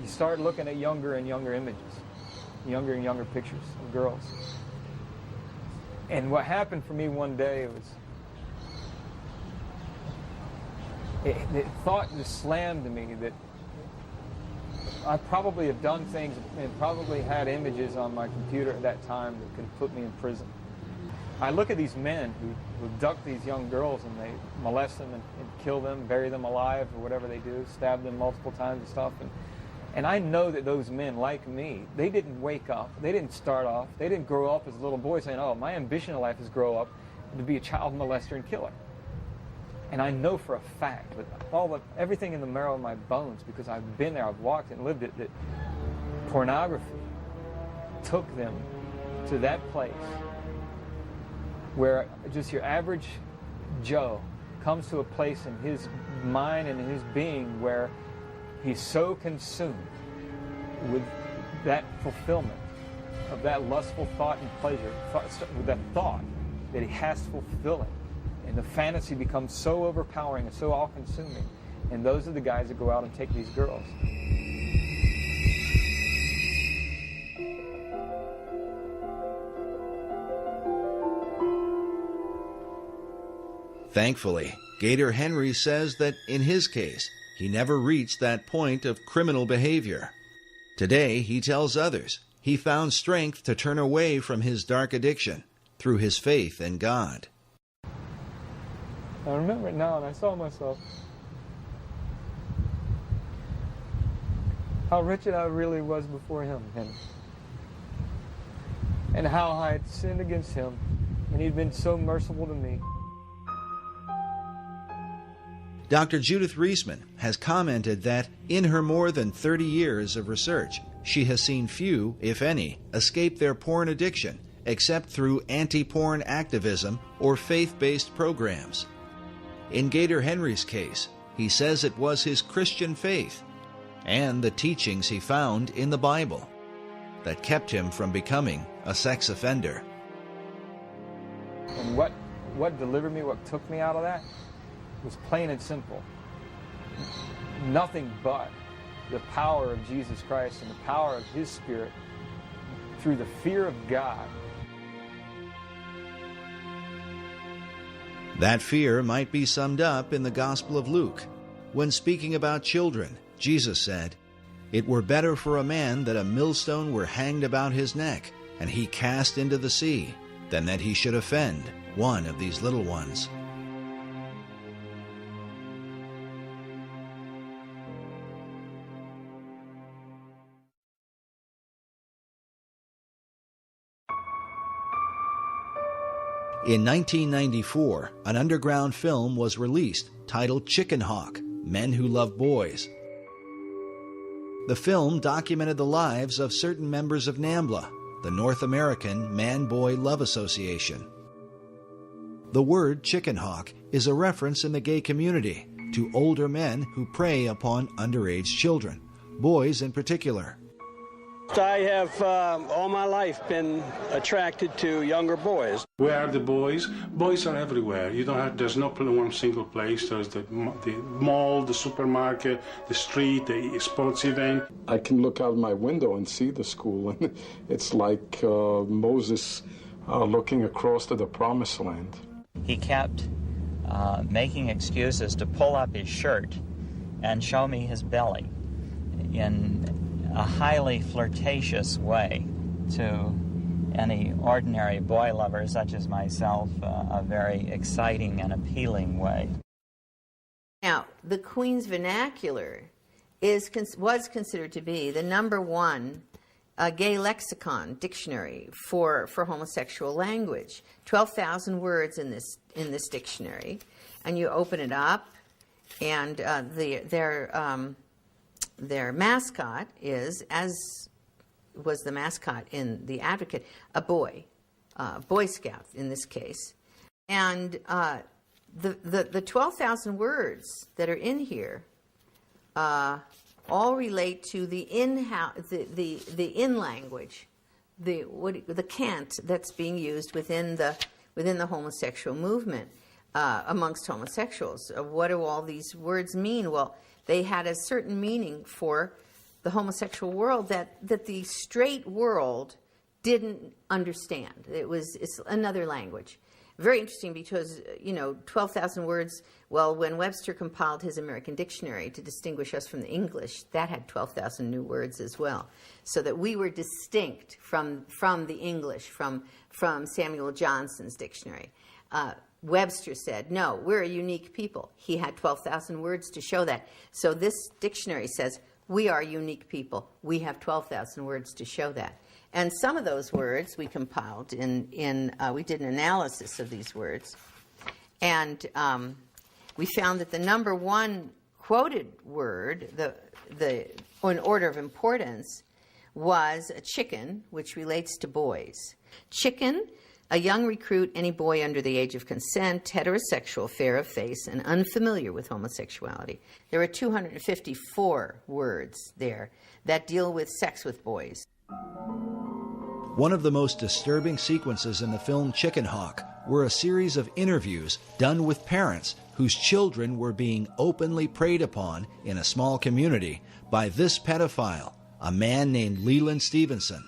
you start looking at younger and younger images, younger and younger pictures of girls. And what happened for me one day was, the thought just slammed to me that I probably have done things and probably had images on my computer at that time that could put me in prison. I look at these men who abduct these young girls and they molest them and kill them, bury them alive or whatever they do, stab them multiple times and stuff. And I know that those men, like me, they didn't wake up, they didn't start off, they didn't grow up as a little boy saying, oh, my ambition in life is grow up to be a child molester and killer. And I know for a fact, with everything in the marrow of my bones, because I've been there, I've walked and lived it, that pornography took them to that place where just your average Joe comes to a place in his mind and in his being where he's so consumed with that fulfillment of that lustful thought and pleasure, with that thought that he has to fulfill it. And the fantasy becomes so overpowering and so all-consuming. And those are the guys that go out and take these girls. Thankfully, Gator Henry says that in his case, he never reached that point of criminal behavior. Today, he tells others he found strength to turn away from his dark addiction through his faith in God. I remember it now, and I saw myself. How wretched I really was before him, and how I had sinned against him, and he'd been so merciful to me. Dr. Judith Reisman has commented that in her more than 30 years of research, she has seen few, if any, escape their porn addiction except through anti-porn activism or faith-based programs. In Gator Henry's case, he says it was his Christian faith and the teachings he found in the Bible that kept him from becoming a sex offender. And what delivered me, what took me out of that, was plain and simple. Nothing but the power of Jesus Christ and the power of His Spirit through the fear of God. That fear might be summed up in the Gospel of Luke. When speaking about children, Jesus said, "It were better for a man that a millstone were hanged about his neck, and he cast into the sea, than that he should offend one of these little ones." In 1994, an underground film was released titled Chicken Hawk: Men Who Love Boys. The film documented the lives of certain members of NAMBLA, the North American Man-Boy Love Association. The word chicken hawk is a reference in the gay community to older men who prey upon underage children, boys in particular. I have all my life been attracted to younger boys. Where are the boys? Boys are everywhere. There's no one single place. There's the mall, the supermarket, the street, the sports event. I can look out my window and see the school, and it's like Moses looking across to the promised land. He kept making excuses to pull up his shirt and show me his belly in a highly flirtatious way to any ordinary boy lover such as myself, a very exciting and appealing way. Now, the Queen's Vernacular was considered to be the #1 gay lexicon dictionary for homosexual language. 12,000 words in this dictionary, and you open it up, and their mascot is, as was the mascot in The Advocate, a boy, Boy Scout in this case. And the 12,000 words that are in here all relate to the in language, the cant that's being used within the homosexual movement amongst homosexuals. What do all these words mean? Well, they had a certain meaning for the homosexual world that the straight world didn't understand. It's another language. Very interesting because, 12,000 words, well, when Webster compiled his American Dictionary to distinguish us from the English, that had 12,000 new words as well. So that we were distinct from the English, from Samuel Johnson's dictionary. Webster said, no, we're a unique people. He had 12,000 words to show that. So this dictionary says, we are unique people. We have 12,000 words to show that. And some of those words we compiled we did an analysis of these words. And we found that the #1 quoted word, in order of importance, was a chicken, which relates to boys. Chicken, a young recruit, any boy under the age of consent, heterosexual, fair of face, and unfamiliar with homosexuality. There are 254 words there that deal with sex with boys. One of the most disturbing sequences in the film Chicken Hawk were a series of interviews done with parents whose children were being openly preyed upon in a small community by this pedophile, a man named Leland Stevenson.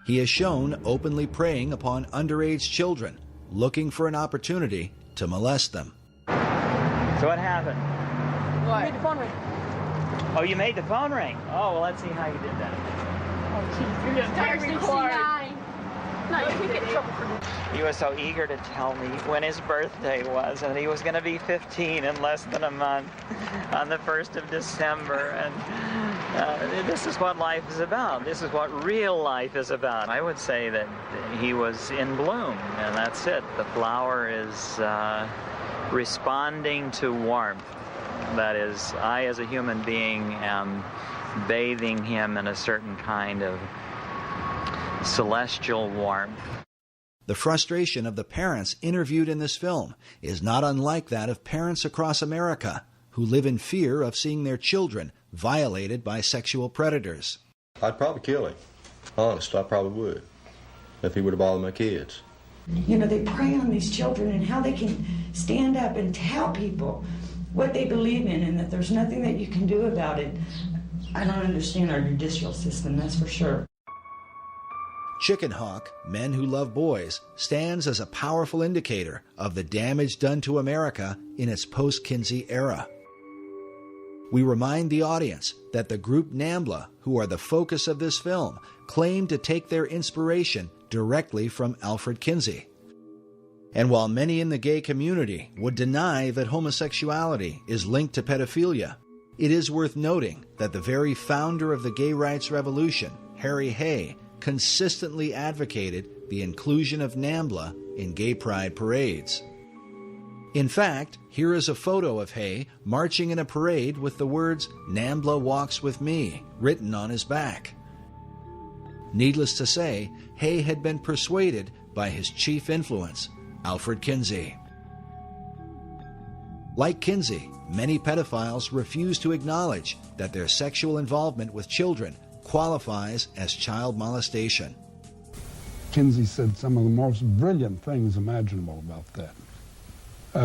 He is shown openly preying upon underage children, looking for an opportunity to molest them. So what happened? What? You made the phone ring. Oh, you made the phone ring? Oh, well, let's see how you did that. Oh, jeez. You're just text record. No, you can't get in trouble for this. He was so eager to tell me when his birthday was, and he was going to be 15 in less than a month on the 1st of December. And this is what life is about. This is what real life is about. I would say that he was in bloom, and that's it. The flower is responding to warmth. That is, I as a human being am bathing him in a certain kind of celestial warmth. The frustration of the parents interviewed in this film is not unlike that of parents across America who live in fear of seeing their children violated by sexual predators. I'd probably kill him. Honest, I probably would, if he would have bothered my kids. You know, they prey on these children and how they can stand up and tell people what they believe in and that there's nothing that you can do about it. I don't understand our judicial system, that's for sure. Chicken Hawk, Men Who Love Boys, stands as a powerful indicator of the damage done to America in its post-Kinsey era. We remind the audience that the group NAMBLA, who are the focus of this film, claim to take their inspiration directly from Alfred Kinsey. And while many in the gay community would deny that homosexuality is linked to pedophilia, it is worth noting that the very founder of the gay rights revolution, Harry Hay, consistently advocated the inclusion of NAMBLA in gay pride parades. In fact, here is a photo of Hay marching in a parade with the words, "NAMBLA walks with me," written on his back. Needless to say, Hay had been persuaded by his chief influence, Alfred Kinsey. Like Kinsey, many pedophiles refuse to acknowledge that their sexual involvement with children qualifies as child molestation. Kinsey said some of the most brilliant things imaginable about that.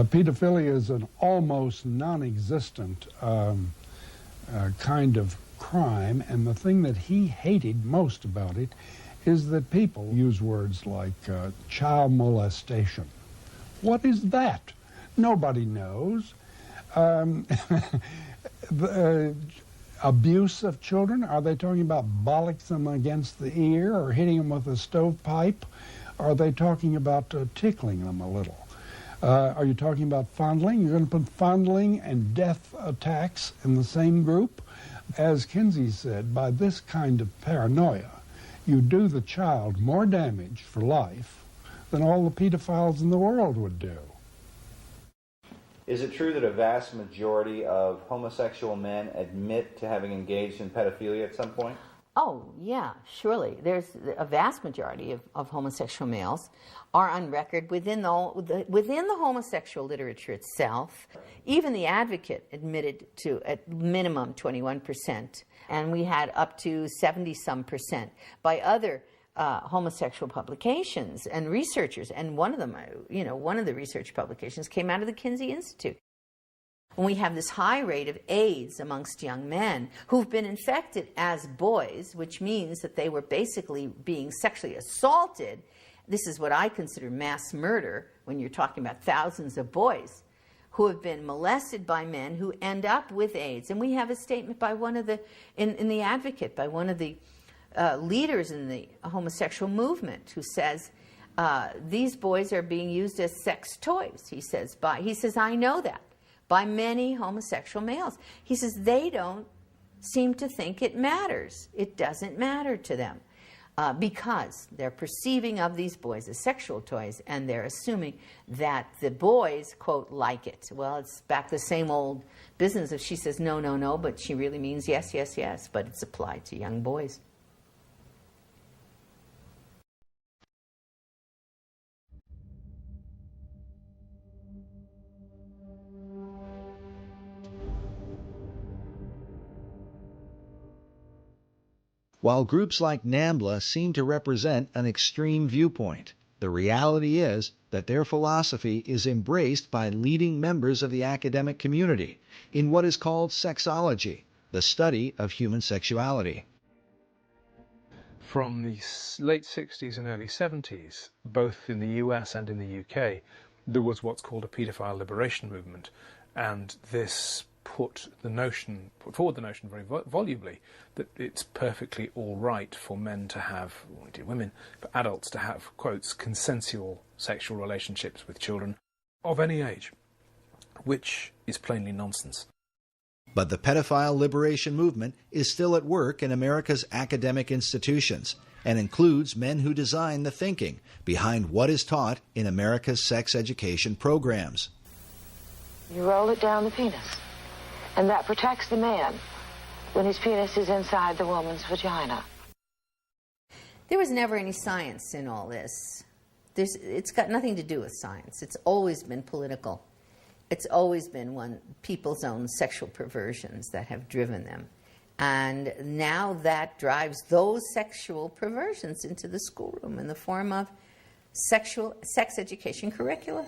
Pedophilia is an almost non-existent kind of crime, and the thing that he hated most about it is that people use words like child molestation. What is that? Nobody knows. Abuse of children? Are they talking about bollocks them against the ear or hitting them with a stovepipe? Are they talking about tickling them a little? Are you talking about fondling? You're going to put fondling and death attacks in the same group? As Kinsey said, by this kind of paranoia, you do the child more damage for life than all the pedophiles in the world would do. Is it true that a vast majority of homosexual men admit to having engaged in pedophilia at some point? Oh, yeah, surely. There's a vast majority of homosexual males are on record within the homosexual literature itself. Even the Advocate admitted to at minimum 21%, and we had up to 70-some% by other homosexual publications and researchers. And one of them, one of the research publications came out of the Kinsey Institute. And we have this high rate of AIDS amongst young men who've been infected as boys, which means that they were basically being sexually assaulted. This is what I consider mass murder when you're talking about thousands of boys who have been molested by men who end up with AIDS. And we have a statement by one of the, in the Advocate, by one of the leaders in the homosexual movement who says, these boys are being used as sex toys, he says, I know that, by many homosexual males. He says they don't seem to think it matters. It doesn't matter to them because they're perceiving of these boys as sexual toys, and they're assuming that the boys, quote, like it. Well, it's back to the same old business of she says no, no, no, but she really means yes, yes, yes, but it's applied to young boys. While groups like NAMBLA seem to represent an extreme viewpoint, the reality is that their philosophy is embraced by leading members of the academic community in what is called sexology, the study of human sexuality. From the late 60s and early 70s, both in the US and in the UK, there was what's called a paedophile liberation movement, and this put forward the notion very volubly that it's perfectly all right for men to have, or indeed women, for adults to have, quotes, consensual sexual relationships with children of any age, which is plainly nonsense. But the pedophile liberation movement is still at work in America's academic institutions and includes men who design the thinking behind what is taught in America's sex education programs. You roll it down the penis, and that protects the man when his penis is inside the woman's vagina. There was never any science in all this. It's got nothing to do with science. It's always been political. It's always been people's own sexual perversions that have driven them. And now that drives those sexual perversions into the schoolroom in the form of sex education curricula.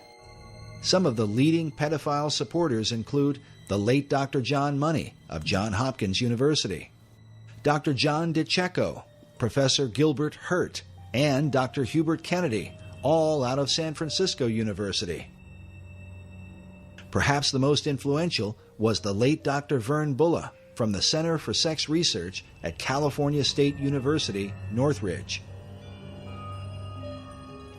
Some of the leading pedophile supporters include the late Dr. John Money of Johns Hopkins University, Dr. John DiCecco, Professor Gilbert Hurt, and Dr. Hubert Kennedy, all out of San Francisco University. Perhaps the most influential was the late Dr. Vern Bulla from the Center for Sex Research at California State University, Northridge.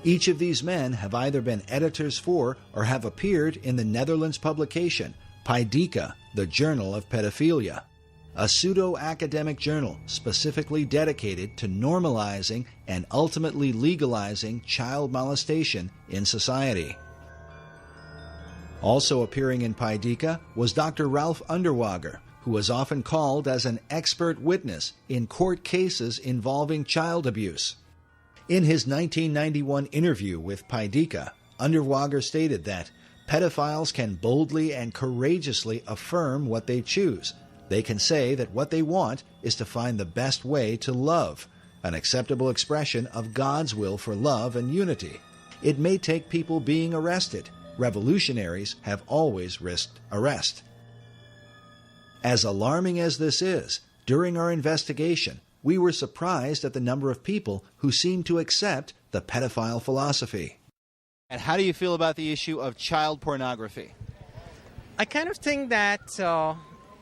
Each of these men have either been editors for or have appeared in the Netherlands publication Paideia, the Journal of Pedophilia, a pseudo-academic journal specifically dedicated to normalizing and ultimately legalizing child molestation in society. Also appearing in Paideia was Dr. Ralph Underwager, who was often called as an expert witness in court cases involving child abuse. In his 1991 interview with Paideia, Underwager stated that pedophiles can boldly and courageously affirm what they choose. They can say that what they want is to find the best way to love, an acceptable expression of God's will for love and unity. It may take people being arrested. Revolutionaries have always risked arrest. As alarming as this is, during our investigation, we were surprised at the number of people who seemed to accept the pedophile philosophy. And how do you feel about the issue of child pornography? I kind of think that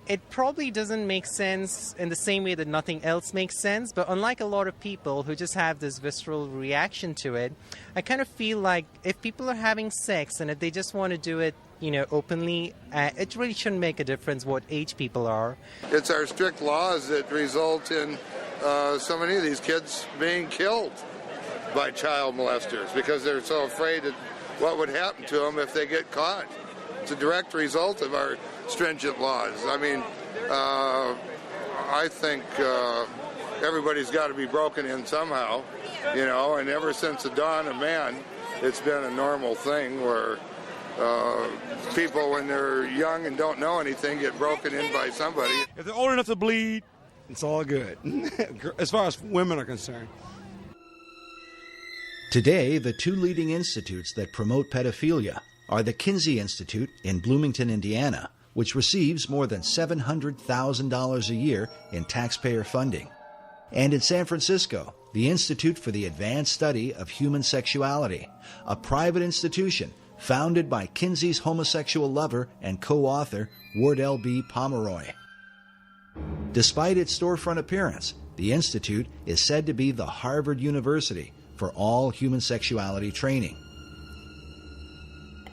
it probably doesn't make sense in the same way that nothing else makes sense, but unlike a lot of people who just have this visceral reaction to it, I kind of feel like if people are having sex and if they just want to do it, openly, it really shouldn't make a difference what age people are. It's our strict laws that result in so many of these kids being killed by child molesters because they're so afraid of what would happen to them if they get caught. It's a direct result of our stringent laws. I mean, I think everybody's got to be broken in somehow, and ever since the dawn of man, it's been a normal thing where people, when they're young and don't know anything, get broken in by somebody. If they're old enough to bleed, it's all good, as far as women are concerned. Today, the two leading institutes that promote pedophilia are the Kinsey Institute in Bloomington, Indiana, which receives more than $700,000 a year in taxpayer funding, and in San Francisco, the Institute for the Advanced Study of Human Sexuality, a private institution founded by Kinsey's homosexual lover and co-author Wardell B. Pomeroy. Despite its storefront appearance, the Institute is said to be the Harvard University for all human sexuality training.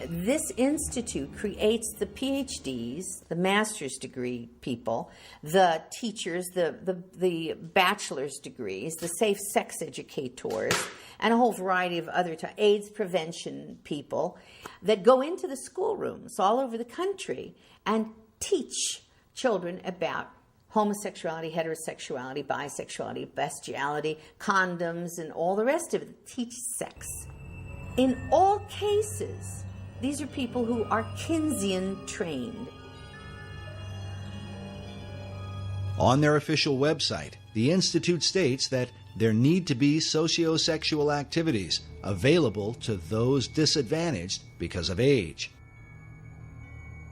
This institute creates the PhDs, the master's degree people, the teachers, the bachelor's degrees, the safe sex educators, and a whole variety of other AIDS prevention people that go into the schoolrooms all over the country and teach children about homosexuality, heterosexuality, bisexuality, bestiality, condoms, and all the rest of it. Teach sex. In all cases, these are people who are Kinseyan trained. On their official website, the Institute states that there need to be sociosexual activities available to those disadvantaged because of age.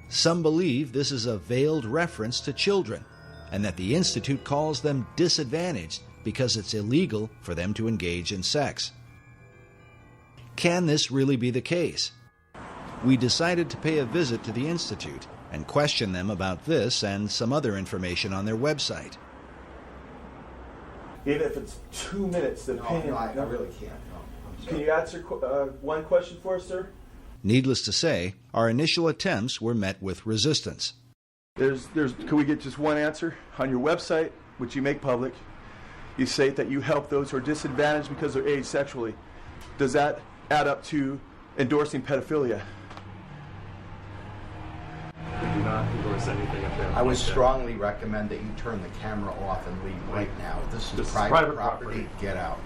Some believe this is a veiled reference to children, and that the Institute calls them disadvantaged because it's illegal for them to engage in sex. Can this really be the case? We decided to pay a visit to the Institute and question them about this and some other information on their website. Even if it's 2 minutes, the opinion... No, I really can't. No, can you answer one question for us, sir? Needless to say, our initial attempts were met with resistance. Can we get just one answer? On your website, which you make public, you say that you help those who are disadvantaged because they're aged sexually. Does that add up to endorsing pedophilia? We do not endorse anything of that. I would strongly recommend that you turn the camera off and leave right now. This is private property. Get out.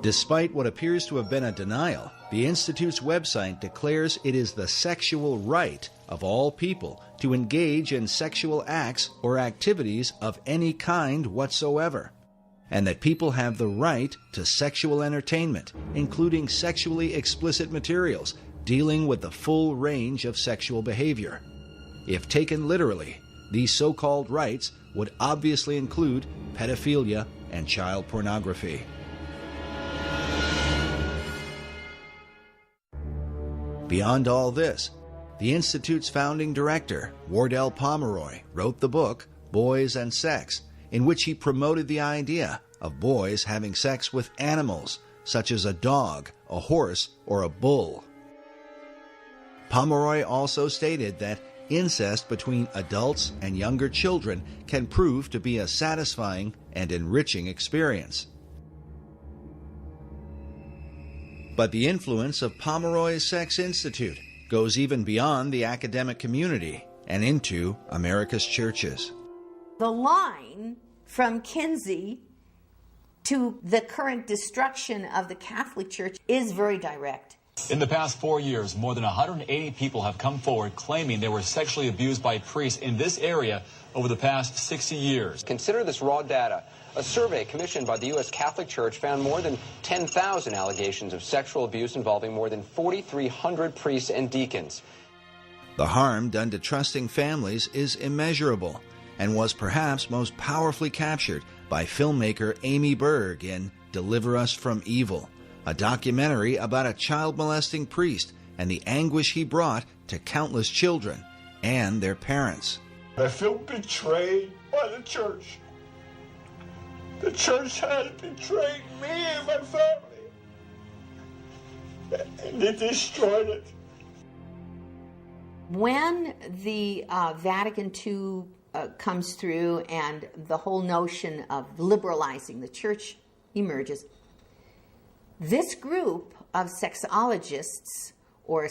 Despite what appears to have been a denial, the Institute's website declares it is the sexual right of all people to engage in sexual acts or activities of any kind whatsoever, and that people have the right to sexual entertainment, including sexually explicit materials dealing with the full range of sexual behavior. If taken literally, these so-called rights would obviously include pedophilia and child pornography. Beyond all this, the Institute's founding director, Wardell Pomeroy, wrote the book Boys and Sex, in which he promoted the idea of boys having sex with animals, such as a dog, a horse, or a bull. Pomeroy also stated that incest between adults and younger children can prove to be a satisfying and enriching experience. But the influence of Pomeroy's Sex Institute goes even beyond the academic community and into America's churches. The line from Kinsey to the current destruction of the Catholic Church is very direct. In the past 4 years, more than 180 people have come forward claiming they were sexually abused by priests in this area over the past 60 years. Consider this raw data. A survey commissioned by the U.S. Catholic Church found more than 10,000 allegations of sexual abuse involving more than 4,300 priests and deacons. The harm done to trusting families is immeasurable and was perhaps most powerfully captured by filmmaker Amy Berg in Deliver Us from Evil, a documentary about a child-molesting priest and the anguish he brought to countless children and their parents. I feel betrayed by the church. The church has betrayed me and my family, and they destroyed it. When the Vatican II comes through and the whole notion of liberalizing the church emerges, this group of sexologists or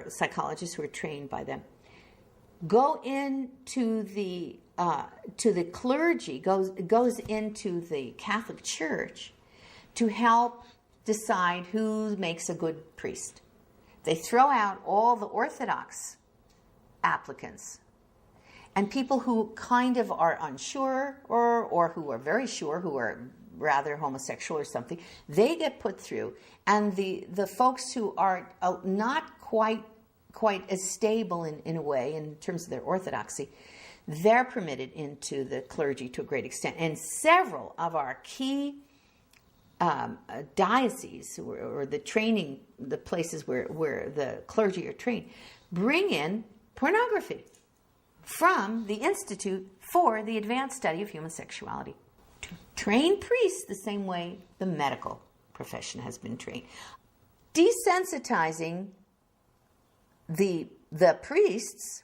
psychologists who are trained by them go into the clergy, goes into the Catholic Church to help decide who makes a good priest. They throw out all the Orthodox applicants, and people who kind of are unsure or who are very sure, who are rather homosexual or something, they get put through. And the folks who are not quite as stable in a way in terms of their orthodoxy, they're permitted into the clergy to a great extent. And several of our key dioceses or the places where the clergy are trained, bring in pornography from the Institute for the Advanced Study of Human Sexuality to train priests the same way the medical profession has been trained. Desensitizing the priests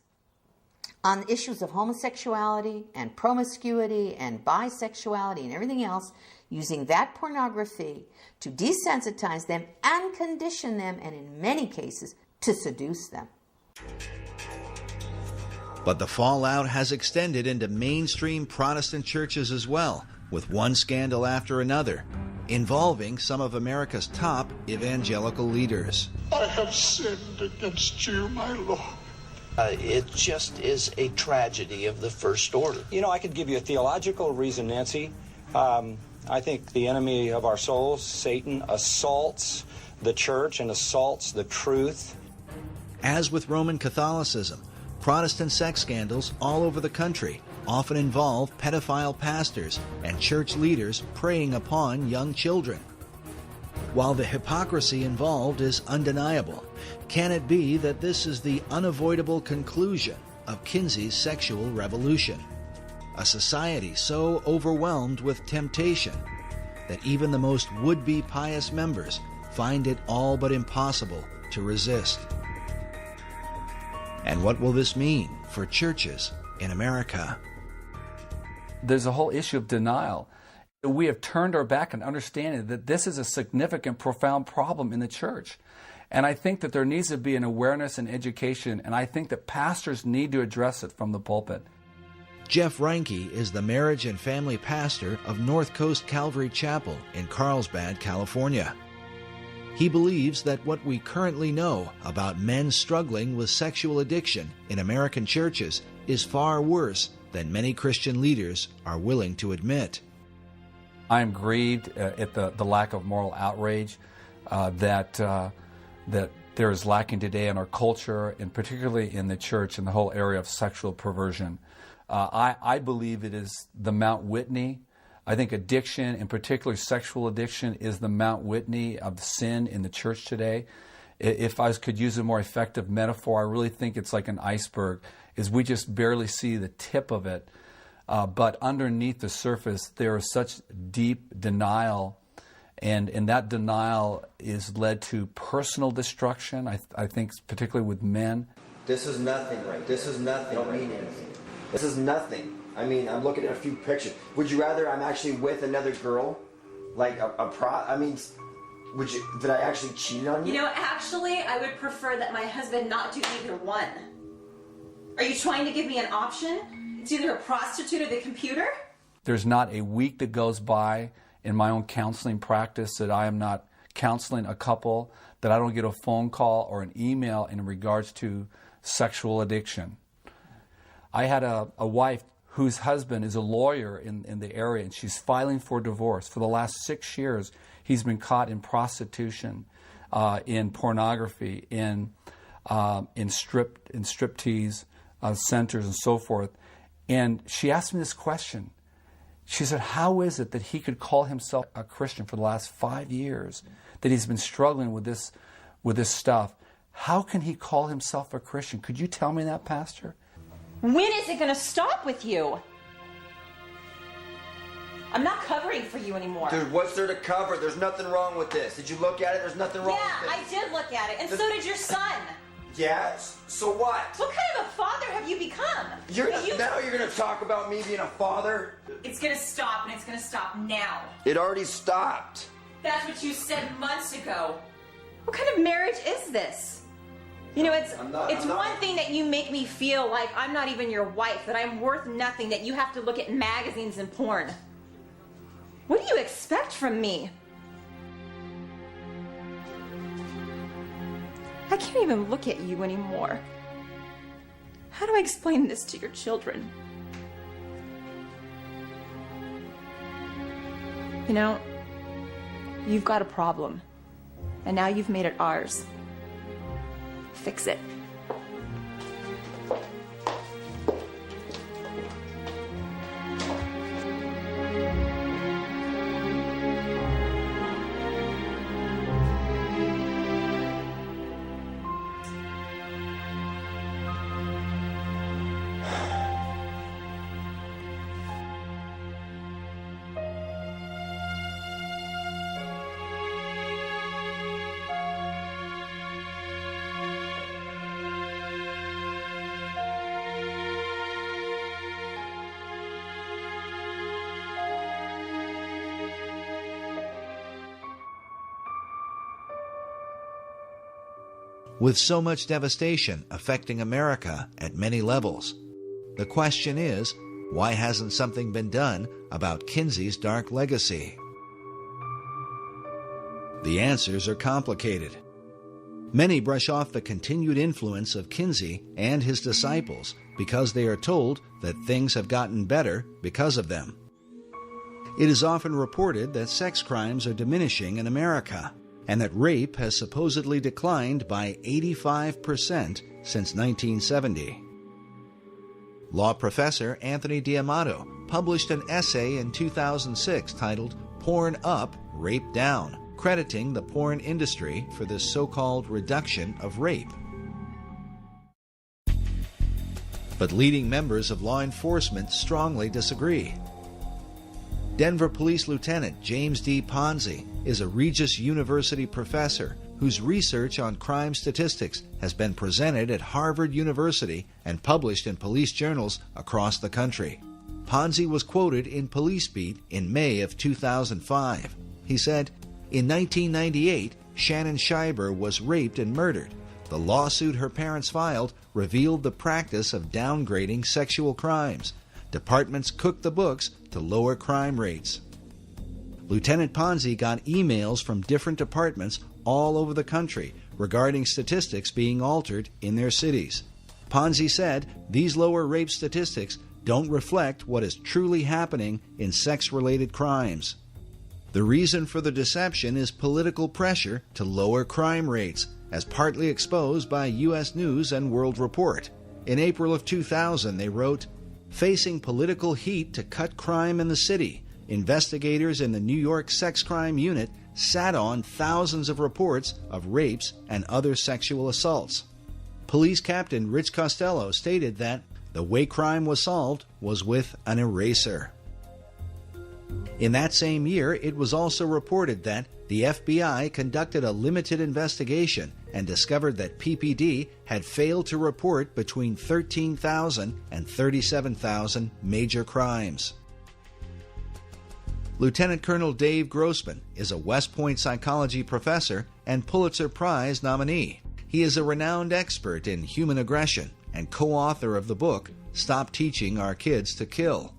on issues of homosexuality and promiscuity and bisexuality and everything else, using that pornography to desensitize them and condition them, and in many cases, to seduce them. But the fallout has extended into mainstream Protestant churches as well, with one scandal after another, involving some of America's top evangelical leaders. I have sinned against you, my Lord. It just is a tragedy of the first order. You know, I could give you a theological reason, Nancy. I think the enemy of our souls, Satan, assaults the church and assaults the truth. As with Roman Catholicism, Protestant sex scandals all over the country often involve pedophile pastors and church leaders preying upon young children. While the hypocrisy involved is undeniable, can it be that this is the unavoidable conclusion of Kinsey's sexual revolution? A society so overwhelmed with temptation that even the most would-be pious members find it all but impossible to resist. And what will this mean for churches in America? There's a whole issue of denial. We have turned our back on understanding that this is a significant, profound problem in the church. And I think that there needs to be an awareness and education, and I think that pastors need to address it from the pulpit. Jeff Reinke is the marriage and family pastor of North Coast Calvary Chapel in Carlsbad, California. He believes that what we currently know about men struggling with sexual addiction in American churches is far worse than many Christian leaders are willing to admit. I am grieved at the lack of moral outrage that there is lacking today in our culture, and particularly in the church, in the whole area of sexual perversion. I believe it is the Mount Whitney. I think addiction, and particularly sexual addiction, is the Mount Whitney of sin in the church today. If I could use a more effective metaphor, I really think it's like an iceberg, is we just barely see the tip of it. But underneath the surface, there is such deep denial, and that denial is led to personal destruction, I think, particularly with men. This is nothing, right? This is nothing. Don't mean anything. This is nothing. I mean, I'm looking at a few pictures. Would you rather I'm actually with another girl? Like I mean, did I actually cheat on you? You know, actually, I would prefer that my husband not do either one. Are you trying to give me an option? It's either a prostitute or the computer? There's not a week that goes by in my own counseling practice that I am not counseling a couple, that I don't get a phone call or an email in regards to sexual addiction. I had a wife whose husband is a lawyer in the area, and she's filing for divorce. For the last 6 years, he's been caught in prostitution, in pornography, in striptease centers and so forth. And she asked me this question. She said, how is it that he could call himself a Christian for the last 5 years, that he's been struggling with this stuff? How can he call himself a Christian? Could you tell me that, Pastor? When is it going to stop with you? I'm not covering for you anymore. Dude, what's there to cover? There's nothing wrong with this. Did you look at it? There's nothing wrong with this. Yeah, I did look at it, and so did your son. Yeah? So what? What kind of a father have you become? Now you're going to talk about me being a father? It's going to stop, and it's going to stop now. It already stopped. That's what you said months ago. What kind of marriage is this? You know, it's one thing that you make me feel like I'm not even your wife, that I'm worth nothing, that you have to look at magazines and porn. What do you expect from me? I can't even look at you anymore. How do I explain this to your children? You know, you've got a problem, and now you've made it ours. Fix it. With so much devastation affecting America at many levels, the question is, why hasn't something been done about Kinsey's dark legacy? The answers are complicated. Many brush off the continued influence of Kinsey and his disciples because they are told that things have gotten better because of them. It is often reported that sex crimes are diminishing in America, and that rape has supposedly declined by 85% since 1970. Law professor Anthony D'Amato published an essay in 2006 titled "Porn Up, Rape Down," crediting the porn industry for this so-called reduction of rape. But leading members of law enforcement strongly disagree. Denver Police Lieutenant James D. Ponzi is a Regis University professor whose research on crime statistics has been presented at Harvard University and published in police journals across the country. Ponzi was quoted in Police Beat in May of 2005. He said, "In 1998, Shannon Schreiber was raped and murdered. The lawsuit her parents filed revealed the practice of downgrading sexual crimes. Departments cooked the books to lower crime rates." Lieutenant Ponzi got emails from different departments all over the country regarding statistics being altered in their cities. Ponzi said these lower rape statistics don't reflect what is truly happening in sex-related crimes. The reason for the deception is political pressure to lower crime rates, as partly exposed by U.S. News and World Report. In April of 2000, they wrote, "Facing political heat to cut crime in the city, investigators in the New York Sex Crime Unit sat on thousands of reports of rapes and other sexual assaults." Police Captain Rich Costello stated that the way crime was solved was with an eraser. In that same year, it was also reported that the FBI conducted a limited investigation and discovered that PPD had failed to report between 13,000 and 37,000 major crimes. Lieutenant Colonel Dave Grossman is a West Point psychology professor and Pulitzer Prize nominee. He is a renowned expert in human aggression and co-author of the book, Stop Teaching Our Kids to Kill.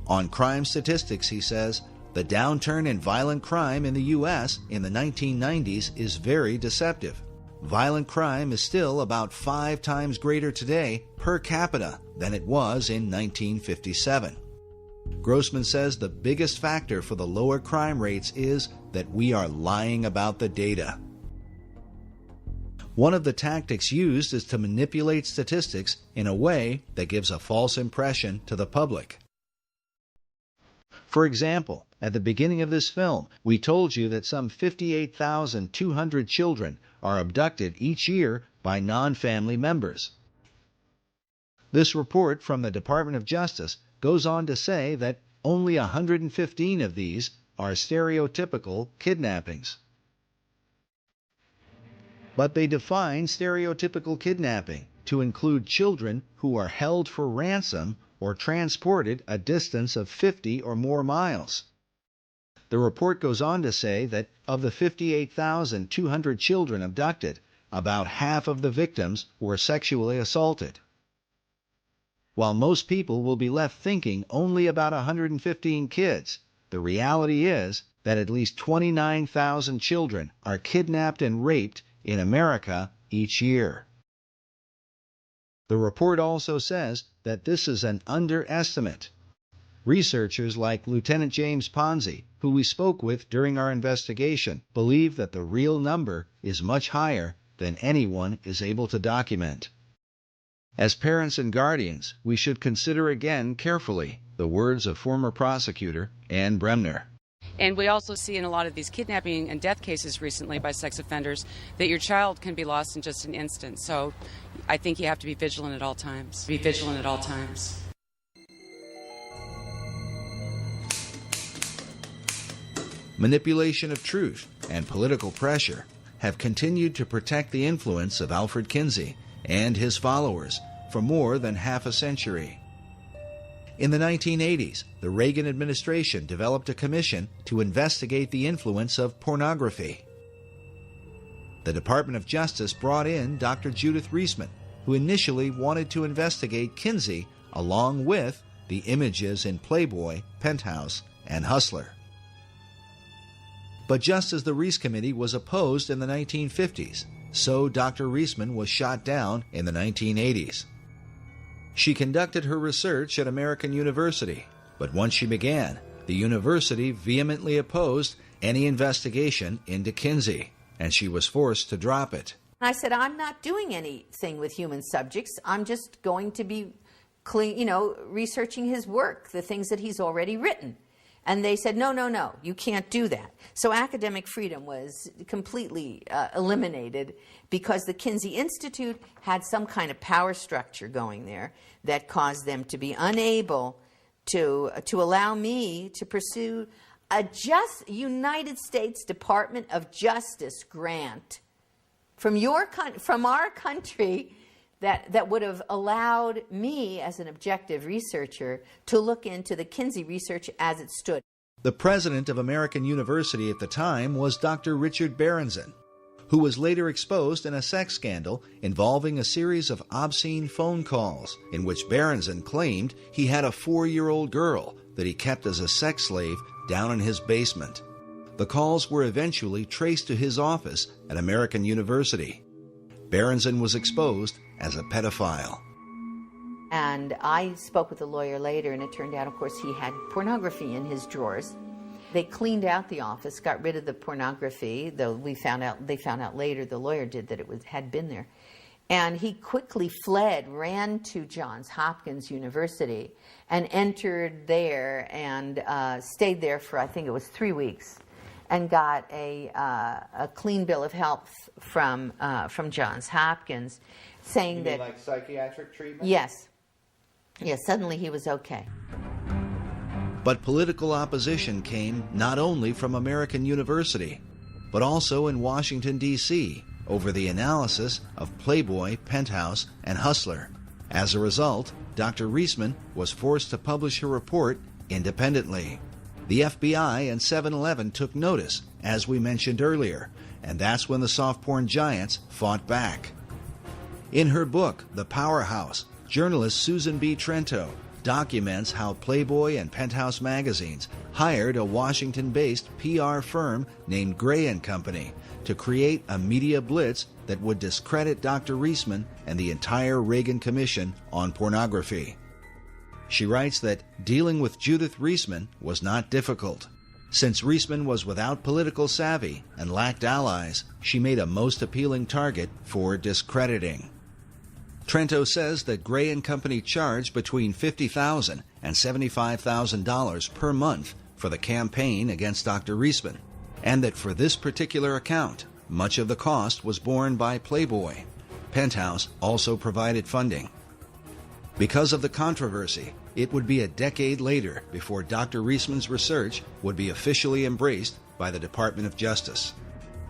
On crime statistics, he says, the downturn in violent crime in the U.S. in the 1990s is very deceptive. Violent crime is still about 5 times greater today per capita than it was in 1957. Grossman says the biggest factor for the lower crime rates is that we are lying about the data. One of the tactics used is to manipulate statistics in a way that gives a false impression to the public. For example, at the beginning of this film, we told you that some 58,200 children are abducted each year by non-family members. This report from the Department of Justice goes on to say that only 115 of these are stereotypical kidnappings. But they define stereotypical kidnapping to include children who are held for ransom or transported a distance of 50 or more miles. The report goes on to say that of the 58,200 children abducted, about half of the victims were sexually assaulted. While most people will be left thinking only about 115 kids, the reality is that at least 29,000 children are kidnapped and raped in America each year. The report also says that this is an underestimate. Researchers like Lieutenant James Ponzi, who we spoke with during our investigation, believe that the real number is much higher than anyone is able to document. As parents and guardians, we should consider again carefully the words of former prosecutor Ann Bremner. And we also see in a lot of these kidnapping and death cases recently by sex offenders that your child can be lost in just an instant. So I think you have to be vigilant at all times. Be vigilant at all times. Manipulation of truth and political pressure have continued to protect the influence of Alfred Kinsey and his followers for more than half a century. In the 1980s, the Reagan administration developed a commission to investigate the influence of pornography. The Department of Justice brought in Dr. Judith Reisman, who initially wanted to investigate Kinsey along with the images in Playboy, Penthouse, and Hustler. But just as the Reis Committee was opposed in the 1950s, so Dr. Reisman was shot down in the 1980s. She conducted her research at American University, but once she began, the university vehemently opposed any investigation into Kinsey, and she was forced to drop it. I said, I'm not doing anything with human subjects. I'm just going to be researching his work, the things that he's already written. And they said, no, you can't do that. So academic freedom was completely eliminated because the Kinsey Institute had some kind of power structure going there that caused them to be unable to allow me to pursue a United States Department of Justice grant from our country that would have allowed me as an objective researcher to look into the Kinsey research as it stood. The president of American University at the time was Dr. Richard Berenson, who was later exposed in a sex scandal involving a series of obscene phone calls in which Berenson claimed he had a 4-year-old girl that he kept as a sex slave down in his basement. The calls were eventually traced to his office at American University. Berenson was exposed as a pedophile. And I spoke with the lawyer later, and it turned out, of course, he had pornography in his drawers. They cleaned out the office, got rid of the pornography, though they found out later, the lawyer did, that it had been there. And he quickly fled, ran to Johns Hopkins University, and entered there and stayed there for, I think it was 3 weeks, and got a clean bill of health from Johns Hopkins, saying that... like psychiatric treatment? Yes. Yes, suddenly he was okay. But political opposition came not only from American University, but also in Washington, D.C., over the analysis of Playboy, Penthouse, and Hustler. As a result, Dr. Reisman was forced to publish her report independently. The FBI and 7-Eleven took notice, as we mentioned earlier, and that's when the soft porn giants fought back. In her book, The Powerhouse, journalist Susan B. Trento documents how Playboy and Penthouse magazines hired a Washington-based PR firm named Gray & Company to create a media blitz that would discredit Dr. Reisman and the entire Reagan Commission on pornography. She writes that dealing with Judith Reisman was not difficult. Since Reisman was without political savvy and lacked allies, she made a most appealing target for discrediting. Trento says that Gray & Company charged between $50,000 and $75,000 per month for the campaign against Dr. Reisman, and that for this particular account, much of the cost was borne by Playboy. Penthouse also provided funding. Because of the controversy, it would be a decade later before Dr. Reisman's research would be officially embraced by the Department of Justice.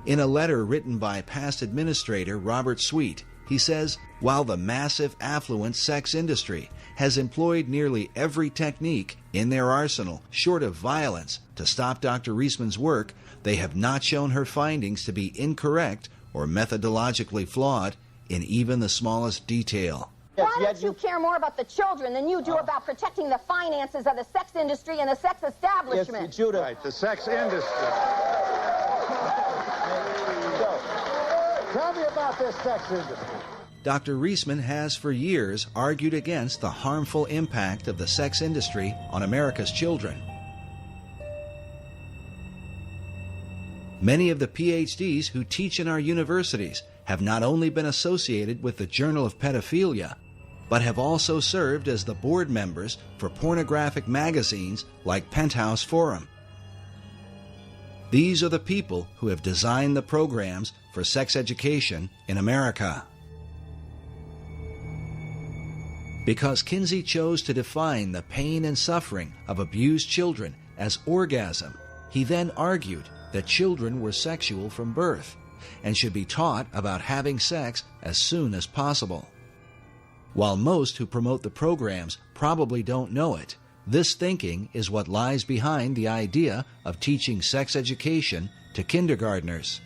In a letter written by past administrator Robert Sweet, he says, while the massive affluent sex industry has employed nearly every technique in their arsenal short of violence to stop Dr. Reisman's work, they have not shown her findings to be incorrect or methodologically flawed in even the smallest detail. Why don't you care more about the children than you do about protecting the finances of the sex industry and the sex establishment? Yes, Judah. Right, the sex industry. So, tell me about this sex industry. Dr. Reisman has for years argued against the harmful impact of the sex industry on America's children. Many of the PhDs who teach in our universities have not only been associated with the Journal of Pedophilia, but have also served as the board members for pornographic magazines like Penthouse Forum. These are the people who have designed the programs for sex education in America. Because Kinsey chose to define the pain and suffering of abused children as orgasm, he then argued that children were sexual from birth and should be taught about having sex as soon as possible. While most who promote the programs probably don't know it, this thinking is what lies behind the idea of teaching sex education to kindergartners.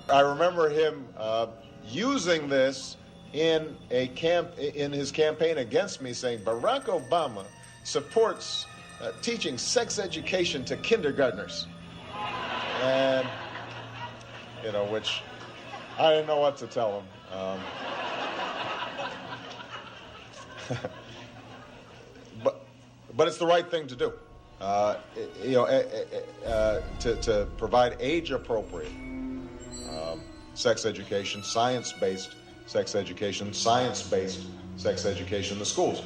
I remember him using this in his campaign against me, saying Barack Obama supports teaching sex education to kindergartners. And, which I didn't know what to tell him. But it's the right thing to do. To provide age-appropriate sex education, science-based sex education, science-based sex education in the schools.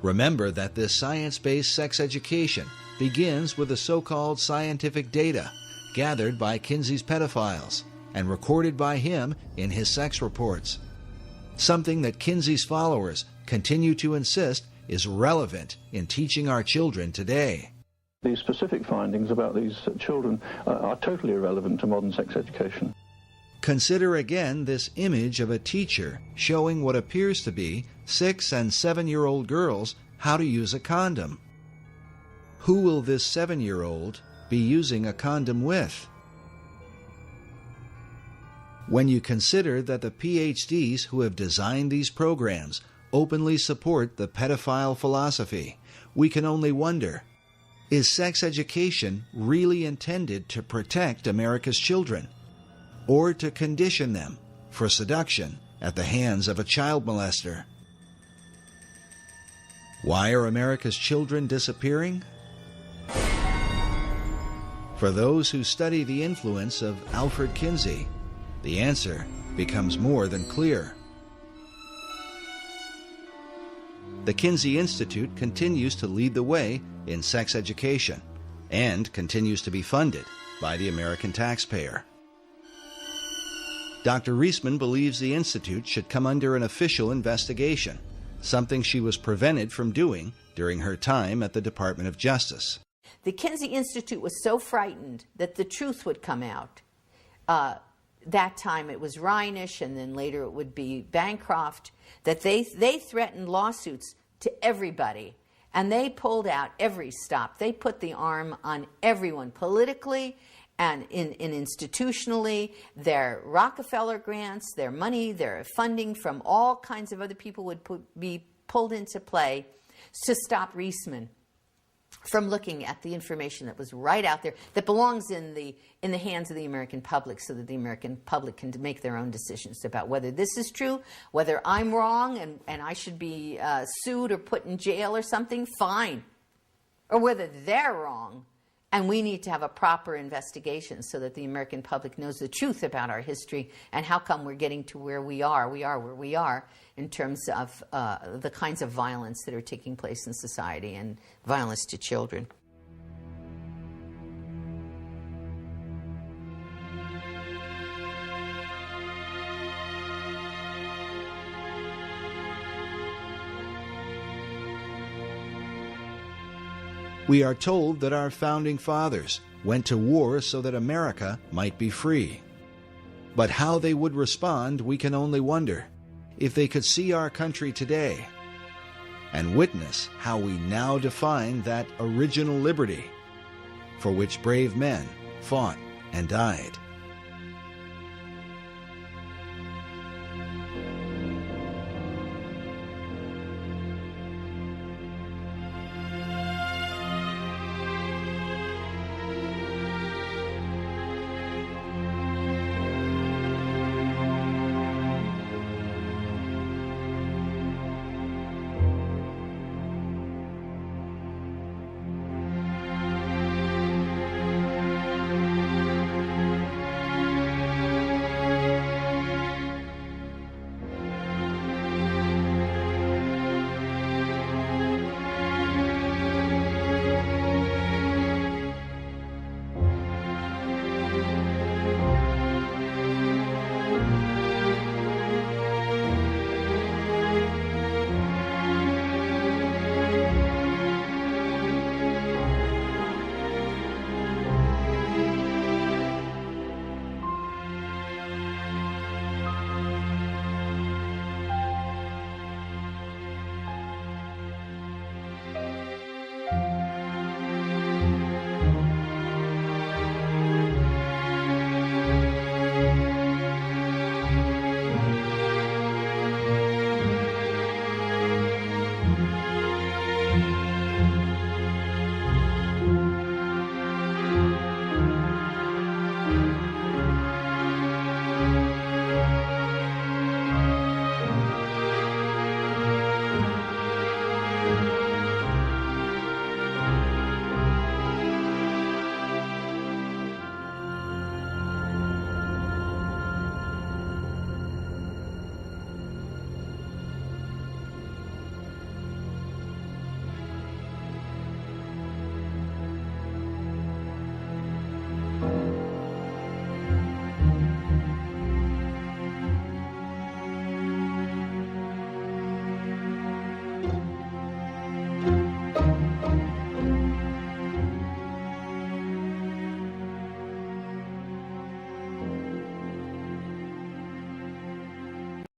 Remember that this science-based sex education begins with the so-called scientific data gathered by Kinsey's pedophiles and recorded by him in his sex reports, something that Kinsey's followers continue to insist is relevant in teaching our children today. The specific findings about these children are totally irrelevant to modern sex education. Consider again this image of a teacher showing what appears to be 6- and 7-year-old girls how to use a condom. Who will this 7-year-old be using a condom with? When you consider that the PhDs who have designed these programs openly support the pedophile philosophy, we can only wonder, is sex education really intended to protect America's children, or to condition them for seduction at the hands of a child molester? Why are America's children disappearing? For those who study the influence of Alfred Kinsey, the answer becomes more than clear. The Kinsey Institute continues to lead the way in sex education and continues to be funded by the American taxpayer. Dr. Reisman believes the Institute should come under an official investigation, something she was prevented from doing during her time at the Department of Justice. The Kinsey Institute was so frightened that the truth would come out. That time it was Reinisch, and then later it would be Bancroft, that they threatened lawsuits to everybody, and they pulled out every stop. They put the arm on everyone politically and institutionally. Their Rockefeller grants, their money, their funding from all kinds of other people would be pulled into play to stop Reisman from looking at the information that was right out there, that belongs in the hands of the American public, so that the American public can make their own decisions about whether this is true, whether I'm wrong and I should be sued or put in jail or something, fine. Or whether they're wrong and we need to have a proper investigation so that the American public knows the truth about our history and how come we're getting to where we are where we are in terms of the kinds of violence that are taking place in society and violence to children. We are told that our founding fathers went to war so that America might be free. But how they would respond, we can only wonder, if they could see our country today and witness how we now define that original liberty for which brave men fought and died.